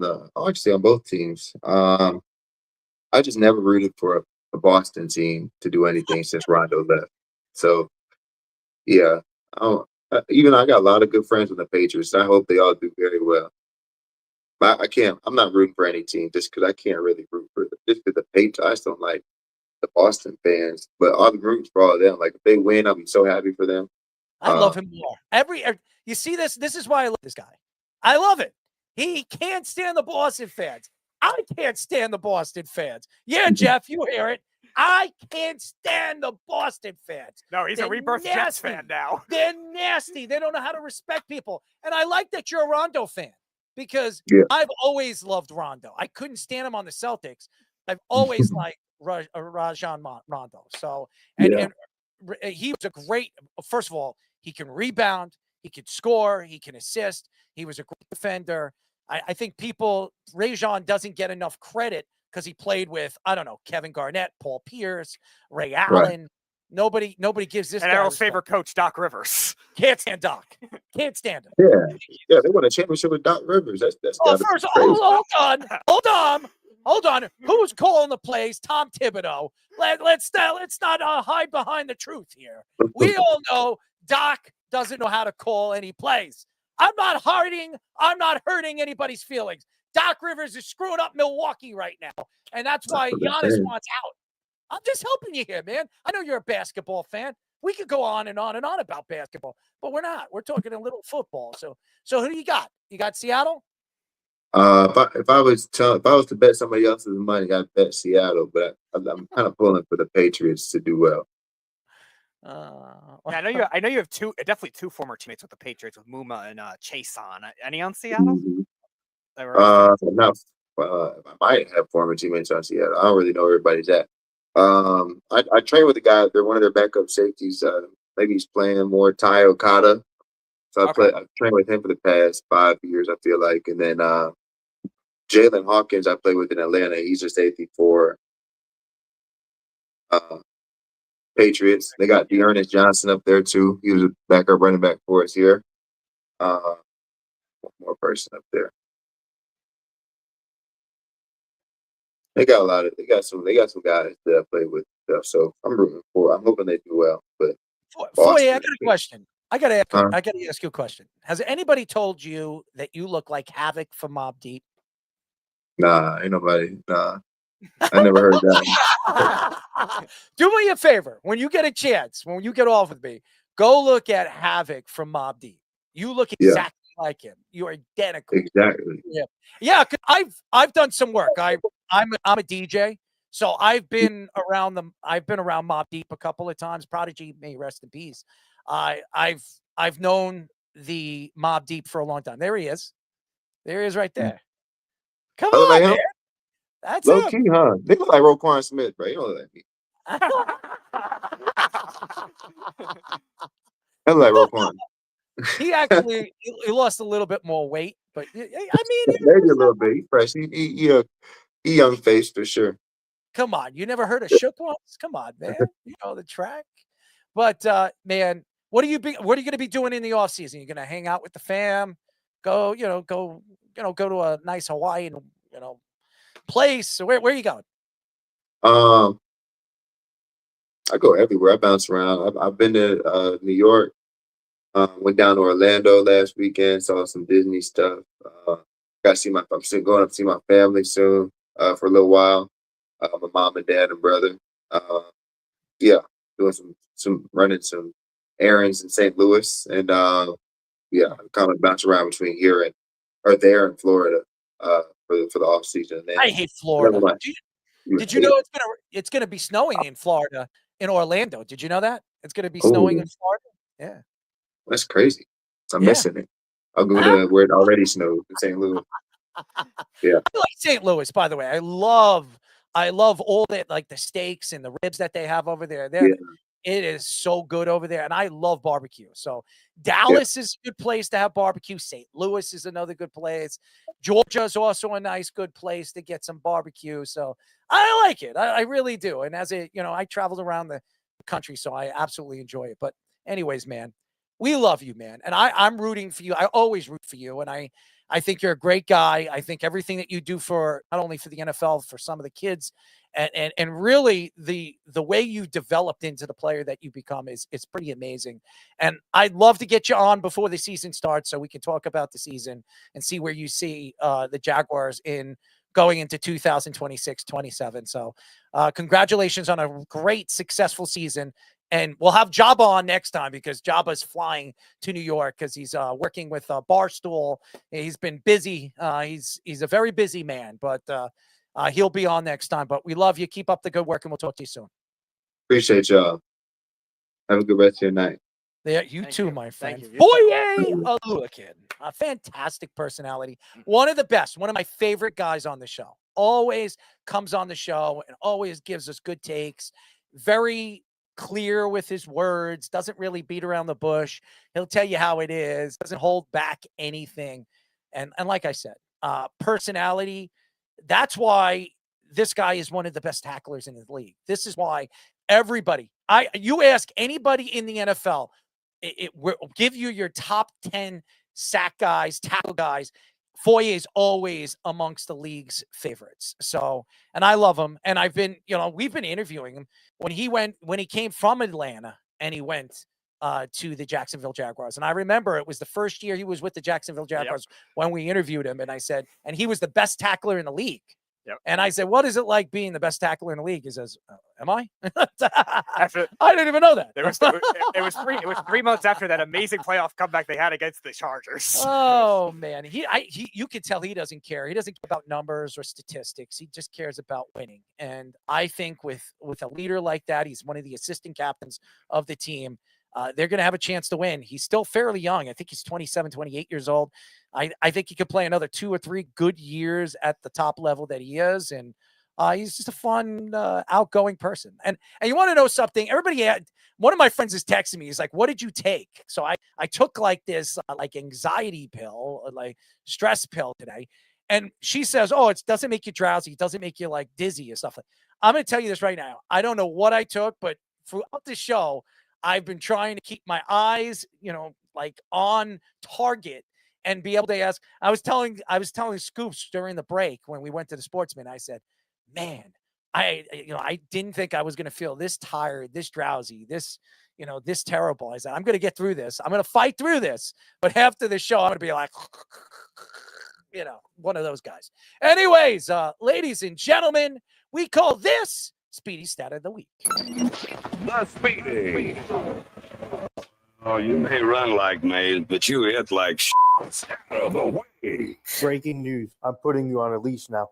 both teams. I just never rooted for a Boston team to do anything since Rondo left. So, yeah, even I got a lot of good friends with the Patriots. I hope they all do very well. But I'm not rooting for any team just because I can't really root for them. Just because the Patriots, I just don't like the Boston fans. But I'm rooting for all of them. Like, if they win, I'll be so happy for them. I love him more. You see this? This is why I love this guy. I love it. He can't stand the Boston fans. I can't stand the Boston fans. Yeah, Jeff, you hear it. I can't stand the Boston fans. No, he's a rebirth Jets fan now. They're nasty. They don't know how to respect people. And I like that you're a Rondo fan because I've always loved Rondo. I couldn't stand him on the Celtics. I've always liked Rajon Rondo. So, and he was a great, first of all, he can rebound, he can score, he can assist. He was a great defender. I think Rajon doesn't get enough credit because he played with, I don't know, Kevin Garnett, Paul Pierce, Ray Allen. Nobody gives this and guy Errol's favorite coach, Doc Rivers. Can't stand Doc. Can't stand him. Yeah, they won a championship with Doc Rivers. That's first, hold on. Who's calling the plays? Tom Thibodeau. Let's not hide behind the truth here. We all know Doc doesn't know how to call any plays. I'm not hurting anybody's feelings. Doc Rivers is screwing up Milwaukee right now, and that's why Giannis wants out. I'm just helping you here, man. I know you're a basketball fan. We could go on and on and on about basketball, but we're not. We're talking a little football. So who do you got? You got Seattle? If I was to bet somebody else's money, I'd bet Seattle, but I'm kind of pulling for the Patriots to do well. I know you have definitely two former teammates with the Patriots with Muma and Chase on. Any on Seattle? I might have former teammates on Seattle. I don't really know where everybody's at. I train with a guy. They're one of their backup safeties. Maybe he's playing more, Ty Okada. So I've trained with him for the past 5 years, I feel like. And then Jalen Hawkins, I play with in Atlanta. He's a safety for Patriots. They got Dearness Johnson up there too. He was a backup running back for us here. One more person up there. They got some guys that I play with stuff. So I'm hoping they do well. But Foye, I got a question. I gotta ask you a question. Has anybody told you that you look like Havoc from Mobb Deep? Nah, ain't nobody. Nah. I never heard that. Do me a favor. When you get a chance, when you get off with me, go look at Havoc from Mobb Deep. You look exactly like him. You are identical. Exactly. Yeah. I've done some work. I'm a DJ, so I've been around them. I've been around Mobb Deep a couple of times. Prodigy, may rest in peace. I've known the Mobb Deep for a long time. There he is. There he is right there. Come on, man. That's low key, huh? They look like Roquan Smith, bro. You don't look like me. I look like Roquan. He actually he lost a little bit more weight, but I mean, maybe a little bit. He's fresh. He young face for sure. Come on, you never heard of Shook Ones? Come on, man. You know the track. But man, what are you going to be doing in the off season? You're going to hang out with the fam, go to a nice Hawaiian, place. Where are you going? I go everywhere. I bounce around. I've been to New York. Went down to Orlando last weekend, saw some Disney stuff. Got to see I'm still going up to see my family soon for a little while. My mom and dad and brother. Yeah, doing some running some errands in St. Louis, and yeah, kind of bounce around between here and or there in Florida for the off season. And then I hate Florida. Did you hate know it. it's gonna be snowing in Florida, in Orlando? Did you know that? It's gonna be snowing Oh, in Florida? Yeah. that's crazy. I'm Yeah. missing it. I'll go to where it already snowed in St. Louis. Yeah. I like St. Louis, by the way. I love all that, like the steaks and the ribs that they have over there. Yeah. It is so good over there, and I love barbecue. So Yeah. Dallas is a good place to have barbecue. St. Louis is another good place. Georgia is also a nice, good place to get some barbecue. So I like it. I really do. And as I traveled around the country, so I absolutely enjoy it. But anyways, man, we love you, man, and I'm rooting for you. I always root for you, and I think you're a great guy. I think everything that you do for not only for the NFL, for some of the kids, and really the way you developed into the player that you become is pretty amazing. And I'd love to get you on before the season starts so we can talk about the season and see where you see the Jaguars in going into 2026-27. So congratulations on a great, successful season. And we'll have Jabba on next time because Jabba's flying to New York because he's working with Barstool. He's been busy. He's a very busy man, but he'll be on next time. But we love you. Keep up the good work, and we'll talk to you soon. Appreciate y'all. Have a good rest of your night. Yeah, you too, my friend. you. Boye Aluakin, a fantastic personality. One of the best, one of my favorite guys on the show. Always comes on the show and always gives us good takes. Very clear with his words, doesn't really beat around the bush. He'll tell you how it is, doesn't hold back anything. And like I said, personality, that's why this guy is one of the best tacklers in the league. This is why you ask anybody in the NFL, it will give you your top 10 sack guys, tackle guys. Foye is always amongst the league's favorites. So, and I love him. And we've been interviewing him when he came from Atlanta and he went to the Jacksonville Jaguars. And I remember it was the first year he was with the Jacksonville Jaguars when we interviewed him. And I said, and he was the best tackler in the league. Yep. And I said, what is it like being the best tackler in the league? He says, am I? I didn't even know that. It was 3 months after that amazing playoff comeback they had against the Chargers. Oh man, you could tell he doesn't care. He doesn't care about numbers or statistics. He just cares about winning. And I think with a leader like that, he's one of the assistant captains of the team. They're going to have a chance to win. He's still fairly young. I think he's 27, 28 years old. I think he could play another 2 or 3 good years at the top level that he is. And he's just a fun, outgoing person. And you want to know something? One of my friends is texting me. He's like, what did you take? So I took like this like anxiety pill, or like stress pill today. And she says, oh, it doesn't make you drowsy. It doesn't make you like dizzy and stuff. I'm going to tell you this right now. I don't know what I took, but throughout the show, I've been trying to keep my eyes, like on target and be able to ask. I was telling Scoops during the break when we went to the Sportsman. I said, man, I didn't think I was going to feel this tired, this drowsy, this terrible. I said, I'm going to get through this. I'm going to fight through this. But after the show, I'm going to be like, one of those guys. Anyways, ladies and gentlemen, we call this Speedy Stat of the Week. The Speedy. Oh, you may run like me, but you hit like Stat of the Week. Breaking news. I'm putting you on a leash now.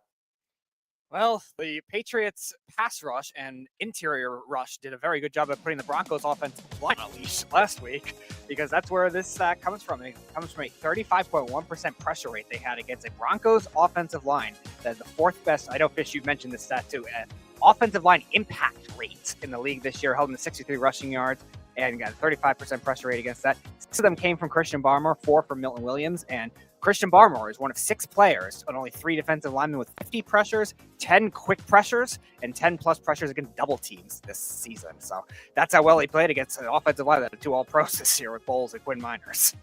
Well, the Patriots pass rush and interior rush did a very good job of putting the Broncos offensive line on a leash last week, because that's where this stat comes from. It comes from a 35.1% pressure rate they had against a Broncos offensive line. That's the 4th best. I know, Fish, you've mentioned this stat too. Offensive line impact rate in the league this year, held in the 63 rushing yards and got a 35% pressure rate against that. 6 of them came from Christian Barmore, 4 from Milton Williams, and Christian Barmore is one of 6 players on only 3 defensive linemen with 50 pressures, 10 quick pressures, and 10 plus pressures against double teams this season. So that's how well he played against an offensive line that had 2 All-Pros this year with Bowles and Quinn Miners.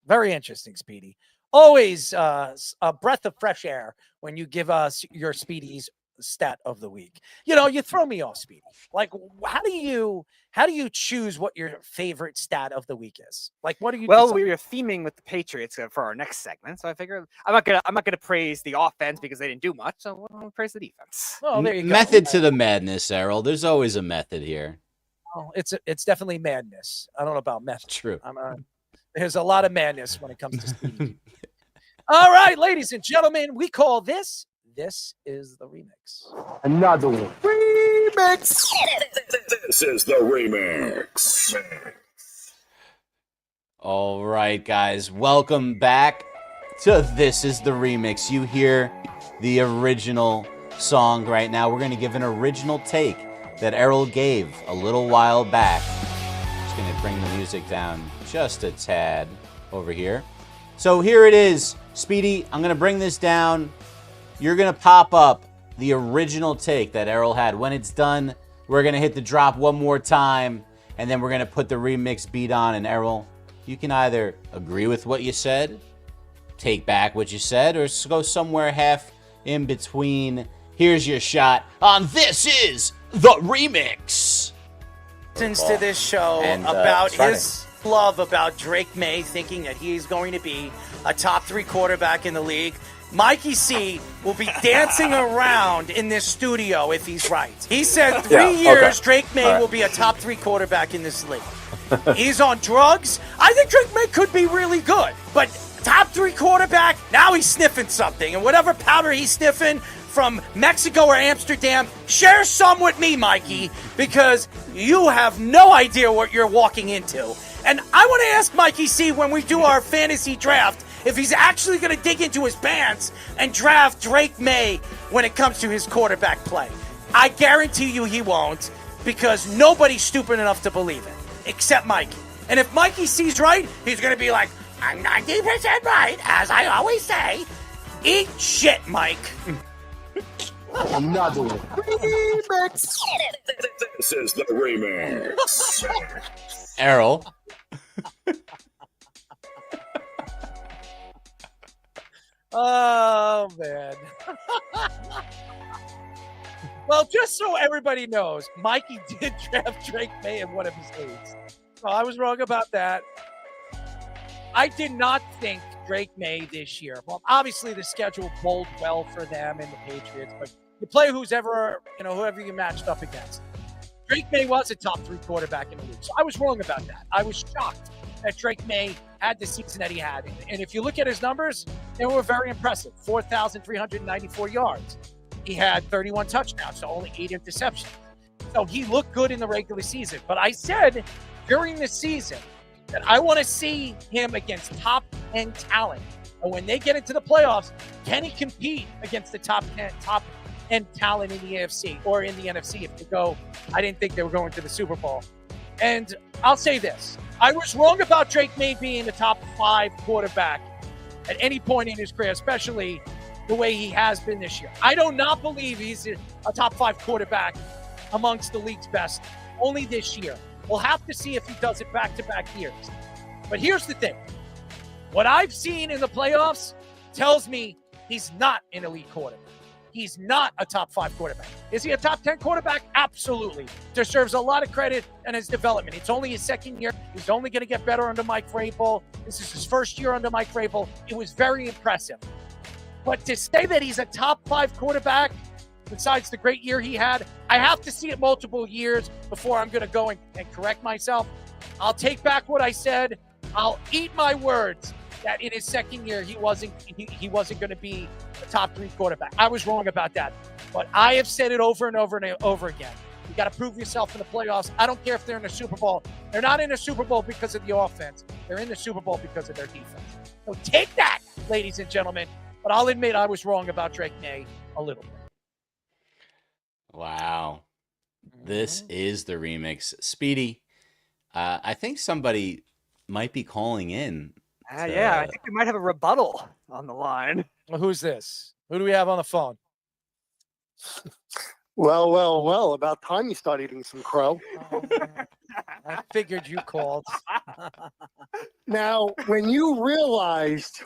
Very interesting, Speedy. Always a breath of fresh air when you give us your Speedies stat of the week. You throw me off, Speedy. Like, how do you choose what your favorite stat of the week is? Like, what do you? Well, decide? we were theming with the Patriots for our next segment, so I figured I'm not gonna praise the offense because they didn't do much. So I'm gonna praise the defense. Oh, there you go. Method to the madness, Errol. There's always a method here. Oh, it's definitely madness. I don't know about method. True. There's a lot of madness when it comes to Speedy. All right, ladies and gentlemen, we call this. This is the remix. Another one. Remix. This is the remix. All right, guys. Welcome back to This is the Remix. You hear the original song right now. We're going to give an original take that Errol gave a little while back. Just going to bring the music down just a tad over here. So here it is. Speedy, I'm going to bring this down. You're going to pop up the original take that Errol had. When it's done, we're going to hit the drop one more time, and then we're going to put the remix beat on. And Errol, you can either agree with what you said, take back what you said, or go somewhere half in between. Here's your shot on This is the Remix. Listens to this show about his love about Drake May, thinking that he's going to be a top 3 quarterback in the league. Mikey C will be dancing around in this studio if he's right. He said 3 years, Drake May will be a top 3 quarterback in this league. He's on drugs. I think Drake May could be really good, but top 3 quarterback, now he's sniffing something. And whatever powder he's sniffing from Mexico or Amsterdam, share some with me, Mikey, because you have no idea what you're walking into. And I want to ask Mikey C when we do our fantasy draft, if he's actually going to dig into his pants and draft Drake May when it comes to his quarterback play. I guarantee you he won't, because nobody's stupid enough to believe it, except Mikey. And if Mikey sees right, he's going to be like, I'm 90% right, as I always say. Eat shit, Mike. Another one. Remix. This is the remix. Errol. Oh, man. Well, just so everybody knows, Mikey did draft Drake May in one of his leagues. So I was wrong about that. I did not think Drake May this year. Well, obviously the schedule bowled well for them and the Patriots, but you play whoever you matched up against. Drake May was a top 3 quarterback in the league. So I was wrong about that. I was shocked that Drake May had the season that he had. And if you look at his numbers, they were very impressive. 4,394 yards. He had 31 touchdowns, so only 8 interceptions. So he looked good in the regular season. But I said during the season that I want to see him against top-end talent. And when they get into the playoffs, can he compete against the top-end talent in the AFC or in the NFC if they go? I didn't think they were going to the Super Bowl. And I'll say this. I was wrong about Drake May being the top 5 quarterback at any point in his career, especially the way he has been this year. I do not believe he's a top 5 quarterback amongst the league's best only this year. We'll have to see if he does it back-to-back years. But here's the thing. What I've seen in the playoffs tells me he's not an elite quarterback. He's not a top 5 quarterback. Is he a top 10 quarterback? Absolutely. Deserves a lot of credit and his development. It's only his second year. He's only going to get better under Mike Vrabel. This is his first year under Mike Vrabel. It was very impressive. But to say that he's a top 5 quarterback, besides the great year he had, I have to see it multiple years before I'm going to go and correct myself. I'll take back what I said. I'll eat my words that in his second year he wasn't going to be a top 3 quarterback. I was wrong about that. But I have said it over and over and over again. You got to prove yourself in the playoffs. I don't care if they're in the Super Bowl. They're not in the Super Bowl because of the offense. They're in the Super Bowl because of their defense. So take that, ladies and gentlemen. But I'll admit I was wrong about Drake May a little bit. Wow. This is the remix. Speedy, I think somebody might be calling in. Yeah, I think we might have a rebuttal on the line. Well, who's this? Who do we have on the phone? Well, about time you start eating some crow. I figured you called. Now, when you realized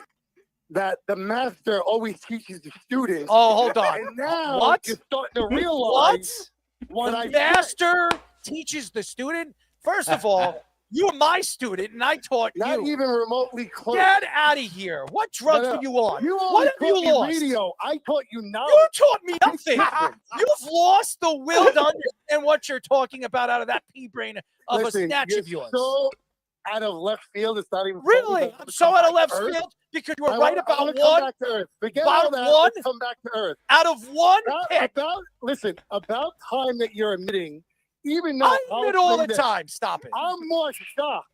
that the master always teaches the students. Oh, hold on. And now What? you're starting to realize what the I said. master teaches the student? First of all, you were my student, and I taught Not you. even remotely close. Get out of here. What drugs were you on? You What have you taught me lost? radio. I taught you knowledge. You taught me nothing. You've lost the will to understand what you're talking about out of that pea brain of Listen, a snatch you're of yours. so out of left field. It's not even Really? funny. I'm so out of left Earth. field because you were I right wanna about come one. back to Earth. Forget About all that. one? Let's come back to Earth. Out of one pick. Listen, about time that you're admitting, even though I I'll admit all say the this, time. Stop it. I'm more shocked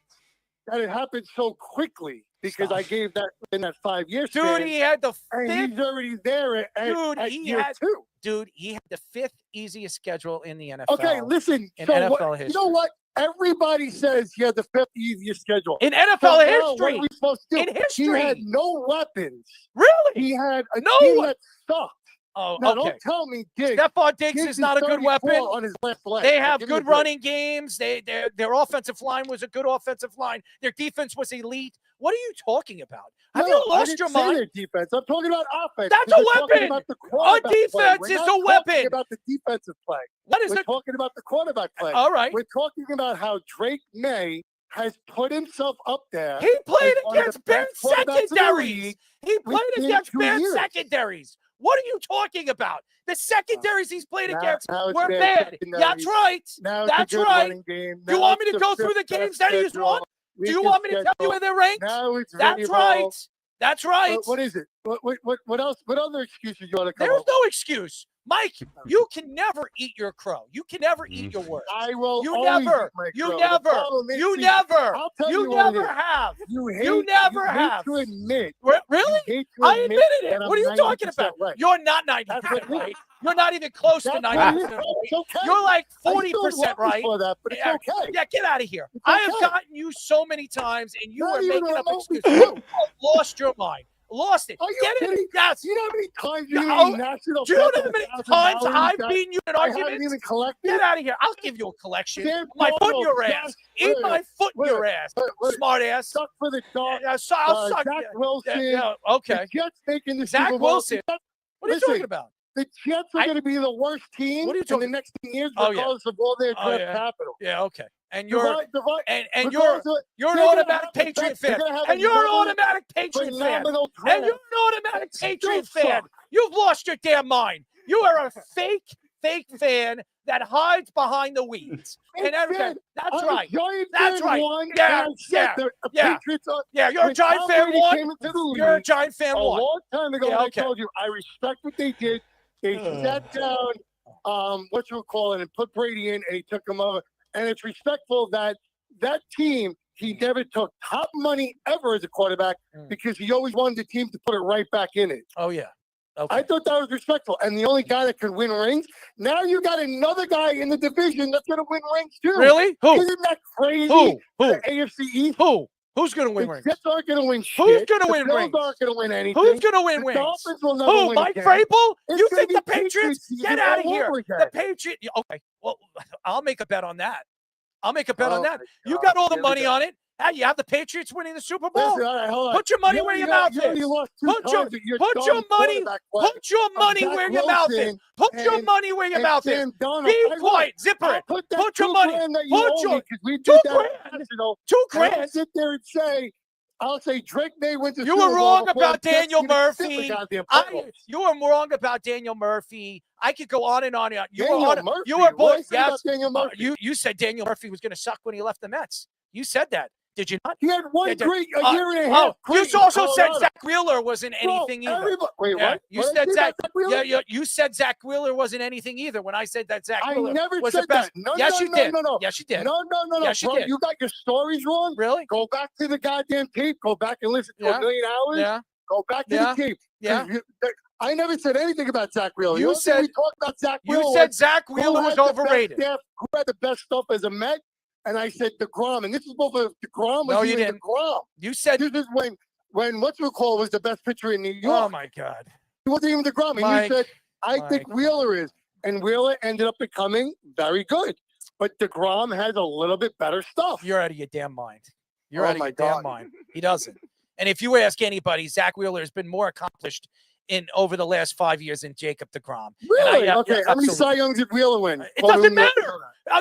that it happened so quickly because I gave that in that 5 years. Dude, he had the and fifth. he's already there at year two. Dude, he had the fifth easiest schedule in the NFL. Okay, listen. In So NFL what, history. you know what? Everybody says he had the fifth easiest schedule. In NFL So now history. What are we supposed to do? In history. He had no weapons. Really? He had a No team one- that sucked. Oh, Now, okay. don't tell me Diggs. Stephon Diggs is not a good 34 weapon. on his left leg. They Now, have give me a good break. running games. Their offensive line was a good offensive line. Their defense was elite. What are you talking about? Have No, you I lost didn't your say mind? their defense. I'm talking about offense. That's because a we're talking weapon. about the A quarterback play. defense We're is not a talking weapon. about the defensive play. What is We're it? talking about the quarterback play. All right. We're talking about how Drake May has put himself up there. He played as one of against the bad best quarterbacks in the secondaries. league He played within against 2 bad years. secondaries. What are you talking about? The secondaries he's played against now it's were bad bad. secondaries. That's right. Now it's That's a good right. running game. Do you Now want me it's to the go through the fifth best games that he's schedule. won? We Do you can want me to tell you schedule. where they're ranked? Now it's That's very right. well. That's right. What is it? What else? What other excuses you want to come There's up no excuse. Mike, you can never eat your crow. You can never eat your words. I will You always never. eat my You crow. The never. problem is, You see, never. I'll tell You you what it never is. have. You hate. You never hate have. to admit. Really? You hate to I admit admitted it. that What are I'm you talking 90% about? right. You're not That's 90% what it is. right. You're not even close to That's what 90% it is. right. It's okay. You're like I still 40% love you right. for that, but it's Yeah, okay. yeah, get out of here. It's I have okay. gotten you so many times, and you Not are even making up remotely excuses. true. You lost your mind. Lost it. Are you Get kidding? it? Yes. You know how many times you No. need national Do you know bets how many of times $1,000 I've that beaten you in I haven't arguments? even collected? Get out of here. I'll give you a collection. Sam My foot in Darnold, your Josh ass. Eat my foot in your ass. Smart ass. Suck for the dog. Yeah, so I'll suck. Zach yeah, Wilson. yeah, okay. The Jets making the Zach Super Bowl. Wilson. What are you Listen, talking about? The Jets are going to be the worst team What are you in the talking- next 10 years, Oh, yeah. regardless of all their Oh, draft yeah. capital. Yeah, okay. And you're Divide- and you're regardless of- you're an they're gonna automatic have the Patriot best- they're fan. gonna have And you're an another automatic Patriot fan. phenomenal And draft. you're an automatic Patriot Still fan. suck. You've lost your damn mind. You are a fake fan that hides behind the weeds. And everything. That's right. That's right. Yeah, yeah, yeah. Yeah, you're a Giant fan one. You're a Giant fan a one. long time ago. Yeah, I okay. told you I respect what they did. They sat down, what you call it, and put Brady in, and he took him over. And it's respectful that that team, he never took top money ever as a quarterback because he always wanted the team to put it right back in it. Oh yeah. Okay. I thought that was respectful. And the only guy that could win rings, now you got another guy in the division that's going to win rings too. Really? Who? Isn't that crazy? Who? The AFC East. Who's going to win The rings? Jets aren't going to win shit. Who's going to The win Bills rings? aren't going to win anything. Who's going to win The rings? Dolphins will never Who? win Mike again. Vrabel? It's You gonna think the be Patriots? season Get out of all here. over again. The Patriots. Okay. Well, I'll make a bet on that. I'll make a bet on Oh, that. my You God. got all the Here we money go. on it. Hey, you have the Patriots winning the Super Bowl. Listen, all right, hold on. Put your money You where your already- mouth you already is. lost two Put your times at your put your starting money. quarterback play Put your of money Zach where your mouth is. Wilson Put your and- money where your and mouth is. Sam Darnold. Be I will. quiet. Zipper I'll it. put that Put your $2 money. grand that you Put owe your me 'cause we did $2 that grand. national. $2 And I'll grand. sit there and say, I'll say Drake May went to You Super were Bowl wrong before about the Jets Daniel even sit the Murphy. goddamn I, playoffs. you were wrong about Daniel Murphy. I could go on and on. You Daniel were on. Murphy? You were What did I boy. say about Yes. Daniel Murphy? You said Daniel Murphy was going to suck when he left the Mets. You said that. Did you not? He had one Yeah, great a year and a half. You great in also said Colorado. Zach Wheeler wasn't Bro, anything either. everybody- wait, Yeah, what? You What did I said say Zach. about Wheeler? Yeah, you said Zach Wheeler wasn't anything either. When I said that Zach I Wheeler never was said the best. that. No, yes, no, you no, did. no, no. Yes, you did. No, Yes, you bro. did. You got your stories wrong. Really? Go back to the goddamn tape. Go back and listen to Yeah. a million hours. Yeah. Go back to Yeah. the tape. 'Cause Yeah. I never said anything about Zach Wheeler. You The only thing said- we talked about Zach You Wheeler said was Zach who Wheeler was had the best overrated. staff, who had the best stuff as a Met, and I said DeGrom, and this is before DeGrom was No, you even didn't. DeGrom. You said. This is when what's it called was the best pitcher in New York. Oh my God. He wasn't even DeGrom. And Mike, you said, I think Wheeler is. And Wheeler ended up becoming very good. But DeGrom has a little bit better stuff. You're out of your damn mind. You're Oh out of my your damn God. mind. He doesn't. And if you ask anybody, Zach Wheeler has been more accomplished over the last 5 years than Jacob deGrom. Really? Okay. How many Cy Youngs did Wheeler win? It doesn't matter.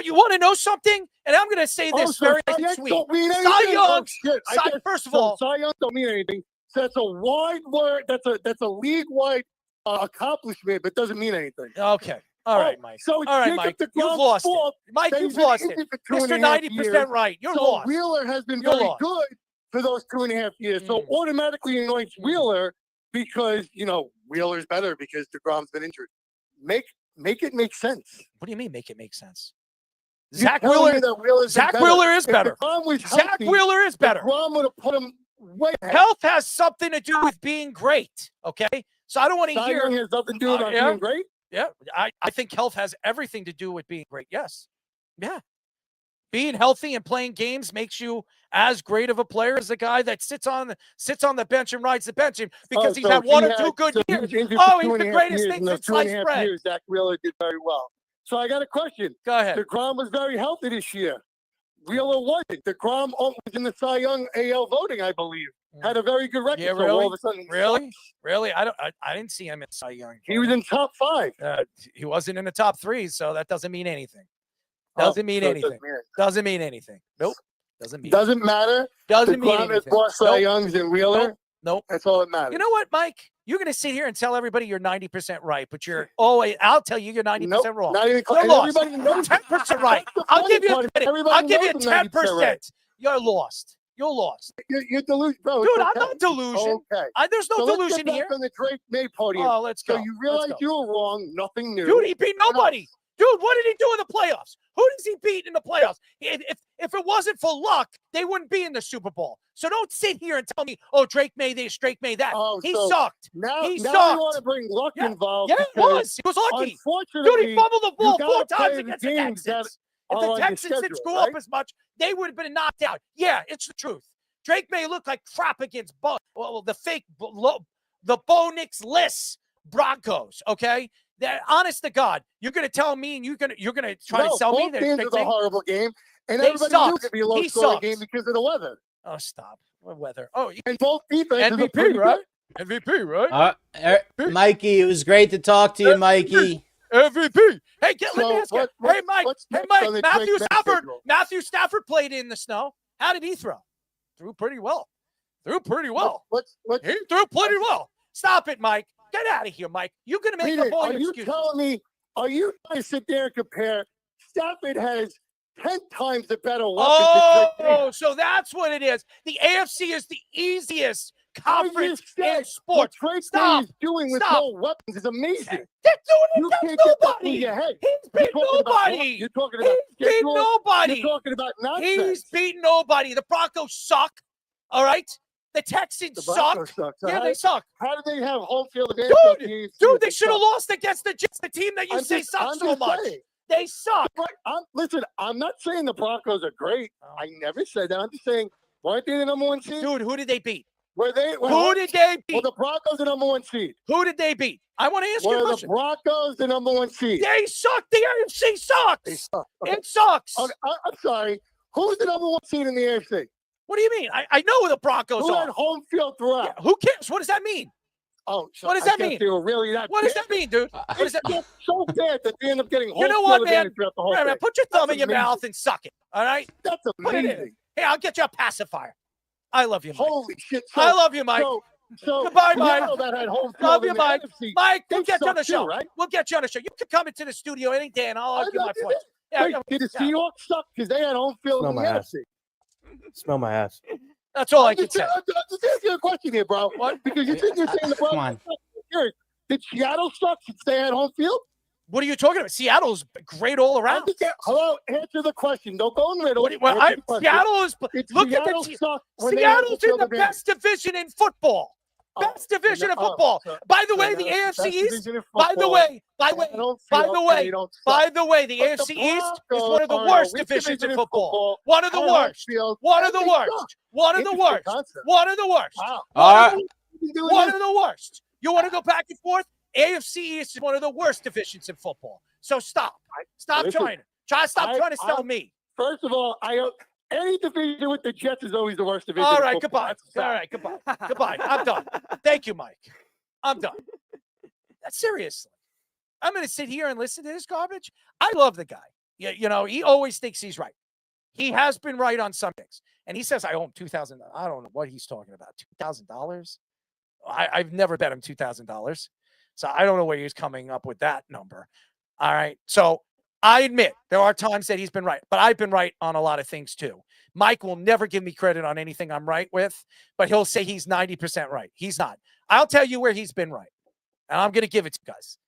You want to know something? And I'm going to say this very Cy Youngs sweet. don't mean Cy anything? Youngs. Oh, shit. First of all, Cy Youngs don't mean anything. So that's a wide word. That's a league-wide accomplishment, but doesn't mean anything. Okay. All right, Mike. So it's all right, Jacob Mike. DeGrom's You've lost fault it. Mike, that you've he's been lost injured it. for 2.5 Mr. 90% years. right. You're so lost. Wheeler has been You're very lost. good for those 2.5 years. So automatically anoints Wheeler because, Wheeler's better because DeGrom's been injured. Make it make sense. What do you mean make it make sense? Zach Wheeler is better. Zach Wheeler is better. DeGrom would have put him way ahead. Health has something to do with being great, okay? So I don't want to Cy hear. Young has nothing to do with being great? Yeah, I think health has everything to do with being great. Yes. Yeah. Being healthy and playing games makes you as great of a player as the guy that sits on the bench and rides the bench because he's had one or two good years. He's the greatest thing since sliced bread. Zach Wheeler did very well. So I got a question. Go ahead. DeGrom was very healthy this year. Wheeler wasn't. DeGrom was in the Cy Young AL voting, I believe. Had a very good record. Yeah, so really? all of a sudden, Really? I didn't see him in Cy Young. He was in top 5. He wasn't in the top 3, so that doesn't mean anything. Doesn't mean anything. Doesn't mean anything. Nope. Doesn't matter. Doesn't mean DeGrom anything. has more Cy Youngs than Wheeler. Nope. That's all that matters. You know what, Mike? You're going to sit here and tell everybody you're 90% right, but I'll tell you you're 90% wrong. Not even You're lost. everybody knows 10% right. I'll give you a credit. I'll give you 10%. Right. You're lost. You're lost. You're delusional. Bro, dude, I'm not delusion. Okay. There's no delusion here. On the Drake May podium. Oh, let's go. So you realize you were wrong. Nothing new. Dude, he beat nobody. Dude, what did he do in the playoffs? Who does he beat in the playoffs? If it wasn't for luck, they wouldn't be in the Super Bowl. So don't sit here and tell me, Drake May this, Drake May that. He sucked. He sucked. Now you want to bring luck involved. Yeah, it was. He was lucky. Unfortunately, dude, he fumbled the ball 4 times against the Texans. Texans. If the Texans didn't screw up as much, they would have been knocked out. Yeah, it's the truth. Drake May look like crap against the fake, the Bo Nix-less Broncos, okay? That, honest to God, you're going to tell me and you're going to try to sell me that it was a horrible game, and they everybody sucked. knew it could be a low-scoring game because of the weather. Oh, stop. What weather? Oh, and both defenses MVP, right? MVP, right? Mikey, it was great to talk to you, Mikey. MVP. Hey, let me ask you. Hey, Mike. Matthew Stafford played in the snow. How did he throw? Threw pretty well. He threw pretty well. Stop it, Mike. Get out of here, Mike. You're going to make a point. Are you telling me? Are you trying to sit there and compare? Stafford has 10 times the better weapons. So that's what it is. The AFC is the easiest conference in sports. What Stop. Is doing with no weapons is amazing. They're doing it against nobody. He's beat nobody. You're talking about He's beat nobody. You're talking about nonsense. He's beaten nobody. The Broncos suck. All right. The Texans suck. Yeah, they suck. How do they have home field advantage? Dude, they should have lost against the Jets, the team that you say sucks so much. They suck. Listen, I'm not saying the Broncos are great. I never said that. I'm just saying, weren't they the number 1 seed? Dude, who did they beat? Who did they beat? Well, the Broncos the number 1 seed. Who did they beat? I want to ask you a question. The Broncos the number 1 seed. They suck. The AFC sucks. They suck. Okay. It sucks. I'm sorry. Who's the number 1 seed in the AFC? What do you mean? I know who the Broncos Who are. had home field throughout? Yeah, who cares? What does that mean? Oh, so what does that mean? They were really that what does that mean, dude? What does that mean? So bad that they end up getting home you know what, man? throughout the whole thing. Put your thumb in your mouth and suck it. All right? That's amazing. Hey, I'll get you a pacifier. I love you, Mike. Holy shit. I love you, Mike. So goodbye, Mike. That had home field love you, Mike. NFC, Mike, we'll get you on the show. Too, right? We'll get you on the show. You can come into the studio any day, and I'll argue my point. Did the Seahawks suck because they had home field in the NFC? Smell my ass. That's all I can say. I'm just asking a question here, bro. What? Because you're saying the Broncos suck. Did Seattle suck since they had home field? What are you talking about? Seattle's great all around. Hello, answer the question. Don't go in the middle. Seattle is. Look at the Seattle's in the best division in football. Best division of football. By the way, the AFC East. By the way, the AFC East is one of the worst divisions in football. One of the worst. One of the worst. One of the worst. One of the worst. One of the worst. You want to go back and forth? AFC East is one of the worst divisions in football. So stop. Stop trying to sell me. First of all, Any division with the Jets is always the worst division. All in right, football. goodbye. That's a All fact. right, goodbye. Goodbye. I'm done. Thank you, Mike. I'm done. Seriously. I'm going to sit here and listen to this garbage. I love the guy. You know, he always thinks he's right. He has been right on some things. And he says, I owe him $2,000. I don't know what he's talking about. $2,000? I've never bet him $2,000. So I don't know where he's coming up with that number. All right. So I admit there are times that he's been right, but I've been right on a lot of things too. Mike will never give me credit on anything I'm right with, but he'll say he's 90% right. He's not. I'll tell you where he's been right. And I'm going to give it to you guys.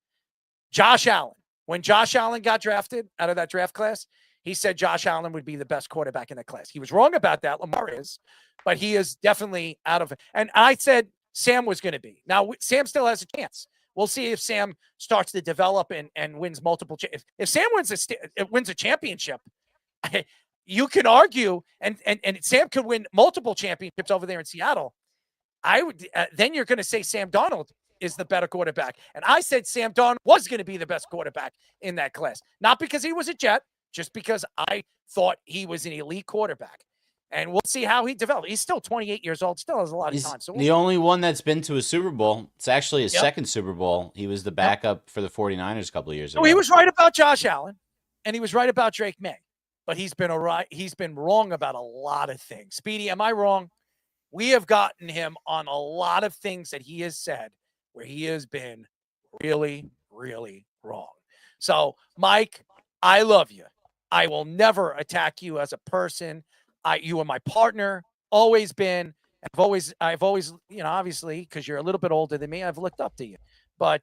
Josh Allen. When Josh Allen got drafted out of that draft class, he said Josh Allen would be the best quarterback in the class. He was wrong about that. Lamar is, but he is definitely out of it. And I said Sam was going to be. Now, Sam still has a chance. We'll see if Sam starts to develop and wins multiple. If Sam wins a championship, you can argue, and Sam could win multiple championships over there in Seattle. I would then you're going to say Sam Darnold is the better quarterback. And I said Sam Darnold was going to be the best quarterback in that class. Not because he was a Jet, just because I thought he was an elite quarterback. And we'll see how he develops. He's still 28 years old, still has a lot of time. So the only one that's been to a Super Bowl. It's actually his second Super Bowl. He was the backup for the 49ers a couple of years ago. So he was right about Josh Allen, and he was right about Drake May. But he's been wrong about a lot of things. Speedy, am I wrong? We have gotten him on a lot of things that he has said where he has been really, really wrong. So, Mike, I love you. I will never attack you as a person. You are my partner, always been. I've always, obviously, because you're a little bit older than me, I've looked up to you. But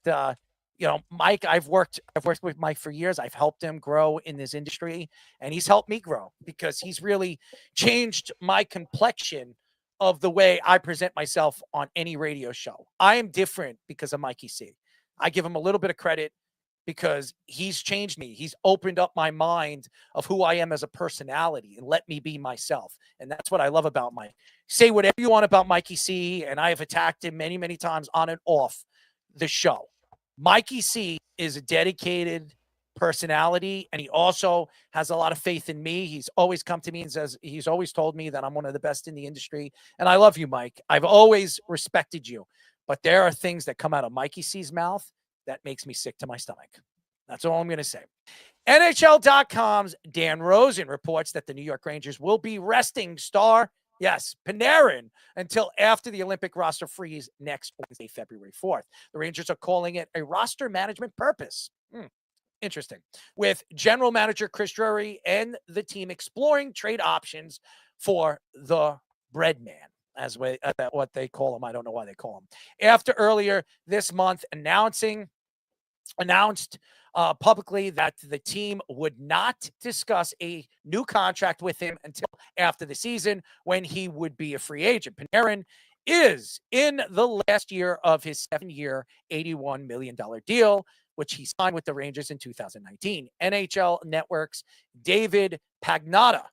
Mike, I've worked with Mike for years. I've helped him grow in this industry, and he's helped me grow because he's really changed my complexion of the way I present myself on any radio show. I am different because of Mikey C. I give him a little bit of credit because he's changed me. He's opened up my mind of who I am as a personality and let me be myself. And that's what I love about Mike. Say whatever you want about Mikey C, and I have attacked him many, many times on and off the show. Mikey C is a dedicated personality, and he also has a lot of faith in me. He's always come to me and says, he's always told me that I'm one of the best in the industry. And I love you, Mike. I've always respected you. But there are things that come out of Mikey C's mouth that makes me sick to my stomach. That's all I'm going to say. NHL.com's Dan Rosen reports that the New York Rangers will be resting star, Panarin, until after the Olympic roster freeze next Wednesday, February 4th. The Rangers are calling it a roster management purpose. Interesting. With general manager Chris Drury and the team exploring trade options for the bread man, as what they call him. I don't know why they call him. After earlier this month announced publicly that the team would not discuss a new contract with him until after the season when he would be a free agent. Panarin is in the last year of his 7-year, $81 million deal, which he signed with the Rangers in 2019. NHL Network's David Pagnotta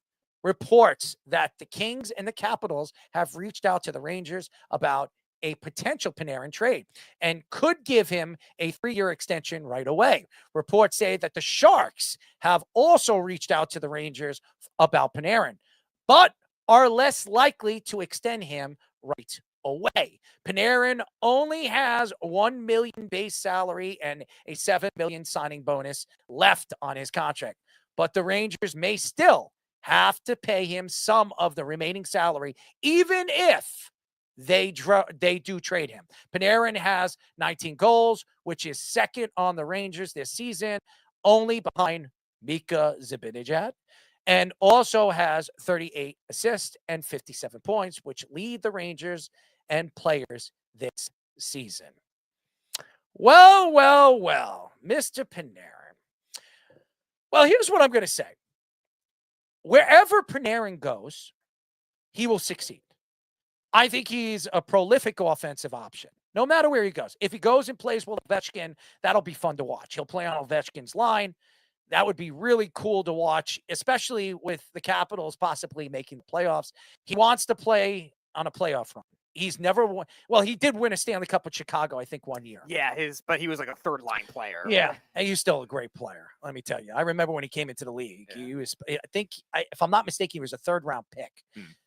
reports that the Kings and the Capitals have reached out to the Rangers about a potential Panarin trade and could give him a 3-year extension right away. Reports say that the Sharks have also reached out to the Rangers about Panarin, but are less likely to extend him right away. Panarin only has $1 million base salary and a $7 million signing bonus left on his contract, but the Rangers may still have to pay him some of the remaining salary, even if they do trade him. Panarin has 19 goals, which is second on the Rangers this season, only behind Mika Zibanejad, and also has 38 assists and 57 points, which lead the Rangers and players this season. Well, Mr. Panarin. Well, here's what I'm going to say. Wherever Panarin goes, he will succeed. I think he's a prolific offensive option, no matter where he goes. If he goes and plays with Ovechkin, that'll be fun to watch. He'll play on Ovechkin's line. That would be really cool to watch, especially with the Capitals possibly making the playoffs. He wants to play on a playoff run. He's never won. Well, he did win a Stanley Cup with Chicago, I think, one year. Yeah, but he was like a third line player. Yeah, and he's still a great player. Let me tell you. I remember when he came into the league. Yeah. He was, I think, if I'm not mistaken, he was a 3rd round pick.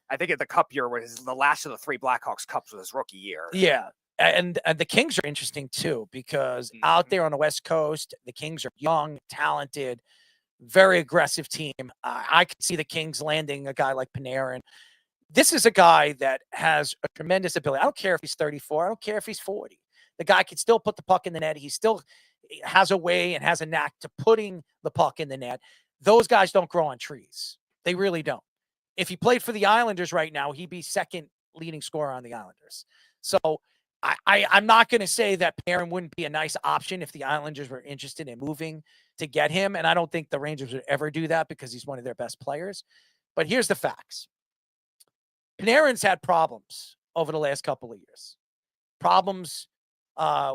I think at the Cup year was the last of the 3 Blackhawks Cups was his rookie year. Yeah, and the Kings are interesting too because out there on the West Coast, the Kings are young, talented, very aggressive team. I could see the Kings landing a guy like Panarin. This is a guy that has a tremendous ability. I don't care if he's 34. I don't care if he's 40. The guy can still put the puck in the net. He still has a way and has a knack to putting the puck in the net. Those guys don't grow on trees. They really don't. If he played for the Islanders right now, he'd be 2nd leading scorer on the Islanders. So I'm not going to say that Panarin wouldn't be a nice option if the Islanders were interested in moving to get him. And I don't think the Rangers would ever do that because he's one of their best players. But here's the facts. Panarin's had problems over the last couple of years. Problems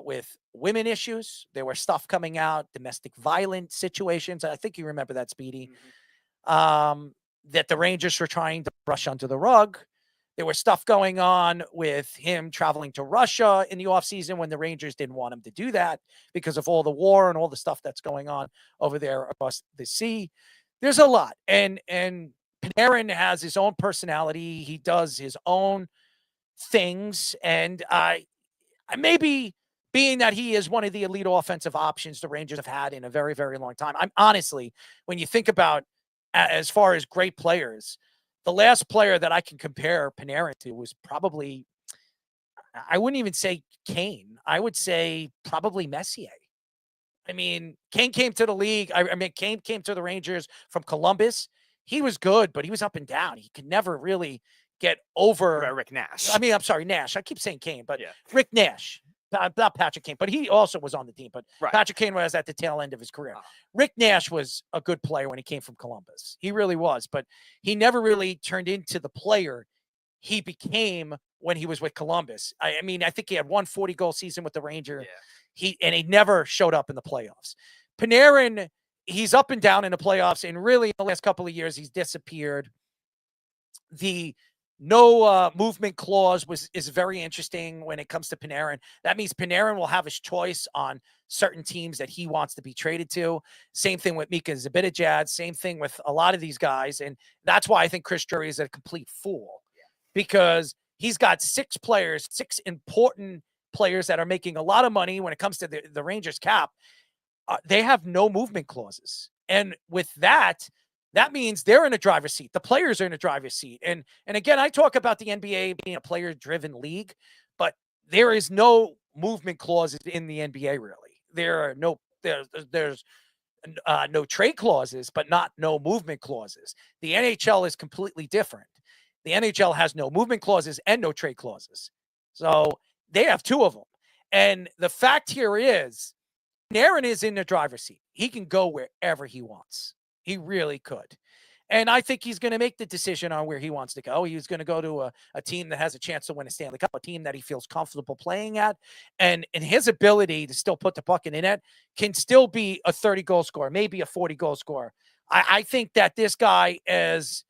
with women issues. There were stuff coming out, domestic violence situations. I think you remember that, Speedy. That the Rangers were trying to brush under the rug. There was stuff going on with him traveling to Russia in the offseason when the Rangers didn't want him to do that because of all the war and all the stuff that's going on over there across the sea. There's a lot. And Panarin has his own personality. He does his own things. And maybe being that he is one of the elite offensive options the Rangers have had in a very, very long time. I'm honestly, when you think about as far as great players, the last player that I can compare Panarin to was probably, I wouldn't even say Kane. I would say probably Messier. I mean, Kane came to the league. Kane came to the Rangers from Columbus. He was good, but he was up and down. He could never really get over Rick Nash. I'm sorry, Nash. I keep saying Kane, but Rick Nash. Not Patrick Kane, but he also was on the team. But Patrick Kane was at the tail end of his career. Rick Nash was a good player when he came from Columbus. He really was, but he never really turned into the player he became when he was with Columbus. I think he had one 40-goal season with the Rangers. He never showed up in the playoffs. Panarin, he's up and down in the playoffs, and really in the last couple of years, he's disappeared. The no movement clause is very interesting when it comes to Panarin. That means Panarin will have his choice on certain teams that he wants to be traded to. Same thing with Mika Zibanejad. Same thing with a lot of these guys. And that's why I think Chris Drury is a complete fool because he's got 6 important players that are making a lot of money when it comes to the Rangers cap. They have no movement clauses. And with that means they're in a driver's seat. The players are in a driver's seat. And again, I talk about the NBA being a player-driven league, but there is no movement clauses in the NBA, really. There's no trade clauses, but not no movement clauses. The NHL is completely different. The NHL has no movement clauses and no trade clauses. So they have 2 of them. And the fact here is, Panarin is in the driver's seat. He can go wherever he wants. He really could. And I think he's going to make the decision on where he wants to go. He's going to go to a team that has a chance to win a Stanley Cup, a team that he feels comfortable playing at. And his ability to still put the puck in the net can still be a 30-goal scorer, maybe a 40-goal scorer. I think that this guy is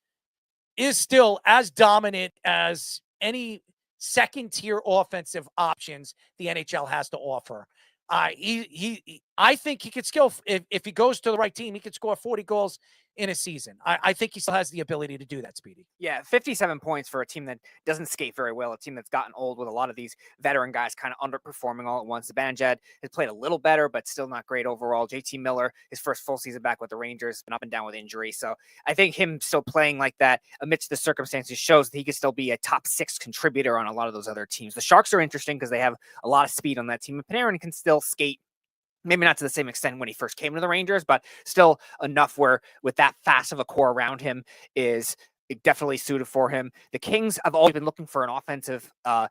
still as dominant as any second-tier offensive options the NHL has to offer. I think he could skill if he goes to the right team, he could score 40 goals in a season. I think he still has the ability to do that, Speedy. Yeah, 57 points for a team that doesn't skate very well, a team that's gotten old with a lot of these veteran guys kind of underperforming all at once. Zibanejad has played a little better, but still not great overall. JT Miller, his first full season back with the Rangers, been up and down with injury. So I think him still playing like that amidst the circumstances shows that he could still be a top 6 contributor on a lot of those other teams. The Sharks are interesting because they have a lot of speed on that team. And Panarin can still skate. Maybe not to the same extent when he first came to the Rangers, but still enough where with that fast of a core around him is definitely suited for him. The Kings have always been looking for an offensive kind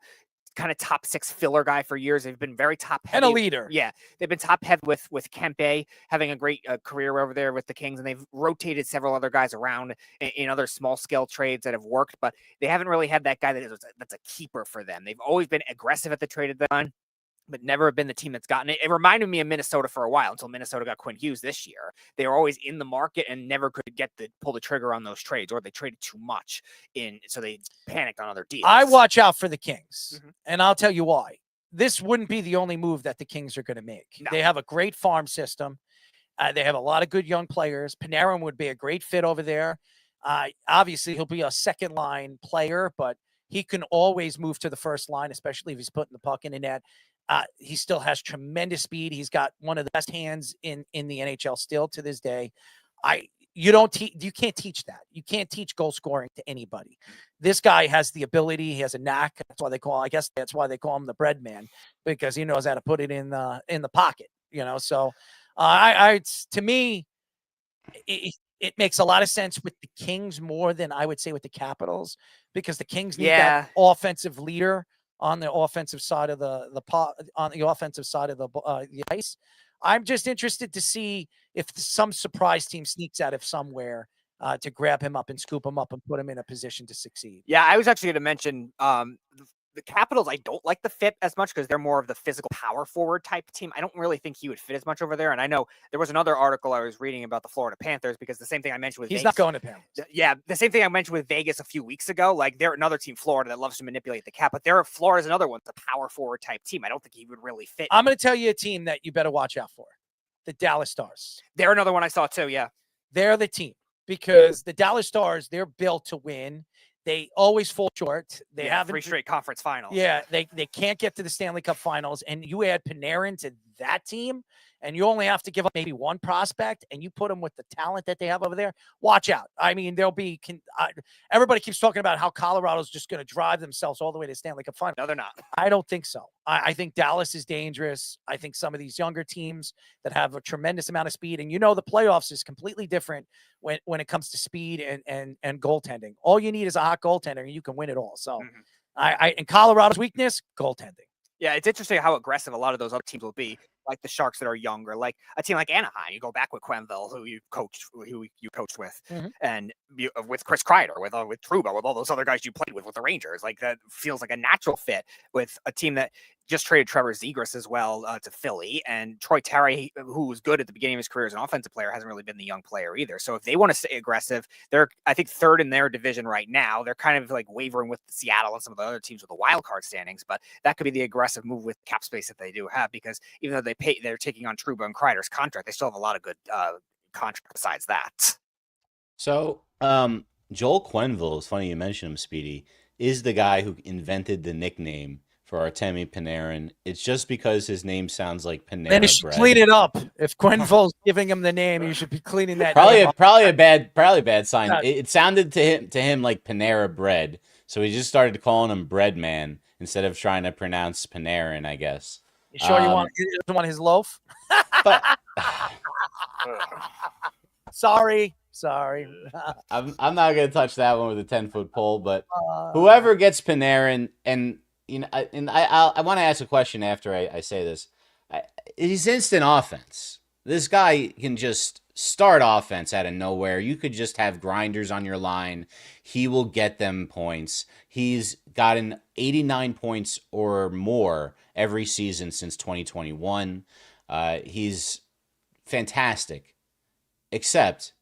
of top 6 filler guy for years. They've been very top heavy. And a leader. Yeah. They've been top heavy with Kempe having a great career over there with the Kings, and they've rotated several other guys around in other small scale trades that have worked, but they haven't really had that guy that's a keeper for them. They've always been aggressive at the trade deadline. but never have been the team that's gotten it. It reminded me of Minnesota for a while until Minnesota got Quinn Hughes this year. They were always in the market and never could pull the trigger on those trades, or they traded too much so they panicked on other deals. I watch out for the Kings, and I'll tell you why. This wouldn't be the only move that the Kings are going to make. No. They have a great farm system. They have a lot of good young players. Panarin would be a great fit over there. Obviously, he'll be a second line player, but he can always move to the first line, especially if he's putting the puck in the net. He still has tremendous speed. He's got one of the best hands in the NHL still to this day. You can't teach that. You can't teach goal scoring to anybody. This guy has the ability. He has a knack. That's why they call him the bread man, because he knows how to put it in the pocket. So to me, it makes a lot of sense with the Kings more than I would say with the Capitals, because the Kings need that offensive leader on the offensive side of the ice. I'm just interested to see if some surprise team sneaks out of somewhere to grab him up and scoop him up and put him in a position to succeed. Yeah, I was actually going to mention the Capitals. I don't like the fit as much because they're more of the physical power forward type team. I don't really think he would fit as much over there. And I know there was another article I was reading about the Florida Panthers, because the same thing I mentioned with He's Vegas, not going to Panthers. Yeah, the same thing I mentioned with Vegas a few weeks ago. Like, they're another team, Florida, that loves to manipulate the cap, but Florida's another one, the power forward type team. I don't think he would really fit. I'm going to tell you a team that you better watch out for. The Dallas Stars. They're another one I saw too, yeah. They're the team, because the Dallas Stars, they're built to win. They always fall short. They have 3 straight conference finals. Yeah, they can't get to the Stanley Cup finals. And you add Panarin to that team, and you only have to give up maybe one prospect, and you put them with the talent that they have over there. Watch out. I mean, everybody keeps talking about how Colorado's just going to drive themselves all the way to Stanley Cup final. No, they're not. I don't think so. I think Dallas is dangerous. I think some of these younger teams that have a tremendous amount of speed, and the playoffs is completely different when it comes to speed and goaltending. All you need is a hot goaltender, and you can win it all. So, and Colorado's weakness, goaltending. Yeah, it's interesting how aggressive a lot of those other teams will be, like the Sharks that are younger, like a team like Anaheim. You go back with Quenneville, who you coached with, and with Chris Kreider, with Trouba, with all those other guys you played with the Rangers. Like, that feels like a natural fit with a team that just traded Trevor Zegras as well to Philly, and Troy Terry, who was good at the beginning of his career as an offensive player, hasn't really been the young player either. So if they want to stay aggressive, they're, I think, third in their division right now. They're kind of like wavering with Seattle and some of the other teams with the wild card standings, but that could be the aggressive move with cap space that they do have, because even though they're taking on Trouba and Kreider's contract, they still have a lot of good contract besides that. So Joel Quenneville, it's funny you mention him, Speedy, is the guy who invented the nickname for Artemi Panarin. It's just because his name sounds like Panera Then you should bread. clean it up. If Quenneville's giving him the name, you should be cleaning that. Probably a bad sign. It sounded to him like Panera bread, so he just started calling him Bread Man instead of trying to pronounce Panarin, I guess. You sure you doesn't want his loaf? But sorry. I'm not gonna touch that one with a 10-foot pole. But whoever gets Panarin, and I want to ask a question after I say this. He's instant offense. This guy can just start offense out of nowhere. You could just have grinders on your line. He will get them points. He's gotten 89 points or more every season since 2021. He's fantastic. Except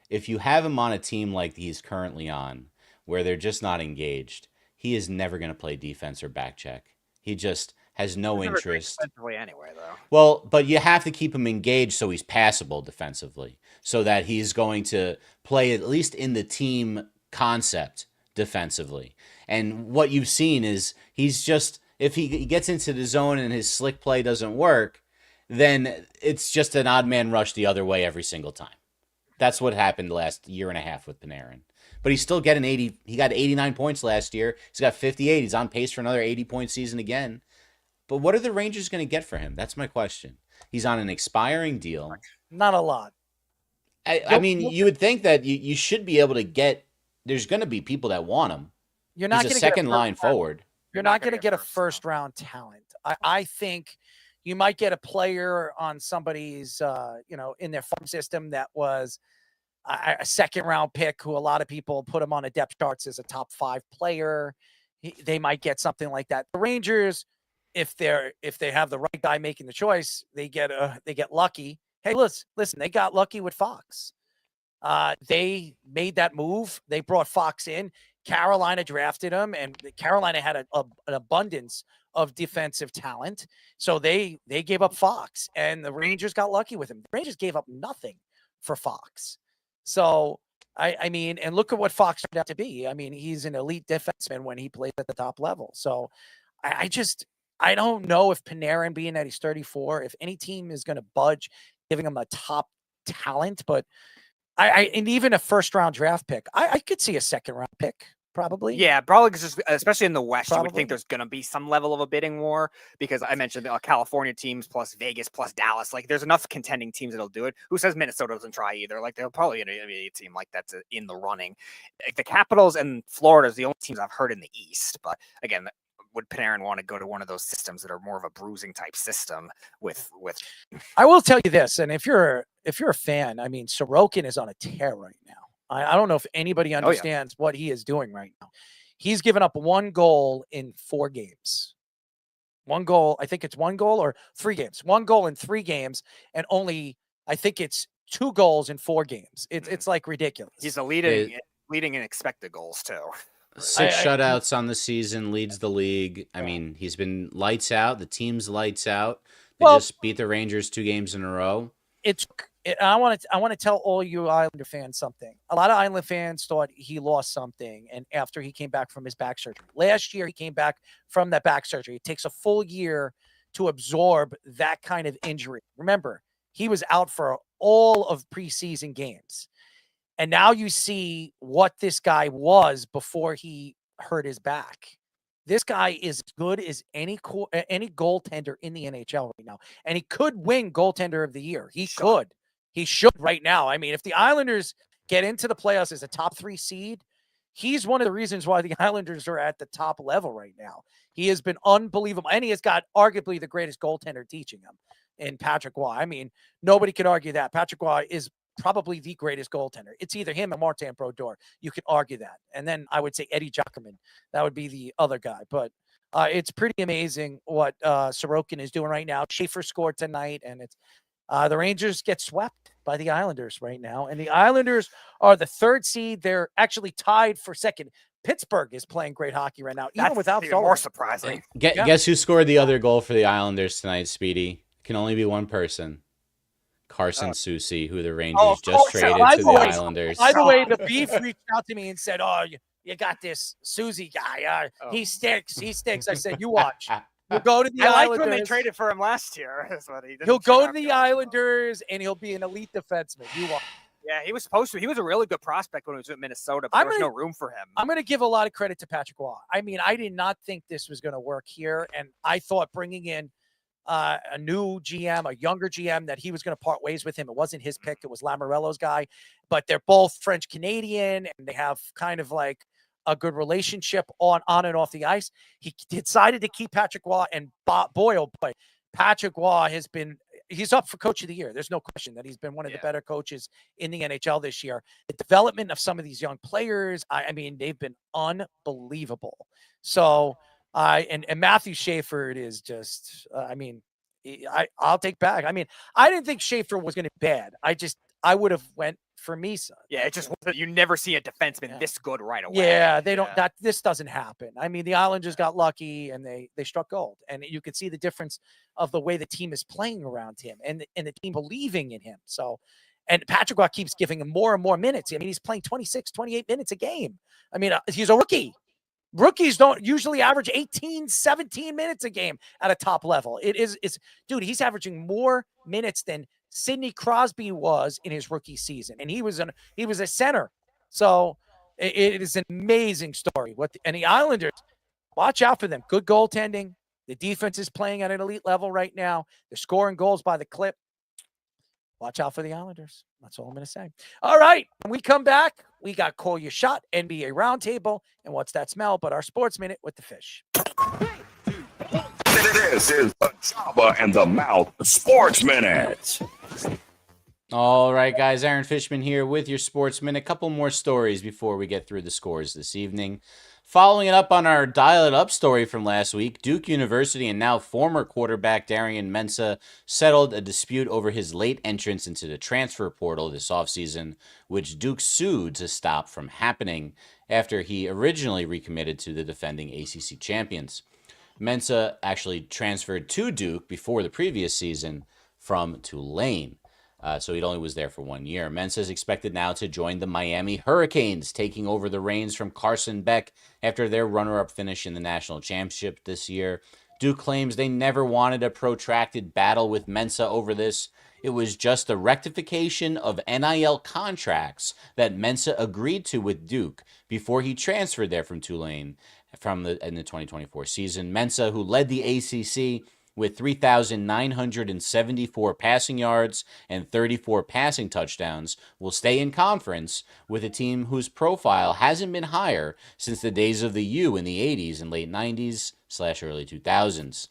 if you have him on a team like he's currently on, where they're just not engaged, he is never going to play defense or back check. He just has no interest. Defensively anyway, though. Well, but you have to keep him engaged so he's passable defensively, so that he's going to play at least in the team concept defensively. And what you've seen is he's just, if he gets into the zone and his slick play doesn't work, then it's just an odd man rush the other way every single time. That's what happened the last year and a half with Panarin. But he's still getting 80. He got 89 points last year. He's got 58. He's on pace for another 80-point season again. But what are the Rangers going to get for him? That's my question. He's on an expiring deal. Not a lot. I mean, you would think that you should be able to get. There's going to be people that want him. You're not He's going a to second line forward. You're not going to get a first-round talent. I think you might get a player on somebody's, in their farm system that was a second-round pick, who a lot of people put him on a depth charts as a top 5 player. They might get something like that. The Rangers, if they have the right guy making the choice, they get lucky. Hey, listen, they got lucky with Fox. They made that move. They brought Fox in. Carolina drafted him, and Carolina had an abundance of defensive talent. So they gave up Fox, and the Rangers got lucky with him. The Rangers gave up nothing for Fox. So, I mean, and look at what Fox turned out to be. I mean, he's an elite defenseman when he plays at the top level. So I don't know if Panarin, being that he's 34, if any team is going to budge, giving him a top talent, but and even a first-round draft pick. I could see a second-round pick, probably. Yeah, probably just, especially in the West, you would Probably. think there's going to be some level of a bidding war because I mentioned California teams plus Vegas plus Dallas. Like, there's enough contending teams that'll do it. Who says Minnesota doesn't try either? Like, they'll probably be a team like that's in the running. Like, the Capitals and Florida is the only teams I've heard in the East. But again, would Panarin want to go to one of those systems that are more of a bruising type system with I will tell you this, and if you're a fan, I mean, Sorokin is on a tear right now. I don't know if anybody understands what he is doing right now. He's given up 1 goal in 4 games. 1 goal, I think it's 1 goal or 3 games. 1 goal in 3 games, and only I think it's 2 goals in 4 games. It's like ridiculous. he's leading in expected goals too. 6 shutouts on the season, leads the league. I mean, he's been lights out. The team's lights out. They just beat the Rangers 2 games in a row. I want to tell all you Islander fans something. A lot of Islander fans thought he lost something, and after he came back from his back surgery. Last year, he came back from that back surgery. It takes a full year to absorb that kind of injury. Remember, he was out for all of preseason games. And now you see what this guy was before he hurt his back. This guy is as good as any goaltender in the NHL right now. And he could win goaltender of the year. He could. He should right now. I mean, if the Islanders get into the playoffs as a top 3 seed, he's one of the reasons why the Islanders are at the top level right now. He has been unbelievable. And he has got arguably the greatest goaltender teaching him in Patrick Waugh. I mean, nobody could argue that. Patrick Waugh is probably the greatest goaltender. It's either him or Martin Brodeur. You could argue that. And then I would say Eddie Zuckerman. That would be the other guy. But it's pretty amazing what Sorokin is doing right now. Schaefer scored tonight, and it's the Rangers get swept by the Islanders right now. And the Islanders are the 3rd seed. They're actually tied for 2nd. Pittsburgh is playing great hockey right now, even without even more surprising. Guess who scored the other goal for the Islanders tonight, Speedy? Can only be one person. Carson Soucy, who the Rangers just traded to the Islanders. By the way, the Beef reached out to me and said, "Oh, you got this Soucy guy. He stinks. He stinks." I said, "You watch. He'll go to the I Islanders. liked when they traded for him last year. He'll go to the Islanders, and he'll be an elite defenseman. You watch." Yeah, he was supposed to. He was a really good prospect when he was at Minnesota, but there was no room for him. I'm going to give a lot of credit to Patrick Waugh. I mean, I did not think this was going to work here, and I thought bringing in a new GM, a younger GM, that he was going to part ways with him. It wasn't his pick. It was Lamoriello's guy. But they're both French-Canadian, and they have kind of like a good relationship on and off the ice. He decided to keep Patrick Waugh, and boy, oh boy, Patrick Waugh has been – he's up for Coach of the Year. There's no question that he's been one of the better coaches in the NHL this year. The development of some of these young players, I mean, they've been unbelievable. So – and Matthew Schaefer is just, I mean, I'll take back. I mean, I didn't think Schaefer was going to be bad. I would have went for Misa. Yeah, it just you never see a defenseman this good right away. Yeah, they don't. This doesn't happen. I mean, the Islanders got lucky and they struck gold, and you could see the difference of the way the team is playing around him and the team believing in him. So, and Patrick Waugh keeps giving him more and more minutes. I mean, he's playing 26, 28 minutes a game. I mean, he's a rookie. Rookies don't usually average 18, 17 minutes a game at a top level. Dude, he's averaging more minutes than Sidney Crosby was in his rookie season. And he was a center. So it is an amazing story. And the Islanders, watch out for them. Good goaltending. The defense is playing at an elite level right now. They're scoring goals by the clip. Watch out for the Islanders. That's all I'm going to say. All right. When we come back, we got Call Your Shot, NBA Roundtable, and What's That Smell? But our Sports Minute with the Fish. This is the Jabba and the Mouth Sports Minute. All right, guys. Aaron Fishman here with your Sports Minute. A couple more stories before we get through the scores this evening. Following it up on our Dial It Up story from last week, Duke University and now former quarterback Darian Mensah settled a dispute over his late entrance into the transfer portal this offseason, which Duke sued to stop from happening after he originally recommitted to the defending ACC champions. Mensah actually transferred to Duke before the previous season from Tulane. So he only was there for 1 year. Mensah is expected now to join the Miami Hurricanes, taking over the reins from Carson Beck after their runner-up finish in the national championship this year. Duke claims they never wanted a protracted battle with Mensah over this. It was just a rectification of NIL contracts that Mensah agreed to with Duke before he transferred there from Tulane in the 2024 season. Mensah, who led the ACC with 3,974 passing yards and 34 passing touchdowns, will stay in conference with a team whose profile hasn't been higher since the days of the U in the 80s and late 90s/early 2000s.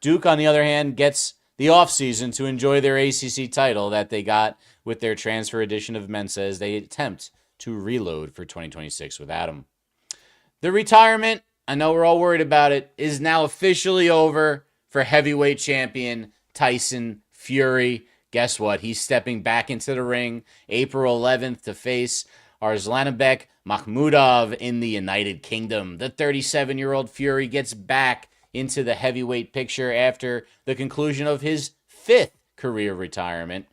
Duke, on the other hand, gets the offseason to enjoy their ACC title that they got with their transfer edition of Mensah as they attempt to reload for 2026 without him. The retirement, I know we're all worried about it, is now officially over for heavyweight champion Tyson Fury. Guess what? He's stepping back into the ring April 11th to face Arslanbek Makhmudov in the United Kingdom. The 37-year-old Fury gets back into the heavyweight picture after the conclusion of his 5th career retirement.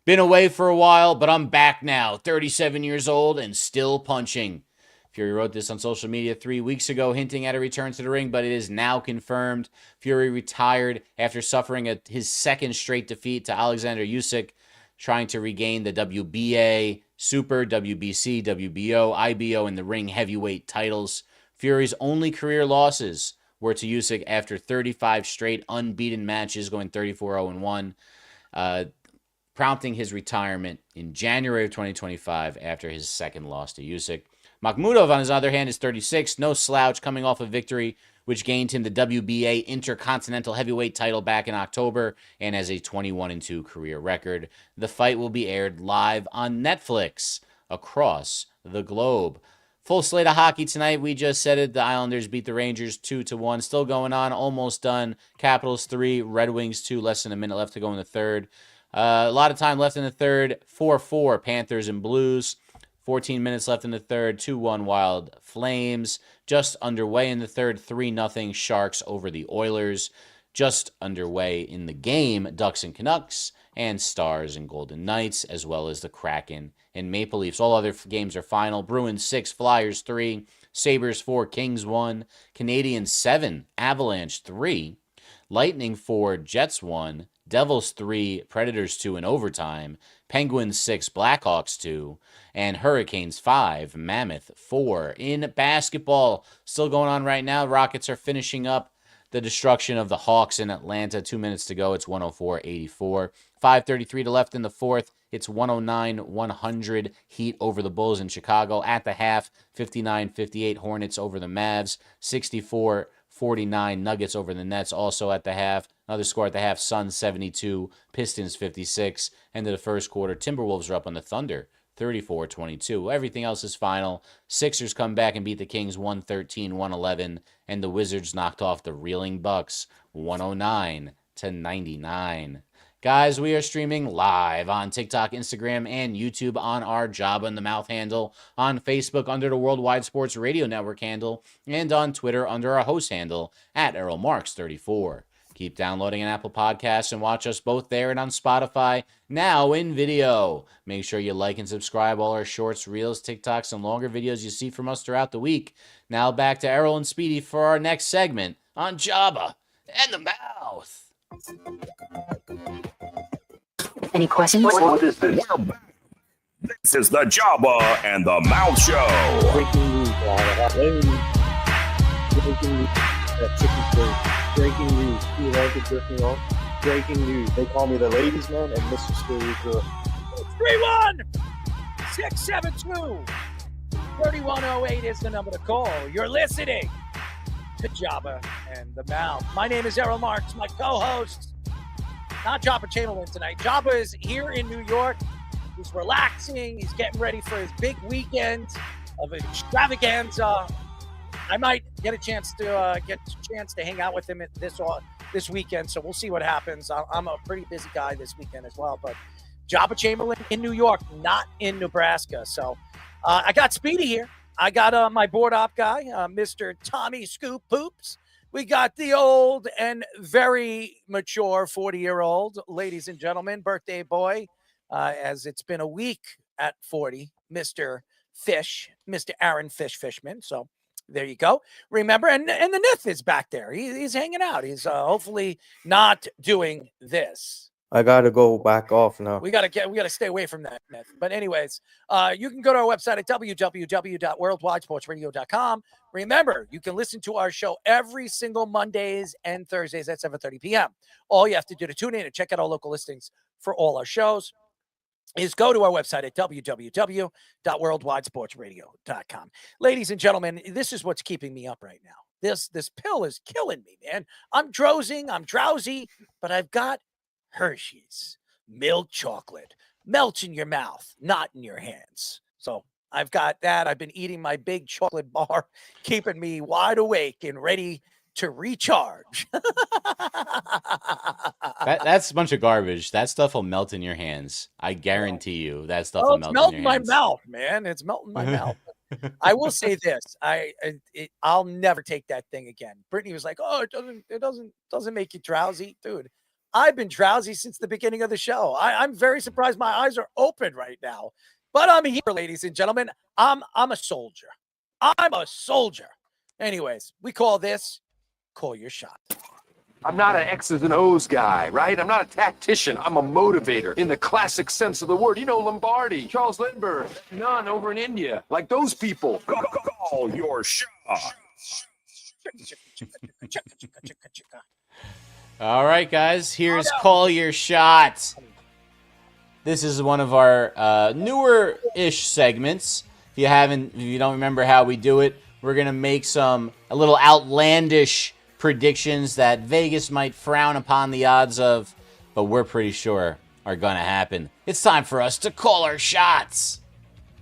Been away for a while, but I'm back now, 37 years old and still punching. Fury wrote this on social media 3 weeks ago, hinting at a return to the ring, but it is now confirmed. Fury retired after suffering his 2nd straight defeat to Alexander Usyk, trying to regain the WBA, Super, WBC, WBO, IBO, and the ring heavyweight titles. Fury's only career losses were to Usyk after 35 straight unbeaten matches, going 34-0-1, prompting his retirement in January of 2025 after his 2nd loss to Usyk. Makhmudov, on his other hand, is 36, no slouch, coming off a victory which gained him the WBA Intercontinental Heavyweight title back in October and has a 21-2 career record. The fight will be aired live on Netflix across the globe. Full slate of hockey tonight. We just said it. The Islanders beat the Rangers 2-1. Still going on. Almost done. Capitals 3, Red Wings 2. Less than a minute left to go in the third. A lot of time left in the third. 4-4 Panthers and Blues. 14 minutes left in the third, 2-1 Wild Flames. Just underway in the third, 3-0 Sharks over the Oilers. Just underway in the game, Ducks and Canucks, and Stars and Golden Knights, as well as the Kraken and Maple Leafs. All other games are final. Bruins 6, Flyers 3, Sabres 4, Kings 1, Canadiens 7, Avalanche 3, Lightning 4, Jets 1, Devils 3, Predators 2 in overtime, Penguins 6, Blackhawks 2, and Hurricanes 5, Mammoth 4. In basketball, still going on right now, Rockets are finishing up the destruction of the Hawks in Atlanta. 2 minutes to go. It's 104-84. 5:33 to left in the fourth. It's 109-100 Heat over the Bulls in Chicago. At the half, 59-58 Hornets over the Mavs. 64-49 Nuggets over the Nets. Also at the half. Another score at the half, Suns 72, Pistons 56. End of the first quarter, Timberwolves are up on the Thunder, 34-22. Everything else is final. Sixers come back and beat the Kings 113-111, and the Wizards knocked off the reeling Bucks 109-99. Guys, we are streaming live on TikTok, Instagram, and YouTube on our Jabba in the Mouth handle, on Facebook under the Worldwide Sports Radio Network handle, and on Twitter under our host handle at ErrolMarks34. Keep downloading an Apple Podcasts and watch us both there and on Spotify, now in video. Make sure you like and subscribe all our shorts, reels, TikToks, and longer videos you see from us throughout the week. Now back to Errol and Speedy for our next segment on Jabba and the Mouth. Any questions? What is this? This is the Jabba and the Mouth Show. Breaking news. Breaking news. Breaking news. You like it drifting off? Breaking news. They call me the ladies' man and Mr. Spiritual. 3-1-672-3108 is the number to call. You're listening to Jabba and the Mouth. My name is Errol Marks. My co-host, not Jabba Chamberlain tonight. Jabba is here in New York. He's relaxing. He's getting ready for his big weekend of extravaganza. I might get a chance to hang out with him at this weekend. So we'll see what happens. I'm a pretty busy guy this weekend as well. But Jabba Chamberlain in New York, not in Nebraska. So I got Speedy here. I got my board op guy, Mr. Tommy Scoop Poops. We got the old and very mature 40-year-old, ladies and gentlemen, birthday boy, as it's been a week at 40, Mr. Fish, Mr. Aaron Fishman. So there you go. Remember, and the Nith is back there. He's hanging out. He's hopefully not doing this. I gotta go back off now. We gotta stay away from that myth. But anyways, you can go to our website at www.worldwidesportsradio.com. Remember, you can listen to our show every single Mondays and Thursdays at 7:30 p.m. All you have to do to tune in and check out our local listings for all our shows is go to our website at www.worldwidesportsradio.com. Ladies and gentlemen, this is what's keeping me up right now. This pill is killing me, man. I'm drowsy, but I've got Hershey's milk chocolate melts in your mouth, not in your hands. So I've got that. I've been eating my big chocolate bar, keeping me wide awake and ready to recharge. That's a bunch of garbage. That stuff will melt in your hands. I guarantee you that stuff will melt in your hands. It's melting my mouth, man. It's melting my mouth. I will say this. I'll never take that thing again. Brittany was like, "Oh, it doesn't make you drowsy." Dude, I've been drowsy since the beginning of the show. I'm very surprised my eyes are open right now. But I'm here, ladies and gentlemen. I'm a soldier. I'm a soldier. Anyways, we call this Call Your Shot. I'm not an X's and O's guy, right? I'm not a tactician. I'm a motivator in the classic sense of the word. You know, Lombardi, Charles Lindbergh, none over in India. Like those people. Call your shot. All right, guys, here's Call Your Shot. This is one of our newer-ish segments. If you don't remember how we do it, we're going to make a little outlandish predictions that Vegas might frown upon the odds of, but we're pretty sure are going to happen. It's time for us to call our shots.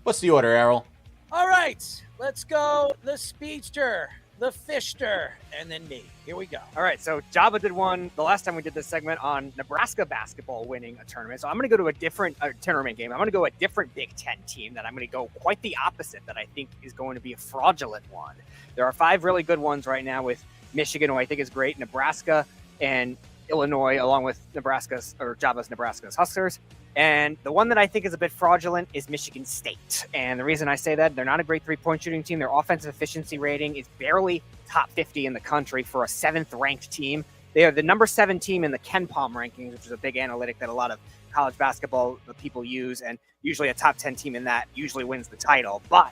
What's the order, Errol? All right, let's go. The Speedster, the Fishster, and then me. Here we go. All right, so Java did one the last time we did this segment on Nebraska basketball winning a tournament. So I'm going to go to a different tournament game. I'm going to go a different Big Ten team that I'm going to go quite the opposite that I think is going to be a fraudulent one. There are 5 really good ones right now with Michigan, who I think is great, Nebraska, and Illinois, along with Java's Nebraska's Huskers. And the one that I think is a bit fraudulent is Michigan State. And the reason I say that, they're not a great three-point shooting team. Their offensive efficiency rating is barely top 50 in the country for a 7th-ranked team. They are the number 7 team in the KenPom rankings, which is a big analytic that a lot of college basketball people use. And usually a top 10 team in that usually wins the title. But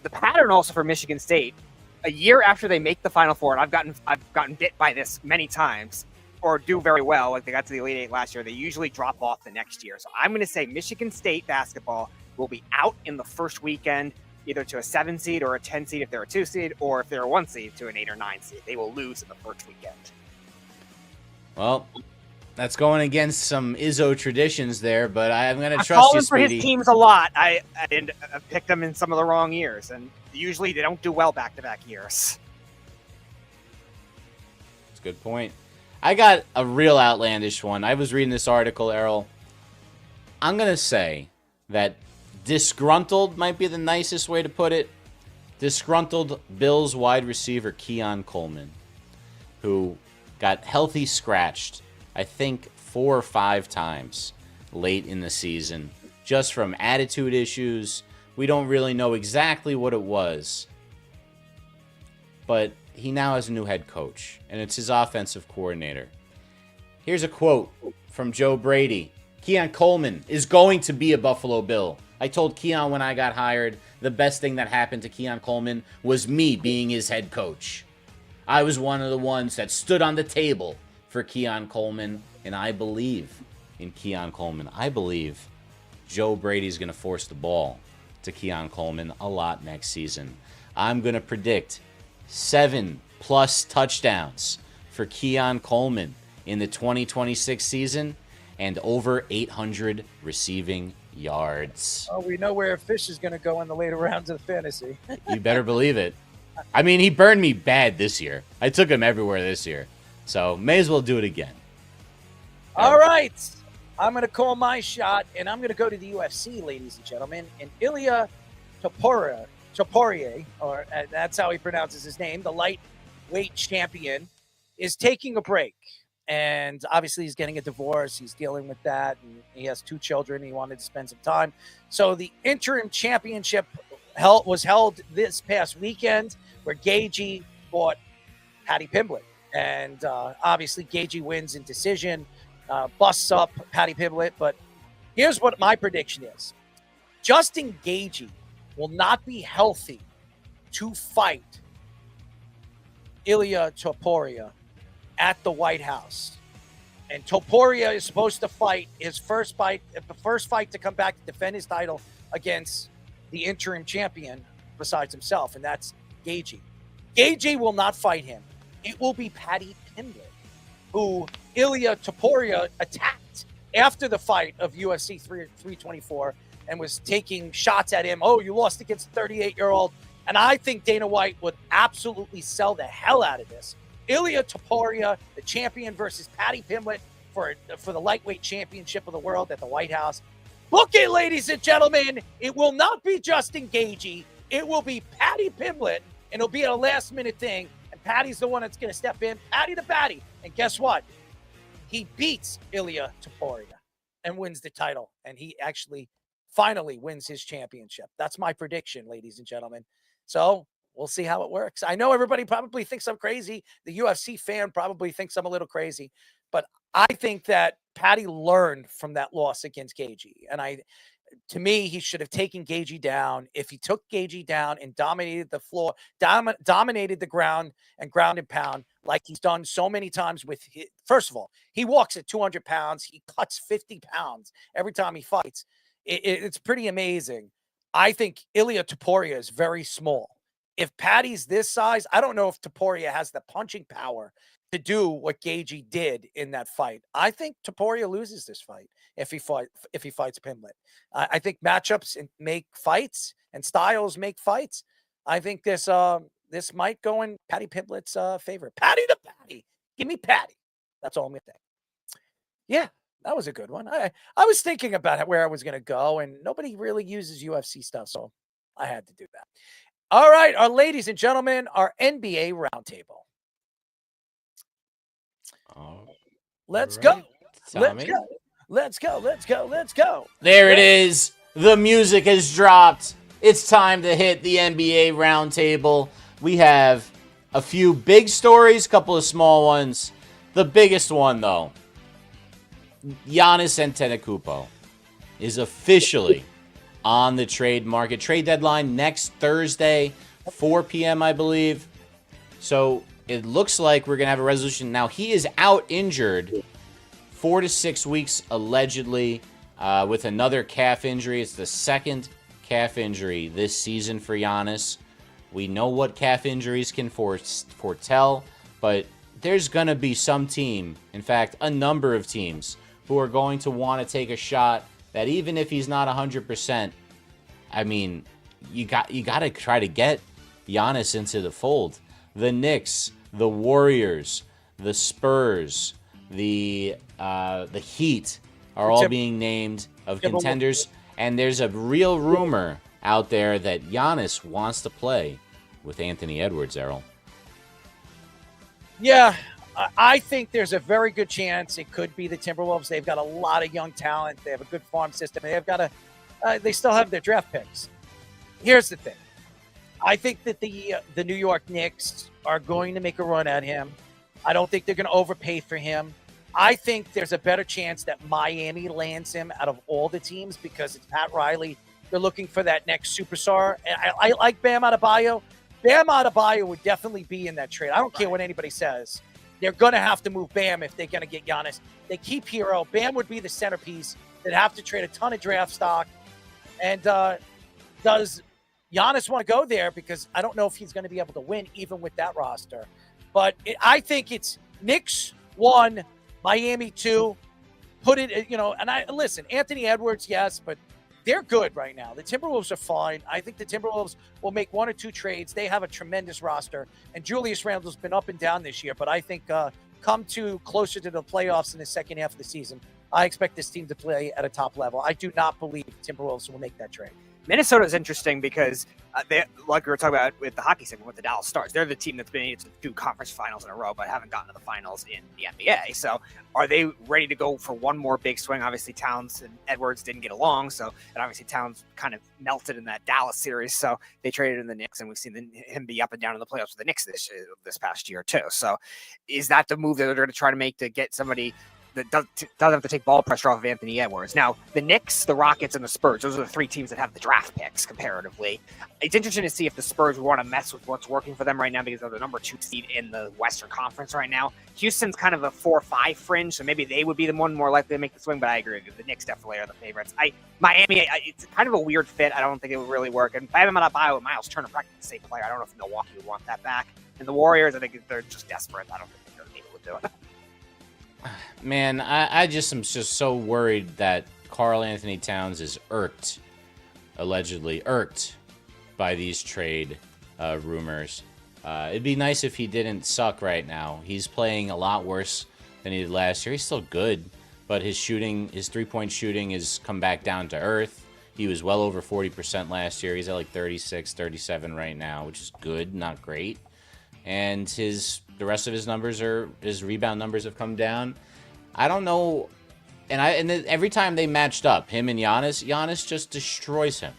the pattern also for Michigan State, a year after they make the Final Four, and I've gotten bit by this many times, or do very well, like they got to the Elite Eight last year, they usually drop off the next year. So I'm going to say Michigan State basketball will be out in the first weekend, either to a 7 seed or a 10 seed if they're a 2 seed, or if they're a 1 seed to an 8 or 9 seed. They will lose in the first weekend. Well, that's going against some Izzo traditions there, but I'm going to trust you, Speedy. For his teams a lot. I picked them in some of the wrong years, and usually they don't do well back-to-back years. That's a good point. I got a real outlandish one. I was reading this article, Errol. I'm going to say that disgruntled might be the nicest way to put it. Disgruntled Bills wide receiver Keon Coleman, who got healthy scratched, I think 4 or 5 times late in the season, just from attitude issues. We don't really know exactly what it was, but he now has a new head coach, and it's his offensive coordinator. Here's a quote from Joe Brady. Keon Coleman is going to be a Buffalo Bill. I told Keon when I got hired, the best thing that happened to Keon Coleman was me being his head coach. I was one of the ones that stood on the table for Keon Coleman, and I believe in Keon Coleman. I believe Joe Brady's going to force the ball to Keon Coleman a lot next season. I'm going to predict 7+ touchdowns for Keon Coleman in the 2026 season and over 800 receiving yards. Oh, we know where Fish is going to go in the later rounds of fantasy. You better believe it. I mean, he burned me bad this year. I took him everywhere this year. So may as well do it again. All right. I'm going to call my shot, and I'm going to go to the UFC, ladies and gentlemen. And Ilya Topuria, or that's how he pronounces his name, the lightweight champion, is taking a break. And obviously he's getting a divorce. He's dealing with that. And he has 2 children. He wanted to spend some time. So the interim championship was held this past weekend where Gagey fought Paddy Pimblett. And obviously Gagey wins in decision, busts up Paddy Pimblett. But here's what my prediction is. Justin Gagey will not be healthy to fight Ilya Topuria at the White House. And Topuria is supposed to fight the first fight to come back to defend his title against the interim champion besides himself, and that's Gagey. Gagey will not fight him. It will be Paddy Pimblett, who Ilya Topuria attacked after the fight of UFC 324 and was taking shots at him. Oh, you lost against a 38-year-old. And I think Dana White would absolutely sell the hell out of this. Ilya Topuria, the champion, versus Paddy Pimblett for the lightweight championship of the world at the White House. Book it, ladies and gentlemen. It will not be Justin Gagey. It will be Paddy Pimblett, and it'll be a last-minute thing. And Paddy's the one that's going to step in. Paddy the Paddy. And guess what? He beats Ilya Topuria and wins the title. And he actually finally wins his championship. That's my prediction, ladies and gentlemen. So we'll see how it works. I know everybody probably thinks I'm crazy. The UFC fan probably thinks I'm a little crazy. But I think that Paddy learned from that loss against Gagey. And to me, he should have taken Gagey down. If he took Gagey down and dominated the floor, dominated the ground and ground and pound like he's done so many times with his, first of all, he walks at 200 pounds. He cuts 50 pounds every time he fights. It's pretty amazing. I think Ilya Topuria is very small. If Paddy's this size, I don't know if Topuria has the punching power to do what Gagey did in that fight. I think Topuria loses this fight if he fights Pimblett. I think matchups make fights and styles make fights. I think this might go in Paddy Pimblett's favor. Paddy the Paddy. Give me Paddy. That's all I'm going to think. Yeah, that was a good one. I was thinking about where I was going to go, and nobody really uses UFC stuff, so I had to do that. All right, our ladies and gentlemen, our NBA roundtable. Let's go. Let's go. Let's go. Let's go. Let's go. There it is. The music has dropped. It's time to hit the NBA roundtable. We have a few big stories, a couple of small ones. The biggest one, though, Giannis Antetokounmpo is officially on the trade market. Trade deadline next Thursday, 4 p.m., I believe. So it looks like we're going to have a resolution. Now, he is out injured 4 to 6 weeks, allegedly, with another calf injury. It's the second calf injury this season for Giannis. We know what calf injuries can foretell, but there's going to be some team, in fact, a number of teams, who are going to want to take a shot that even if he's not 100%, I mean, you got to try to get Giannis into the fold. The Knicks, the Warriors, the Spurs, the Heat are all being named of contenders. And there's a real rumor out there that Giannis wants to play with Anthony Edwards, Errol. Yeah, I think there's a very good chance it could be the Timberwolves. They've got a lot of young talent. They have a good farm system. They still have their draft picks. Here's the thing. I think that the New York Knicks are going to make a run at him. I don't think they're going to overpay for him. I think there's a better chance that Miami lands him out of all the teams because it's Pat Riley. They're looking for that next superstar. And I like Bam Adebayo. Bam Adebayo would definitely be in that trade. I don't care what anybody says. They're going to have to move Bam if they're going to get Giannis. They keep Hero. Bam would be the centerpiece. They'd have to trade a ton of draft stock. And does Giannis want to go there? Because I don't know if he's going to be able to win even with that roster. But I think it's Knicks 1, Miami 2. Put it, and listen, Anthony Edwards, yes, but they're good right now. The Timberwolves are fine. I think the Timberwolves will make 1 or 2 trades. They have a tremendous roster, and Julius Randle's been up and down this year, but I think come to closer to the playoffs in the second half of the season, I expect this team to play at a top level. I do not believe Timberwolves will make that trade. Minnesota is interesting because they, like we were talking about with the hockey segment with the Dallas Stars, they're the team that's been able to do conference finals in a row, but haven't gotten to the finals in the NBA. So are they ready to go for one more big swing? Obviously, Towns and Edwards didn't get along. So, and obviously Towns kind of melted in that Dallas series. So they traded in the Knicks, and we've seen him be up and down in the playoffs with the Knicks this past year too. So is that the move that they're going to try to make to get somebody that doesn't have to take ball pressure off of Anthony Edwards? Now, the Knicks, the Rockets, and the Spurs, those are the 3 teams that have the draft picks comparatively. It's interesting to see if the Spurs want to mess with what's working for them right now because they're the number 2 seed in the Western Conference right now. Houston's kind of a 4-5 fringe, so maybe they would be the one more likely to make the swing, but I agree with you. The Knicks definitely are the favorites. Miami, it's kind of a weird fit. I don't think it would really work. And Bam Adebayo and Miles Turner, practically the same player. I don't know if Milwaukee would want that back. And the Warriors, I think they're just desperate. I don't think they're able to do it. Man, I just am just so worried that Karl Anthony Towns is allegedly irked by these trade rumors. It'd be nice if he didn't suck right now. He's playing a lot worse than he did last year. He's still good, but his 3-point shooting has come back down to earth. He was well over 40% last year. He's at like 36, 37 right now, which is good, not great. And the rest of his numbers his rebound numbers have come down. I don't know. And then every time they matched up, him and Giannis just destroys him.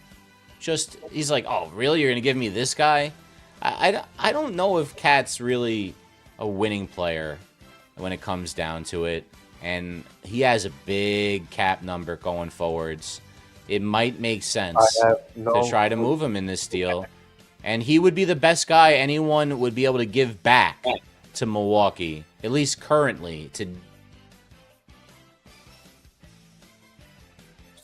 He's like, oh, really? You're going to give me this guy? I don't know if Cat's really a winning player when it comes down to it. And he has a big cap number going forwards. It might make sense to try to move him in this deal. And he would be the best guy anyone would be able to give back to Milwaukee, at least currently.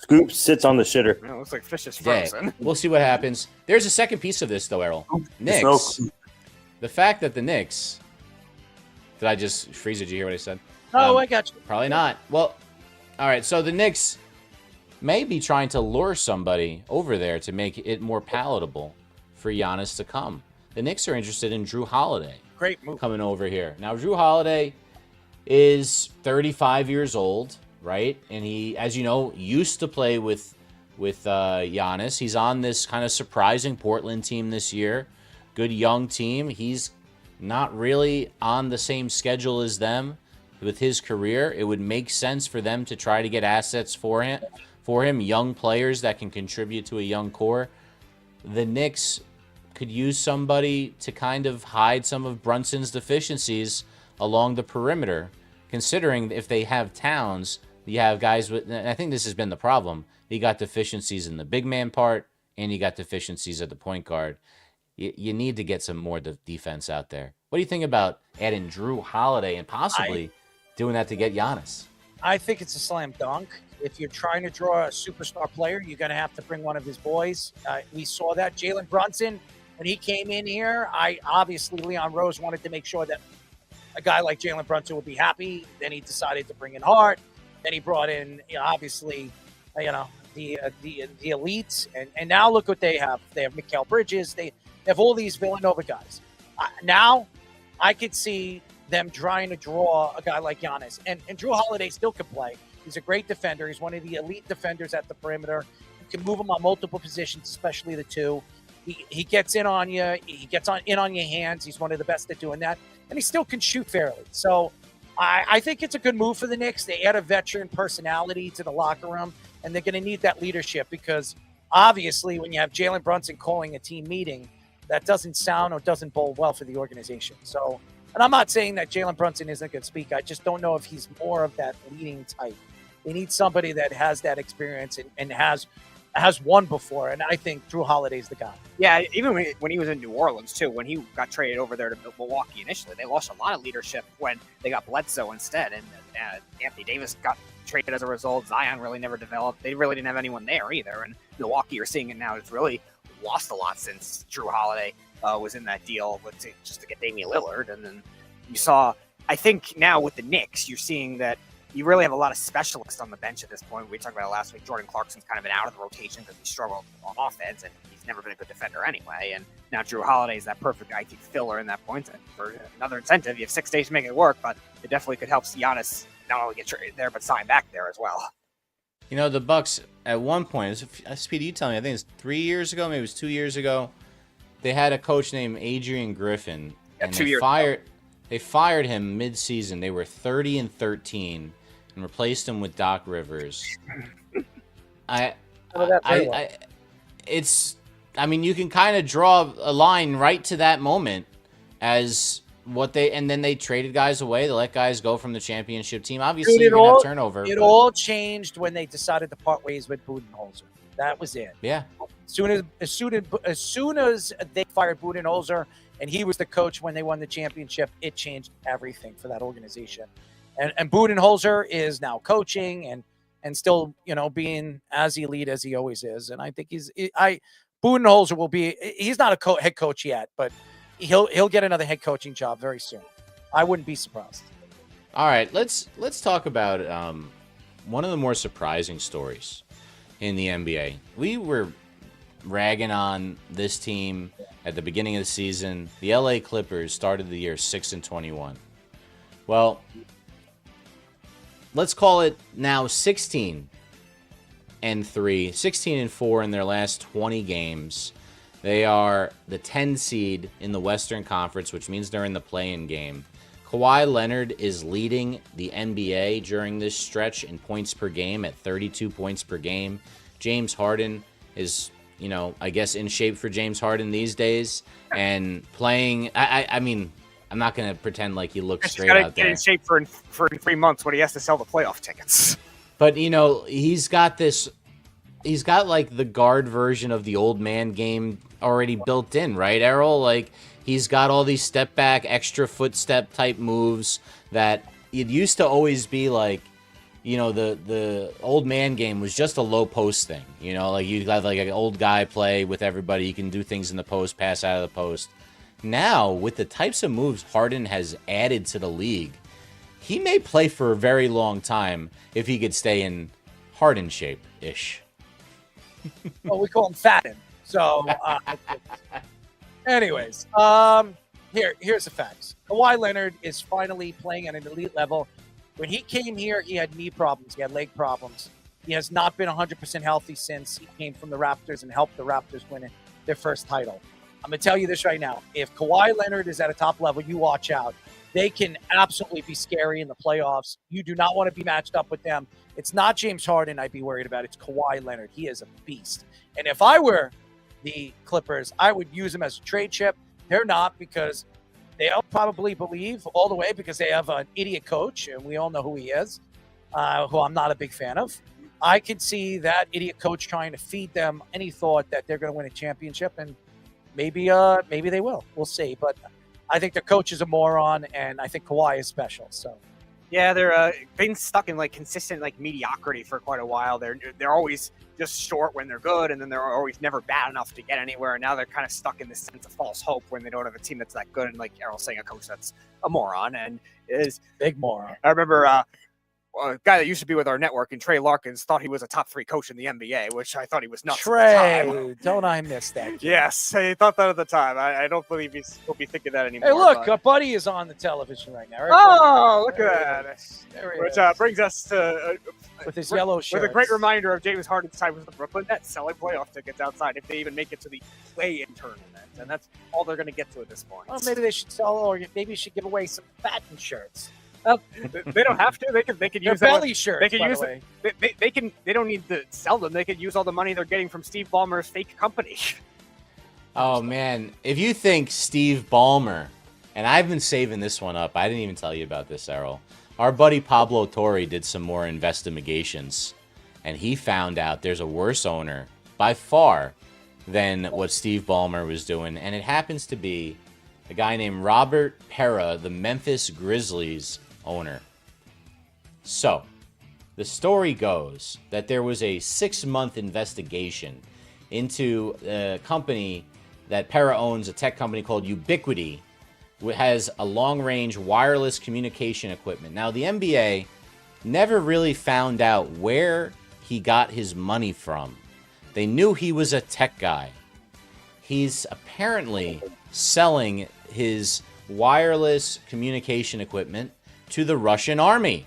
Scoop sits on the shitter. It looks like fish is frozen. Yeah, we'll see what happens. There's a second piece of this, though, Errol. Knicks. The fact that the Knicks... Did I just freeze it? Did you hear what I said? Oh, I got you. Probably not. Well, all right. So the Knicks may be trying to lure somebody over there to make it more palatable for Giannis to come. The Knicks are interested in Drew Holiday. Great move. Coming over here. Now, Drew Holiday is 35 years old, right? And he, as you know, used to play with Giannis. He's on this kind of surprising Portland team this year. Good young team. He's not really on the same schedule as them with his career. It would make sense for them to try to get assets for him, young players that can contribute to a young core. The Knicks could use somebody to kind of hide some of Brunson's deficiencies along the perimeter, considering if they have Towns, you have guys with, and I think this has been the problem, you got deficiencies in the big man part, and you got deficiencies at the point guard. You need to get some more defense out there. What do you think about adding Drew Holiday and possibly doing that to get Giannis? I think it's a slam dunk. If you're trying to draw a superstar player, you're going to have to bring one of his boys. We saw that. Jalen Brunson, when he came in here, obviously Leon Rose wanted to make sure that a guy like Jalen Brunson would be happy. Then he decided to bring in Hart. Then he brought in, obviously, the elites. And now look what they have. They have Mikal Bridges. They have all these Villanova guys. Now I could see them trying to draw a guy like Giannis. And Drew Holiday still can play. He's a great defender. He's one of the elite defenders at the perimeter. You can move him on multiple positions, especially the 2. He gets in on you. He gets in on your hands. He's one of the best at doing that. And he still can shoot fairly. So I think it's a good move for the Knicks. They add a veteran personality to the locker room, and they're going to need that leadership because obviously when you have Jalen Brunson calling a team meeting, that doesn't sound or doesn't bode well for the organization. So, and I'm not saying that Jalen Brunson isn't going to speak. I just don't know if he's more of that leading type. They need somebody that has that experience and has won before, and I think Drew Holiday's the guy. Yeah, even when he was in New Orleans, too, when he got traded over there to Milwaukee initially, they lost a lot of leadership when they got Bledsoe instead, and Anthony Davis got traded as a result. Zion really never developed. They really didn't have anyone there either, and Milwaukee, you're seeing it now, it's really lost a lot since Drew Holiday was in that deal just to get Damian Lillard, and then you saw, I think now with the Knicks, you're seeing that you really have a lot of specialists on the bench at this point. We talked about it last week. Jordan Clarkson's kind of been out of the rotation because he struggled on offense, and he's never been a good defender anyway. And now Drew Holiday is that perfect IT filler in that point. And for another incentive, you have 6 days to make it work, but it definitely could help Giannis not only get traded there, but sign back there as well. You know, the Bucks at one point, Speedy, you tell me, I think it's 3 years ago, maybe it was 2 years ago, they had a coach named Adrian Griffin, and they fired him mid-season. They were 30-13 and replaced him with Doc Rivers. I mean, you can kind of draw a line right to that moment as what and then they traded guys away. They let guys go from the championship team. Obviously, you're gonna have turnover. It all changed when they decided to part ways with Budenholzer. That was it. Yeah. As soon as they fired Budenholzer and he was the coach when they won the championship, it changed everything for that organization. And Budenholzer is now coaching and still, being as elite as he always is. And I think Budenholzer will be. He's not a head coach yet, but he'll get another head coaching job very soon. I wouldn't be surprised. All right, let's talk about one of the more surprising stories in the NBA. We were ragging on this team at the beginning of the season. The LA Clippers started the year 6-21. Well, let's call it now 16-3, 16-4 in their last 20 games. They are the 10 seed in the Western Conference, which means they're in the play-in game. Kawhi Leonard is leading the NBA during this stretch in points per game at 32 points per game. James Harden is, I guess in shape for James Harden these days and playing. I mean, I'm not going to pretend like he looks straight out there. He's got to get in shape for 3 months when he has to sell the playoff tickets. But, he's got like the guard version of the old man game already built in, right, Errol? Like, he's got all these step back, extra footstep type moves that it used to always be like, the old man game was just a low post thing. Like you got like an old guy play with everybody. You can do things in the post, pass out of the post. Now, with the types of moves Harden has added to the league, he may play for a very long time if he could stay in Harden shape-ish. Well, we call him Fatten. So, anyways, here's the facts. Kawhi Leonard is finally playing at an elite level. When he came here, he had knee problems. He had leg problems. He has not been 100% healthy since he came from the Raptors and helped the Raptors win their first title. I'm going to tell you this right now. If Kawhi Leonard is at a top level, you watch out. They can absolutely be scary in the playoffs. You do not want to be matched up with them. It's not James Harden I'd be worried about. It's Kawhi Leonard. He is a beast. And if I were the Clippers, I would use him as a trade chip. They're not, because they'll probably believe all the way because they have an idiot coach, and we all know who he is, who I'm not a big fan of. I could see that idiot coach trying to feed them any thought that they're going to win a championship, and maybe they will. We'll see. But I think the coach is a moron, and I think Kawhi is special. So, yeah, they're been stuck in like consistent like mediocrity for quite a while. They're always just short when they're good, and then they're always never bad enough to get anywhere. And now they're kind of stuck in this sense of false hope when they don't have a team that's that good. And like Errol's saying, a coach that's a moron and is big moron. I remember a guy that used to be with our network, and Trey Larkins, thought he was a top 3 coach in the NBA, which I thought he was nuts. Trey, don't I miss that kid? Yes, I thought that at the time. I don't believe he'll be thinking that anymore. Hey, look, our buddy is on the television right now. Right? Oh, look at that. Which brings us to with his yellow shirt. With a great reminder of James Harden's time with the Brooklyn Nets, selling playoff tickets outside if they even make it to the play-in tournament. And that's all they're going to get to at this point. Well, maybe they should sell, or maybe you should give away some Fatten shirts. They don't have to. They could use belly shirts. They can use it. They can. They don't need to sell them. They could use all the money they're getting from Steve Ballmer's fake company. Oh man, if you think Steve Ballmer, and I've been saving this one up. I didn't even tell you about this, Errol. Our buddy Pablo Torre did some more investigations, and he found out there's a worse owner by far than what Steve Ballmer was doing, and it happens to be a guy named Robert Pera, the Memphis Grizzlies owner. So, the story goes that there was a 6-month investigation into a company that Pera owns, a tech company called Ubiquity, which has a long-range wireless communication equipment. Now, the NBA never really found out where he got his money from. They knew he was a tech guy. He's apparently selling his wireless communication equipment to the Russian army,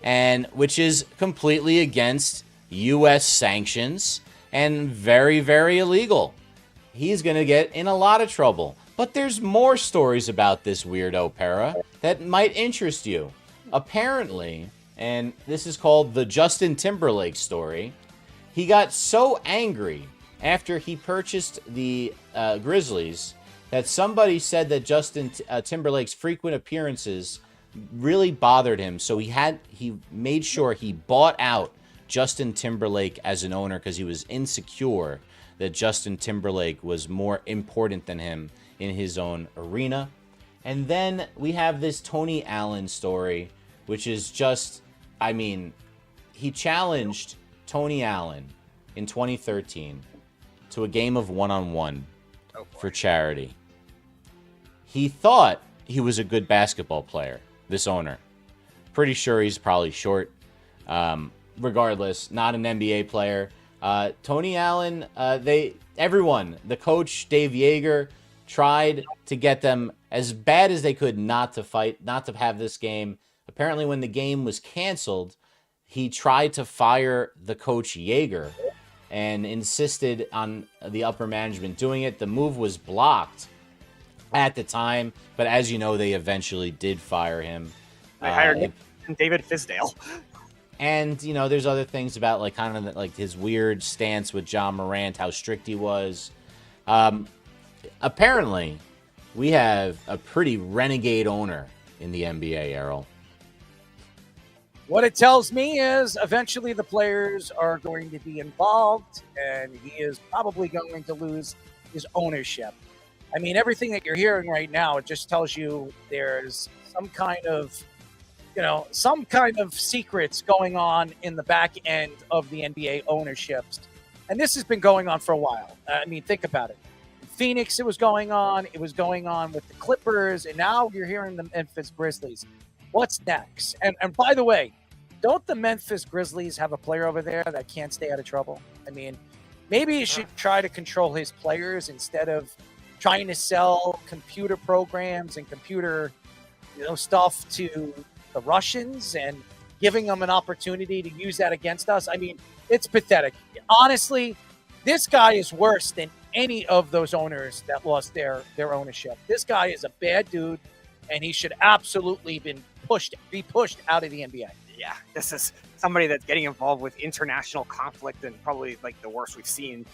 and which is completely against U.S. sanctions and very, very illegal. He's going to get in a lot of trouble. But there's more stories about this weirdo para that might interest you. Apparently, and this is called the Justin Timberlake story, he got so angry after he purchased the Grizzlies that somebody said that Justin Timberlake's frequent appearances really bothered him. So he made sure he bought out Justin Timberlake as an owner because he was insecure that Justin Timberlake was more important than him in his own arena. And then we have this Tony Allen story, which is just, I mean, he challenged Tony Allen in 2013 to a game of one-on-one for charity. He thought he was a good basketball player, this owner. Pretty sure he's probably short. Regardless, not an NBA player. Tony Allen, everyone, the coach, Dave Yeager, tried to get them as bad as they could not to fight, not to have this game. Apparently, when the game was canceled, he tried to fire the coach Yeager and insisted on the upper management doing it. The move was blocked at the time, but as you know, they eventually did fire him. They hired David Fisdale. And, you know, there's other things about, like, kind of like his weird stance with John Morant, how strict he was. Apparently, we have a pretty renegade owner in the NBA, Errol. What it tells me is eventually the players are going to be involved, and he is probably going to lose his ownership. I mean, everything that you're hearing right now, it just tells you there's some kind of secrets going on in the back end of the NBA ownerships. And this has been going on for a while. I mean, think about it. In Phoenix, it was going on. It was going on with the Clippers. And now you're hearing the Memphis Grizzlies. What's next? And by the way, don't the Memphis Grizzlies have a player over there that can't stay out of trouble? I mean, maybe you should try to control his players instead of trying to sell computer programs and computer, stuff to the Russians and giving them an opportunity to use that against us. I mean, it's pathetic. Honestly, this guy is worse than any of those owners that lost their ownership. This guy is a bad dude, and he should absolutely be pushed out of the NBA. Yeah, this is somebody that's getting involved with international conflict and probably like the worst we've seen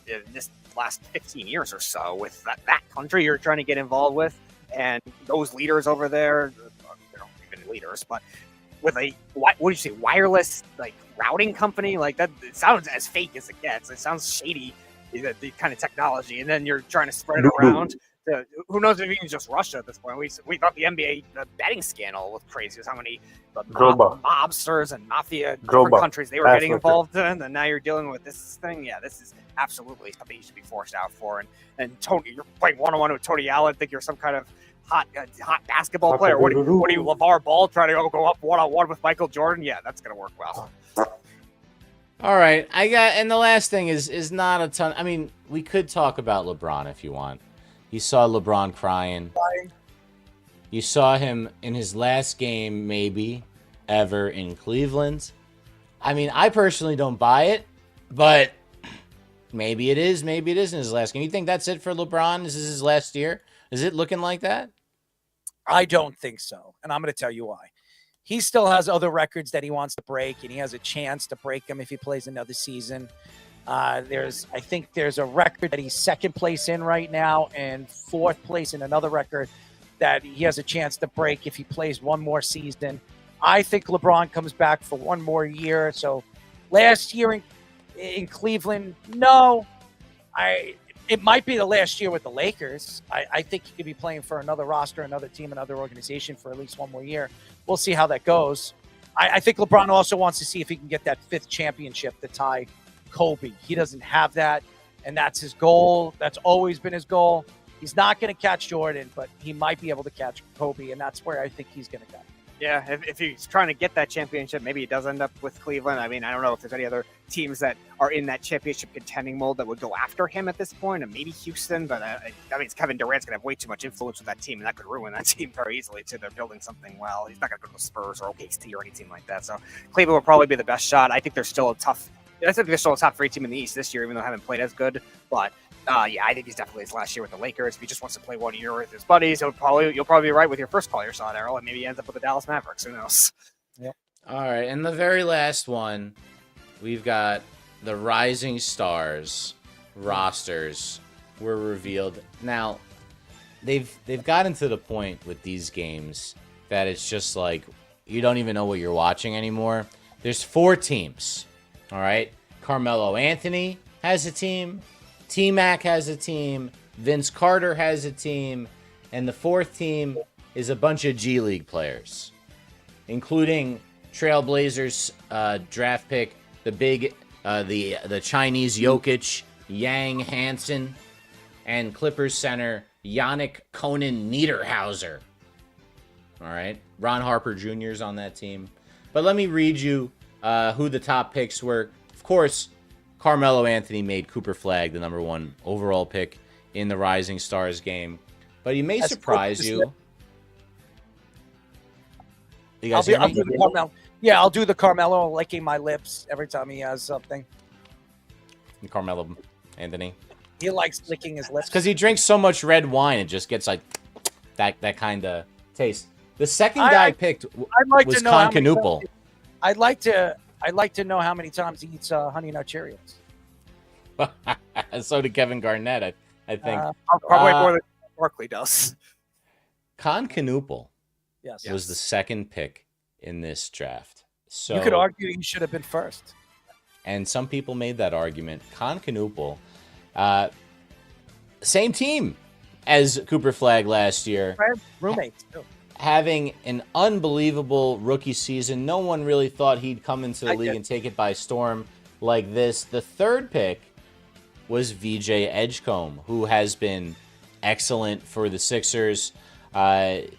in this last 15 years or so with that country you're trying to get involved with. And those leaders over there, they're not even leaders, but with a, what do you say, wireless like routing company like that, it sounds as fake as it gets. It sounds shady, the kind of technology. And then you're trying to spread it around. Who knows if even just Russia at this point. We thought the NBA betting scandal was crazy. How many mobsters and mafia different countries they were getting involved in, and now you're dealing with this thing. Yeah, this is absolutely something you should be forced out for. And Tony, you're playing one-on-one with Tony Allen. Think you're some kind of hot basketball player. What are you, LeVar Ball, trying to go up one-on-one with Michael Jordan? Yeah, that's gonna work well. All right, and the last thing is not a ton. I mean, we could talk about LeBron if you want. You saw LeBron crying. You saw him in his last game, maybe, ever in Cleveland. I mean, I personally don't buy it, but maybe it is, maybe it isn't his last game. You think that's it for LeBron? This is his last year? Is it looking like that? I don't think so, and I'm going to tell you why. He still has other records that he wants to break, and he has a chance to break them if he plays another season. I think there's a record that he's second place in right now and fourth place in another record that he has a chance to break if he plays one more season. I think LeBron comes back for one more year. So last year in Cleveland, no. It might be the last year with the Lakers. I think he could be playing for another roster, another team, another organization for at least one more year. We'll see how that goes. I think LeBron also wants to see if he can get that fifth championship to tie Kobe. He doesn't have that, and that's his goal. That's always been his goal. He's not going to catch Jordan, but he might be able to catch Kobe, and that's where I think he's going to go. Yeah, if he's trying to get that championship, maybe he does end up with Cleveland. I mean, I don't know if there's any other teams that are in that championship contending mold that would go after him at this point, and maybe Houston. But I mean, Kevin Durant's gonna have way too much influence with that team, and that could ruin that team very easily too. They're building something well. He's not gonna go to the Spurs or OKC or any team like that. So Cleveland will probably be the best shot. I think they're still a top 3 team in the East this year, even though they haven't played as good. But yeah, I think he's definitely his last year with the Lakers. If he just wants to play 1 year with his buddies, you'll probably be right with your first call you saw, Errol, and maybe he ends up with the Dallas Mavericks. Who knows? Yep. All right, and the very last one, we've got the Rising Stars rosters were revealed. Now, they've gotten to the point with these games that it's just like you don't even know what you're watching anymore. There's 4 teams. All right, Carmelo Anthony has a team. T-Mac has a team, Vince Carter has a team, and the 4th team is a bunch of G League players, including Trailblazers draft pick, the Chinese Jokic, Yang Hansen, and Clippers center Yannick Conan Niederhauser. All right, Ron Harper Jr. is on that team. But let me read you who the top picks were. Of course, Carmelo Anthony made Cooper Flagg the number 1 overall pick in the Rising Stars game. But he may surprise you. You guys hear me? I'll do the Carmelo licking my lips every time he has something. Carmelo Anthony. He likes licking his lips. Because he drinks so much red wine, it just gets like that kind of taste. The second guy picked was Concanoopel. I'd like to know how many times he eats Honey Nut Cheerios. So did Kevin Garnett, I think. Probably more than Barkley does. Concanoopel yes. was the second pick in this draft. So you could argue he should have been first. And some people made that argument. Concanoopel, same team as Cooper Flagg last year. Roommates, too. Having an unbelievable rookie season. No one really thought he'd come into the league and take it by storm like this. The third pick was VJ Edgecombe, who has been excellent for the Sixers.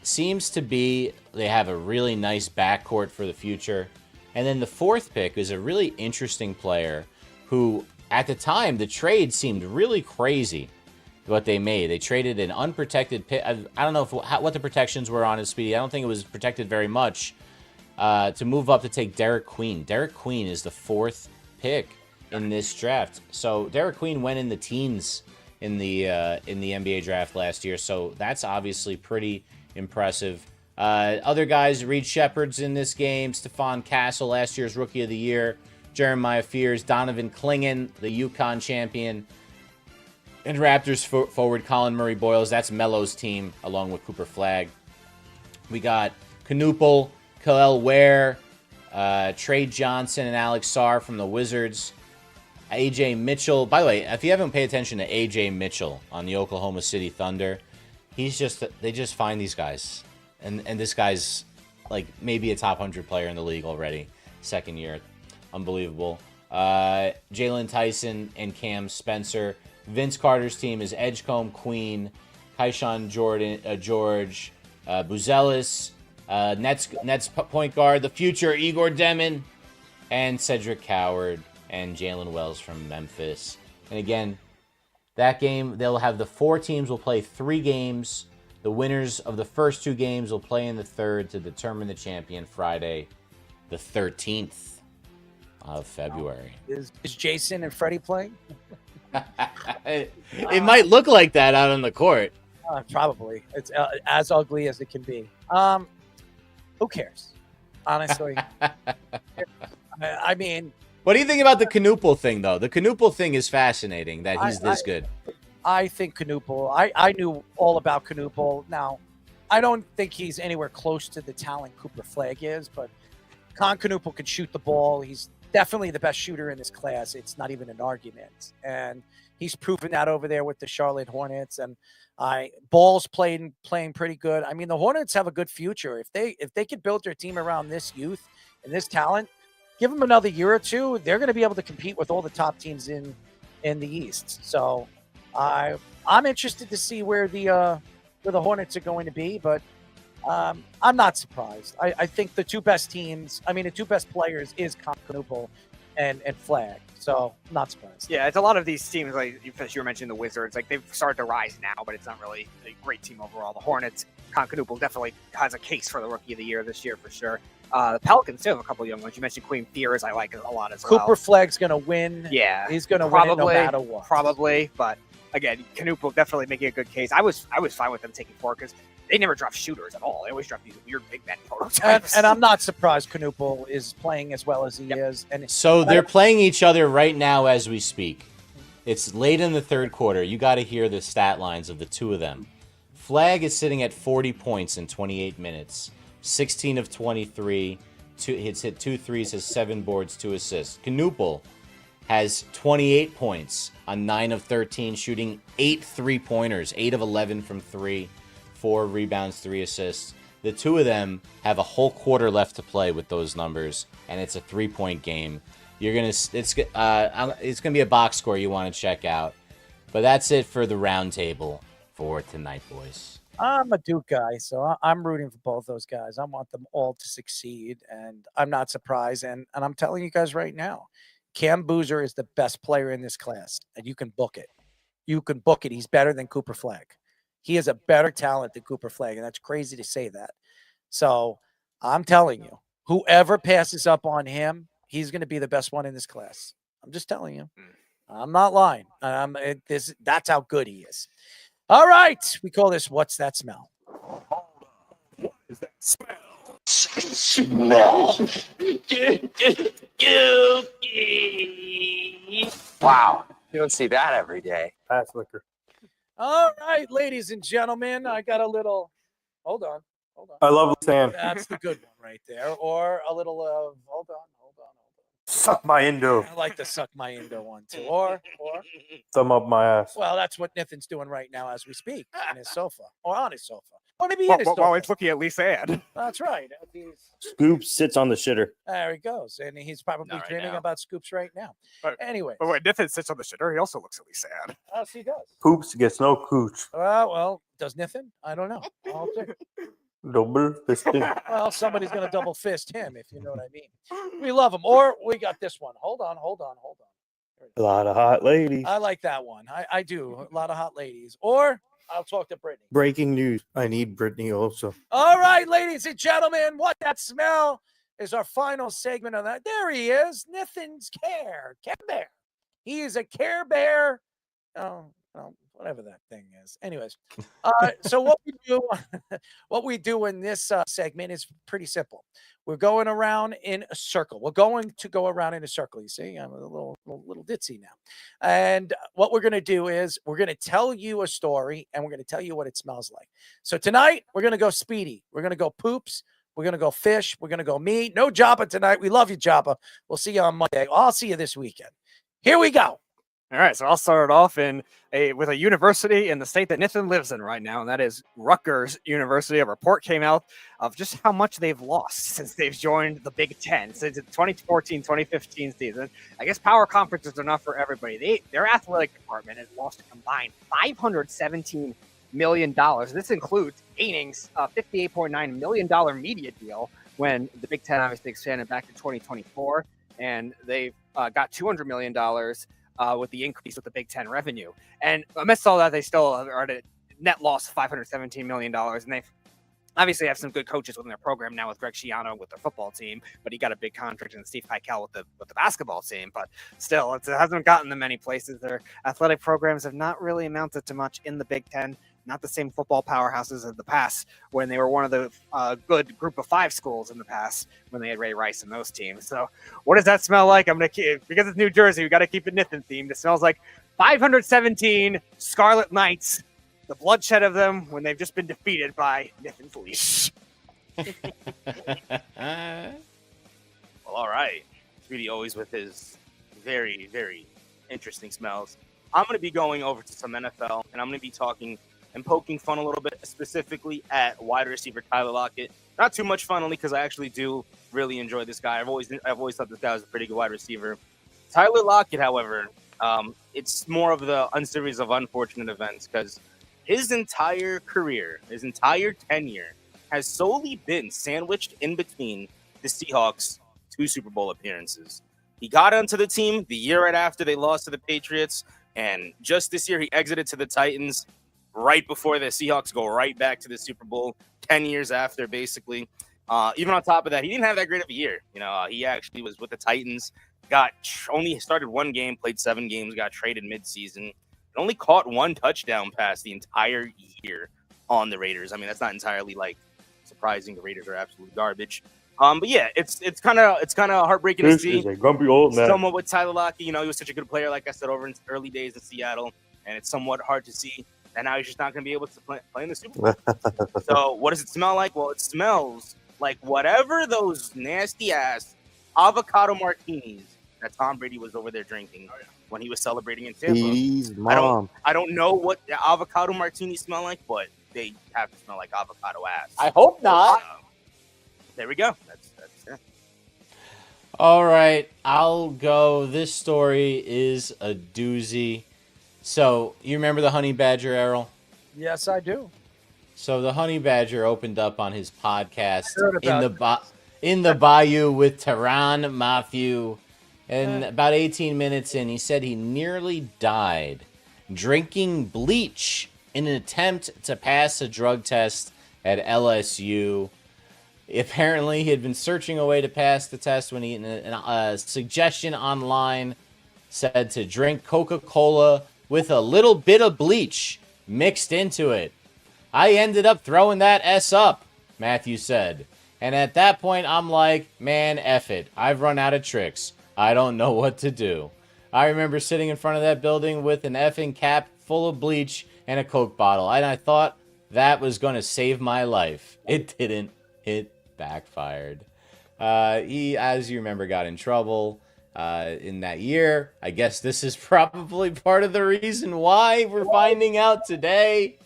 Seems to be they have a really nice backcourt for the future. And then the 4th pick is a really interesting player who, at the time, the trade seemed really crazy. What they made. They traded an unprotected pick. I don't know what the protections were on his Speedy. I don't think it was protected very much to move up to take Derek Queen. Derek Queen is the 4th pick in this draft. So Derek Queen went in the teens in the NBA draft last year. So that's obviously pretty impressive. Other guys, Reed Shepherd's in this game. Stephon Castle, last year's Rookie of the Year. Jeremiah Fears, Donovan Clingan, the UConn champion. And Raptors forward Colin Murray-Boyles. That's Melo's team, along with Cooper Flagg. We got Canoopel, Khalil Ware, Trey Johnson, and Alex Sarr from the Wizards. A.J. Mitchell. By the way, if you haven't paid attention to A.J. Mitchell on the Oklahoma City Thunder, they just find these guys. And this guy's like maybe a top 100 player in the league already. Second year. Unbelievable. Jalen Tyson and Cam Spencer. Vince Carter's team is Edgecombe, Queen, Kaishan George, Buzelis, Nets point guard, the future Igor Demin, and Cedric Coward and Jalen Wells from Memphis. And again, that game, they'll have the 4 teams will play 3 games. The winners of the first 2 games will play in the third to determine the champion Friday, the 13th of February. Is Jason and Freddie playing? It might look like that out on the court. Probably. It's as ugly as it can be. Who cares? Honestly. I mean... What do you think about the Canoopel thing, though? The Canoopel thing is fascinating that he's this good. I think Canoopel... I knew all about Canoopel. Now, I don't think he's anywhere close to the talent Cooper Flagg is, but Canoopel can shoot the ball. He's definitely the best shooter in this class. It's not even an argument. And he's proven that over there with the Charlotte Hornets. And Ball's playing pretty good. I mean, the Hornets have a good future. If they could build their team around this youth and this talent, give them another year or 2, they're going to be able to compete with all the top teams in the East. So I'm interested to see where the Hornets are going to be. But I'm not surprised. I think the two best players is Canoopel and Flag. So not surprised. Yeah, it's a lot of these teams, like you were mentioning the Wizards, like they've started to rise now, but it's not really a great team overall. The Hornets, Canoopel definitely has a case for the Rookie of the Year this year for sure. The Pelicans too have a couple of young ones. You mentioned Queen Fears, I like it a lot as well. Cooper Flag's going to win. Yeah, he's going to win it no matter what. Probably, but again, Canoopel definitely making a good case. I was fine with them taking 4 because they never draft shooters at all. They always draft these weird big men prototypes. And I'm not surprised Canoopel is playing as well as he is. And So they're playing each other right now as we speak. It's late in the third quarter. You got to hear the stat lines of the two of them. Flag is sitting at 40 points in 28 minutes. 16 of 23. He's hit 2 threes, has 7 boards, 2 assists. Canoopel has 28 points on 9 of 13, shooting 8 3-pointers, 8 of 11 from 3, 4 rebounds, 3 assists. The two of them have a whole quarter left to play with those numbers, and it's a 3-point game. It's gonna be a box score you want to check out. But that's it for the round table for tonight, boys. I'm a Duke guy, so I'm rooting for both those guys. I want them all to succeed, and I'm not surprised. And I'm telling you guys right now, Cam Boozer is the best player in this class, and you can book it. You can book it. He's better than Cooper Flag. He is a better talent than Cooper Flag, and that's crazy to say that. So I'm telling you, whoever passes up on him, he's going to be the best one in this class. I'm just telling you. I'm not lying. That's how good he is. All right. We call this What's That Smell? What is that smell? Wow. You don't see that every day. Pass liquor. All right, ladies and gentlemen, I got a little. Hold on. I love Sam. That's the good one right there. Or a little of. Hold on. Suck my Indo. I like the suck my Indo one too. Or. Thumb up my ass. Well, that's what Nathan's doing right now as we speak in his sofa or on his sofa. Or maybe in his sofa. Well, it's looking at Lisa Ann. That's right. Scoops sits on the shitter. There he goes. And he's probably dreaming about scoops right now. Anyway. But when Nathan sits on the shitter, he also looks at Lisa Ann. Yes, he does. Poops gets no cooch. Well, does Nathan? I don't know. Double fisted. Well, somebody's going to double fist him, if you know what I mean. We love him. Or we got this one. Hold on. A lot of hot ladies. I like that one. I do. A lot of hot ladies. Or I'll talk to Brittany. Breaking news. I need Brittany also. All right, ladies and gentlemen, What That Smell is our final segment of that. There he is. Nathan's Care Bear. He is a Care Bear. Whatever that thing is. Anyways, so what we do in this segment is pretty simple. We're going around in a circle. We're going to go around in a circle. You see, I'm a little ditzy now. And what we're going to do is we're going to tell you a story, and we're going to tell you what it smells like. So tonight, we're going to go speedy. We're going to go poops. We're going to go fish. We're going to go meat. No Jabba tonight. We love you, Jabba. We'll see you on Monday. I'll see you this weekend. Here we go. All right, so I'll start off with a university in the state that Nathan lives in right now, and that is Rutgers University. A report came out of just how much they've lost since they've joined the Big Ten, since the 2014-2015 season. I guess power conferences are not for everybody. Their athletic department has lost a combined $517 million. This includes Gaining's $58.9 million media deal when the Big Ten obviously expanded back to 2024, and they've got $200 million with the increase with the Big Ten revenue. And amidst all that, they still are at a net loss of $517 million. And they obviously have some good coaches within their program now with Greg Schiano with their football team, but he got a big contract, and Steve Keikel with the basketball team. But still, it hasn't gotten them many places. Their athletic programs have not really amounted to much in the Big Ten. Not the same football powerhouses of the past when they were one of the good group of 5 schools in the past when they had Ray Rice and those teams. So what does that smell like? I'm going to keep, because it's New Jersey, we got to keep it Nathan themed. It smells like 517 Scarlet Knights, the bloodshed of them when they've just been defeated by Nathan's leash. Well, all right. Speedy always with his very, very interesting smells. I'm going to be going over to some NFL, and I'm going to be talking and poking fun a little bit, specifically at wide receiver Tyler Lockett. Not too much fun, only because I actually do really enjoy this guy. I've always thought this guy was a pretty good wide receiver. Tyler Lockett, however, it's more of the unseries of unfortunate events because his entire career, his entire tenure, has solely been sandwiched in between the Seahawks' 2 Super Bowl appearances. He got onto the team the year right after they lost to the Patriots, and just this year he exited to the Titans right before the Seahawks go right back to the Super Bowl 10 years after, basically. Even on top of that, he didn't have that great of a year. He actually was with the Titans, only started 1 game, played 7 games, got traded midseason, and only caught 1 touchdown pass the entire year on the Raiders. I mean, that's not entirely surprising. The Raiders are absolute garbage. But yeah, it's kind of heartbreaking to see. This is a grumpy old man. Somewhat with Tyler Lockett, he was such a good player, like I said, over in early days in Seattle, and it's somewhat hard to see that now he's just not going to be able to play in the Super Bowl. So what does it smell like? Well, it smells like whatever those nasty ass avocado martinis that Tom Brady was over there drinking when he was celebrating in Tampa. Please, Mom. I don't know what the avocado martinis smell like, but they have to smell like avocado ass. I hope not. There we go. That's it. All right, I'll go. This story is a doozy. So, you remember the Honey Badger, Errol? Yes, I do. So, the Honey Badger opened up on his podcast in the Bayou with Taran Matthew. And about 18 minutes in, he said he nearly died drinking bleach in an attempt to pass a drug test at LSU. Apparently, he had been searching a way to pass the test when a suggestion online said to drink Coca-Cola with a little bit of bleach mixed into it. I ended up throwing that S up, Matthew said. And at that point, I'm like, man, F it. I've run out of tricks. I don't know what to do. I remember sitting in front of that building with an effing cap full of bleach and a Coke bottle. And I thought that was going to save my life. It didn't. It backfired. He, as you remember, got in trouble in that year. I guess this is probably part of the reason why we're finding out today.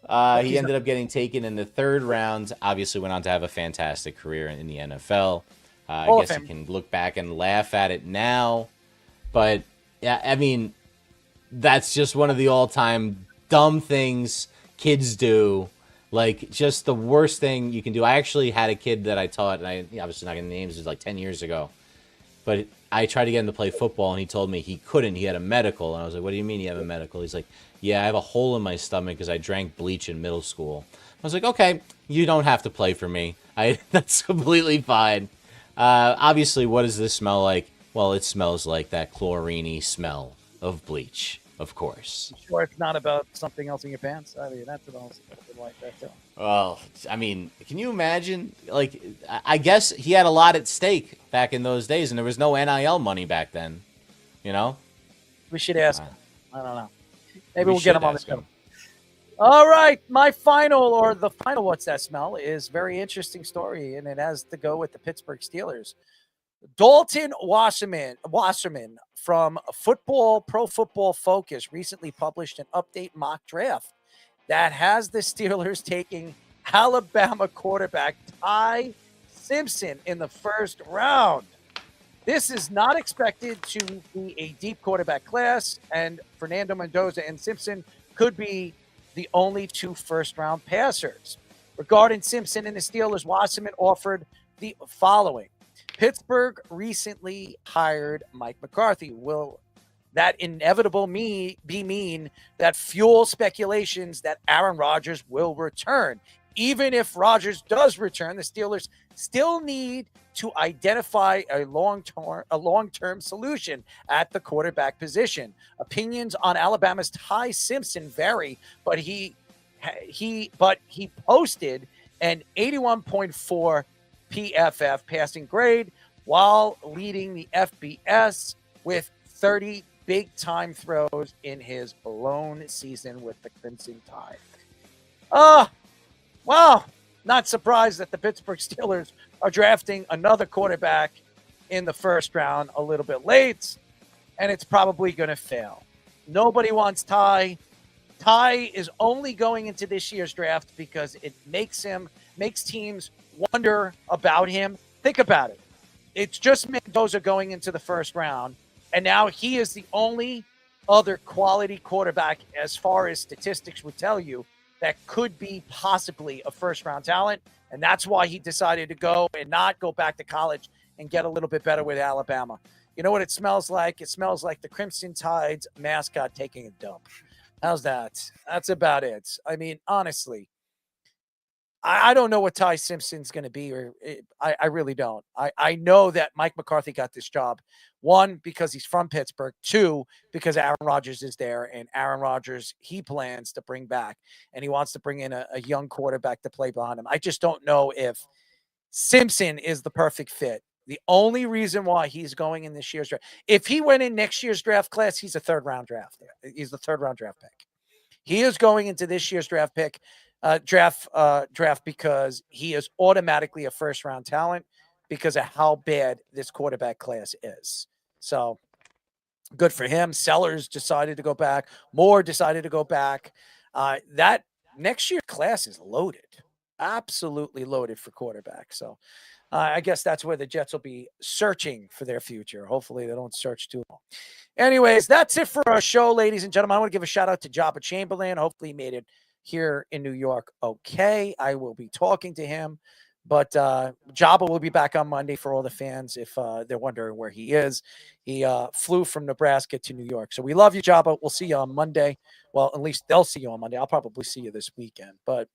He ended up getting taken in the 3rd round. Obviously went on to have a fantastic career in the NFL. I guess you can look back and laugh at it now. But, yeah, I mean, that's just one of the all-time dumb things kids do. Like, just the worst thing you can do. I actually had a kid that I taught, and I obviously not going to name names, it was like 10 years ago. But I tried to get him to play football, and he told me he couldn't. He had a medical. And I was like, what do you mean you have a medical? He's like, yeah, I have a hole in my stomach because I drank bleach in middle school. I was like, okay, you don't have to play for me. That's completely fine. Obviously, what does this smell like? Well, it smells like that chlorine-y smell of bleach, of course. I'm sure it's not about something else in your pants. I mean, that's what else like that too. Well, I mean, can you imagine? Like, I guess he had a lot at stake back in those days, and there was no NIL money back then. You know? We should ask him. I don't know. Maybe we'll get him on the show. All right, the final What's That Smell is a very interesting story, and it has to go with the Pittsburgh Steelers. Dalton Wasserman from Pro Football Focus recently published an update mock draft that has the Steelers taking Alabama quarterback Ty Simpson in the 1st round. This is not expected to be a deep quarterback class, and Fernando Mendoza and Simpson could be the only 2 first-round passers. Regarding Simpson and the Steelers, Wasserman offered the following. Pittsburgh recently hired Mike McCarthy. Will that inevitable mean that fuel speculations that Aaron Rodgers will return? Even if Rodgers does return, the Steelers still need to identify a long-term solution at the quarterback position. Opinions on Alabama's Ty Simpson vary, but he posted an 81.4 PFF passing grade while leading the FBS with 30 big-time throws in his lone season with the Crimson Tide. Well, not surprised that the Pittsburgh Steelers are drafting another quarterback in the 1st round a little bit late, and it's probably going to fail. Nobody wants Ty. Ty is only going into this year's draft because it makes teams wonder about him. Think about it. It's just Mendoza going into the 1st round, and now he is the only other quality quarterback, as far as statistics would tell you, that could be possibly a first-round talent, and that's why he decided to go and not go back to college and get a little bit better with Alabama. You know what it smells like? It smells like the Crimson Tide's mascot taking a dump. How's that? That's about it. I mean, honestly, I don't know what Ty Simpson's going to be, or I really don't. I know that Mike McCarthy got this job, one, because he's from Pittsburgh, two, because Aaron Rodgers is there, and Aaron Rodgers, he plans to bring back, and he wants to bring in a young quarterback to play behind him. I just don't know if Simpson is the perfect fit. The only reason why he's going in this year's draft, if he went in next year's draft class, he's a third-round draft. He's the third-round draft pick. He is going into this year's draft because he is automatically a first-round talent because of how bad this quarterback class is. So good for him. Sellers decided to go back. Moore decided to go back. That next year class is loaded, absolutely loaded for quarterback. So I guess that's where the Jets will be searching for their future. Hopefully they don't search too long. Anyways, that's it for our show, ladies and gentlemen. I want to give a shout out to Jabba Chamberlain. Hopefully he made it here in New York okay. I will be talking to him, but Jabba will be back on Monday for all the fans if they're wondering where he is. He flew from Nebraska to New York. So we love you, Jabba. We'll see you on Monday. Well, at least they'll see you on Monday. I'll probably see you this weekend. But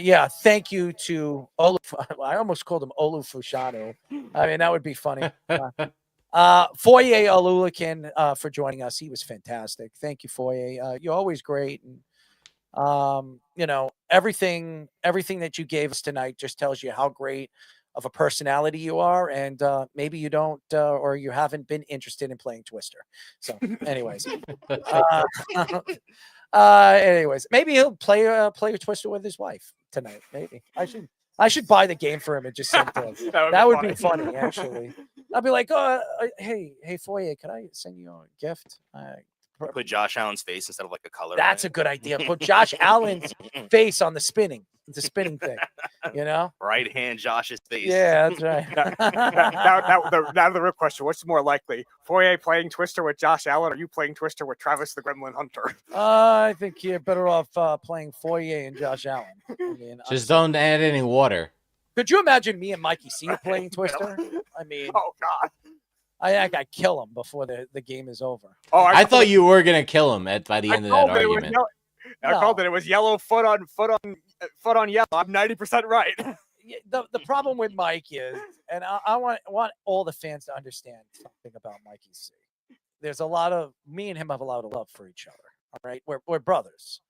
yeah, thank you to Oluf. I almost called him Olu Fushanu. I mean, that would be funny. Foye Olulikin for joining us. He was fantastic. Thank you, Foye. You're always great. And you know, everything that you gave us tonight just tells you how great of a personality you are, and maybe you don't or you haven't been interested in playing Twister. So anyways, anyways, maybe he'll play a Twister with his wife tonight. Maybe I should buy the game for him and just send it to him. That would be funny, actually. I'll be like, hey Foye, can I send you a gift? Put Josh Allen's face instead of like a color. That's a good idea. Put Josh Allen's face on the spinning thing, you know? Right hand Josh's face. Yeah, that's right. Now the real question, what's more likely? Foye playing Twister with Josh Allen, or you playing Twister with Travis the Gremlin Hunter? I think you're better off playing Foye and Josh Allen. I mean, Just don't add any water. Could you imagine me and Mikey C playing Twister? I mean, oh, God. I think I'd kill him before the game is over. Oh, I thought you were gonna kill him by the end of that argument. I called it. It was yellow foot on yellow. I'm 90% right. The problem with Mike is, and I want all the fans to understand something about Mikey C. There's a lot of me and him have a lot of love for each other. All right, we're brothers,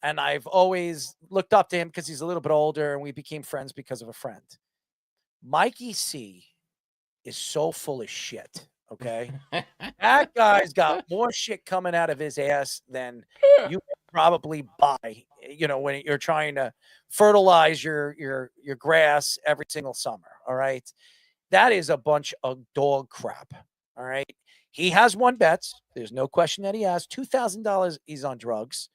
and I've always looked up to him because he's a little bit older, and we became friends because of a friend. Mikey C is so full of shit. Okay. That guy's got more shit coming out of his ass than you probably buy, you know, when you're trying to fertilize your grass every single summer. All right. That is a bunch of dog crap. All right. He has won bets. There's no question that he has. $2,000 he's on drugs.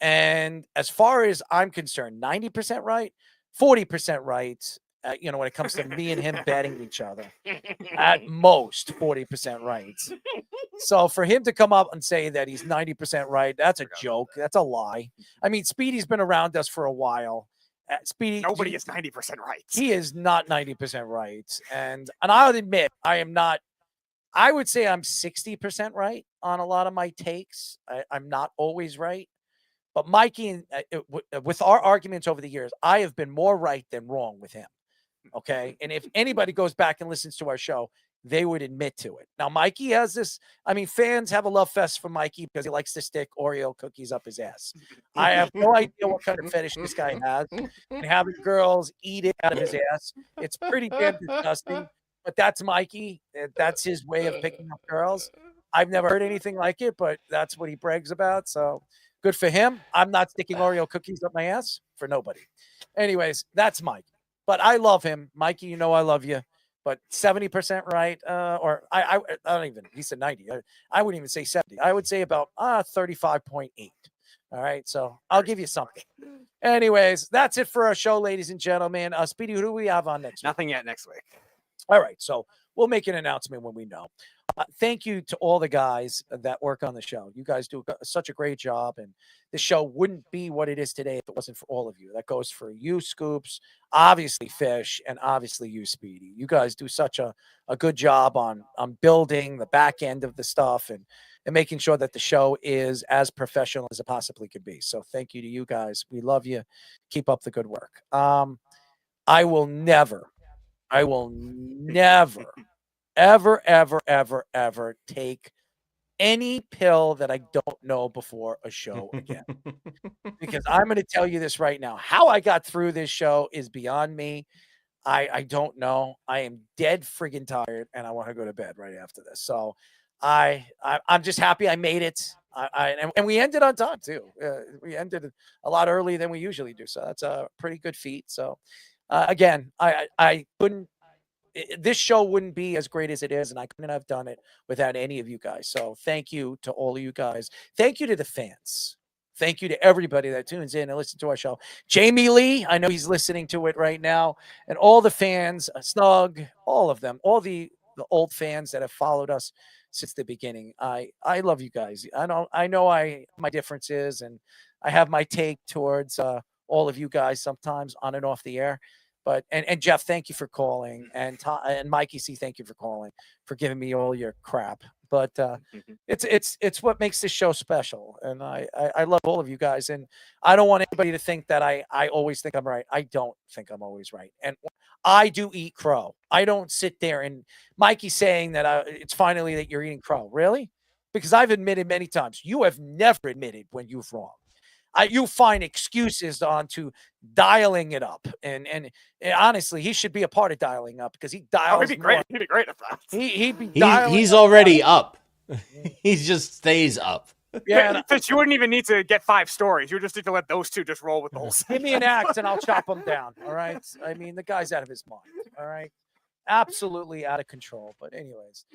And as far as I'm concerned, 90% right, 40% right. You know, when it comes to me and him betting each other, at most 40% right. So for him to come up and say that he's 90% right, that's a joke. That's a lie. I mean, Speedy's been around us for a while. Nobody is 90% right. He is not 90% right. And I'll admit, I am not. I would say I'm 60% right on a lot of my takes. I'm not always right. But Mikey, with our arguments over the years, I have been more right than wrong with him. Okay. And if anybody goes back and listens to our show, they would admit to it. Now, Mikey has this. I mean, fans have a love fest for Mikey because he likes to stick Oreo cookies up his ass. I have no idea what kind of fetish this guy has. And having girls eat it out of his ass. It's pretty damn disgusting. But that's Mikey. That's his way of picking up girls. I've never heard anything like it, but that's what he brags about. So good for him. I'm not sticking Oreo cookies up my ass for nobody. Anyways, that's Mikey. But I love him. Mikey, you know I love you. But 70% right, or I don't even, he said 90. I wouldn't even say 70. I would say about 35.8. All right, so I'll give you something. Anyways, that's it for our show, ladies and gentlemen. Speedy, who do we have on next week? Nothing yet next week. All right, so we'll make an announcement when we know. thank you to all the guys that work on the show. You guys do such a great job, and the show wouldn't be what it is today if it wasn't for all of you. That goes for you, Scoops, obviously Fish, and obviously you, Speedy. You guys do such a good job on building the back end of the stuff and making sure that the show is as professional as it possibly could be. So thank you to you guys. We love you. Keep up the good work. I will never, ever, ever, ever, ever take any pill that I don't know before a show again. Because I'm going to tell you this right now. How I got through this show is beyond me. I don't know. I am dead friggin' tired, and I want to go to bed right after this. So I'm just happy I made it. And we ended on time too. We ended a lot earlier than we usually do. So that's a pretty good feat. So again, I couldn't. This show wouldn't be as great as it is, and I couldn't have done it without any of you guys. So thank you to all of you guys. Thank you to the fans. Thank you to everybody that tunes in and listens to our show. Jamie Lee, I know he's listening to it right now, and all the fans, Snug, all of them, all the old fans that have followed us since the beginning. I love you guys. I know my differences, and I have my take towards all of you guys sometimes on and off the air. But and Jeff, thank you for calling, and Mikey C, thank you for calling, for giving me all your crap. But it's what makes this show special, and I love all of you guys, and I don't want anybody to think that I always think I'm right. I don't think I'm always right, and I do eat crow. I don't sit there and Mikey saying that it's finally that you're eating crow. Really? Because I've admitted many times. You have never admitted when you've wrong. You find excuses onto dialing it up, and honestly, he should be a part of dialing up because he dials. He'd be great. He'd be great at that. He'd be dialing. He's already up. He just stays up. Yeah, Fish, you wouldn't even need to get 5 stories. You just need to let those two just roll with the whole. Give me an axe and I'll chop him down. All right. I mean, the guy's out of his mind. All right. Absolutely out of control. But anyways.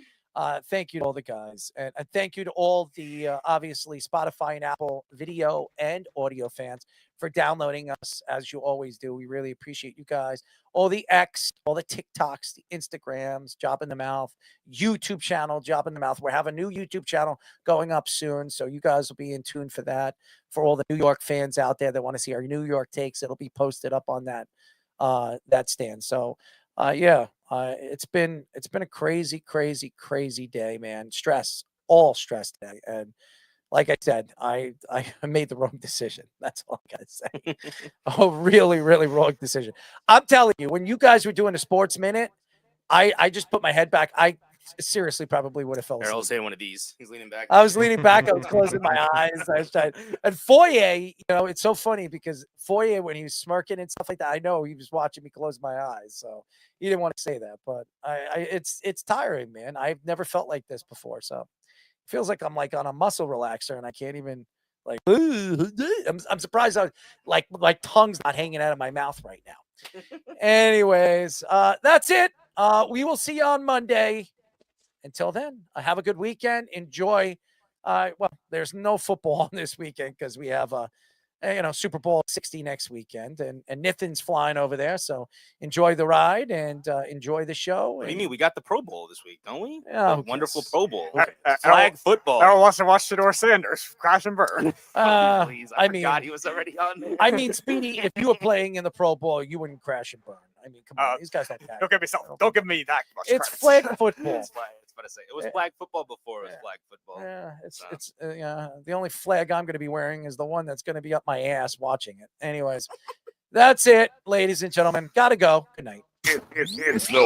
Thank you to all the guys, and thank you to all the obviously Spotify and Apple video and audio fans for downloading us as you always do. We really appreciate you guys. All the X, all the TikToks, the Instagrams, Job in the Mouth, YouTube channel, Job in the Mouth. We're having a new YouTube channel going up soon, so you guys will be in tune for that. For all the New York fans out there that want to see our New York takes, it'll be posted up on that stand. So it's been a crazy, crazy, crazy day, man. All stress today. And like I said, I made the wrong decision. That's all I gotta say. Really, really wrong decision. I'm telling you, when you guys were doing a Sports Minute, I just put my head back. I seriously probably would have fell asleep. Errol's saying one of these. He's leaning back. I was leaning back. I was closing my eyes. I was trying. And Foye, it's so funny because Foye, when he was smirking and stuff like that, I know he was watching me close my eyes. So he didn't want to say that, but it's tiring, man. I've never felt like this before. So it feels like I'm like on a muscle relaxer and I can't even like, I'm surprised my tongue's not hanging out of my mouth right now. Anyways, that's it. We will see you on Monday. Until then, have a good weekend. Enjoy. There's no football on this weekend because we have Super Bowl 60 next weekend, and Nithin's flying over there. So enjoy the ride and enjoy the show. What do you mean? We got the Pro Bowl this week, don't we? Yeah, wonderful Pro Bowl. Flag football. Errol wants to watch Shedeur Sanders crash and burn. Please, I forgot he was already on there. I mean, Speedy, if you were playing in the Pro Bowl, you wouldn't crash and burn. I mean, come on, these guys don't care. Don't give me that much It's credit. flag football. It was flag football before it was flag football. Yeah, the only flag I'm going to be wearing is the one that's going to be up my ass watching it. Anyways, that's it, ladies and gentlemen. Gotta go. Good night. It's no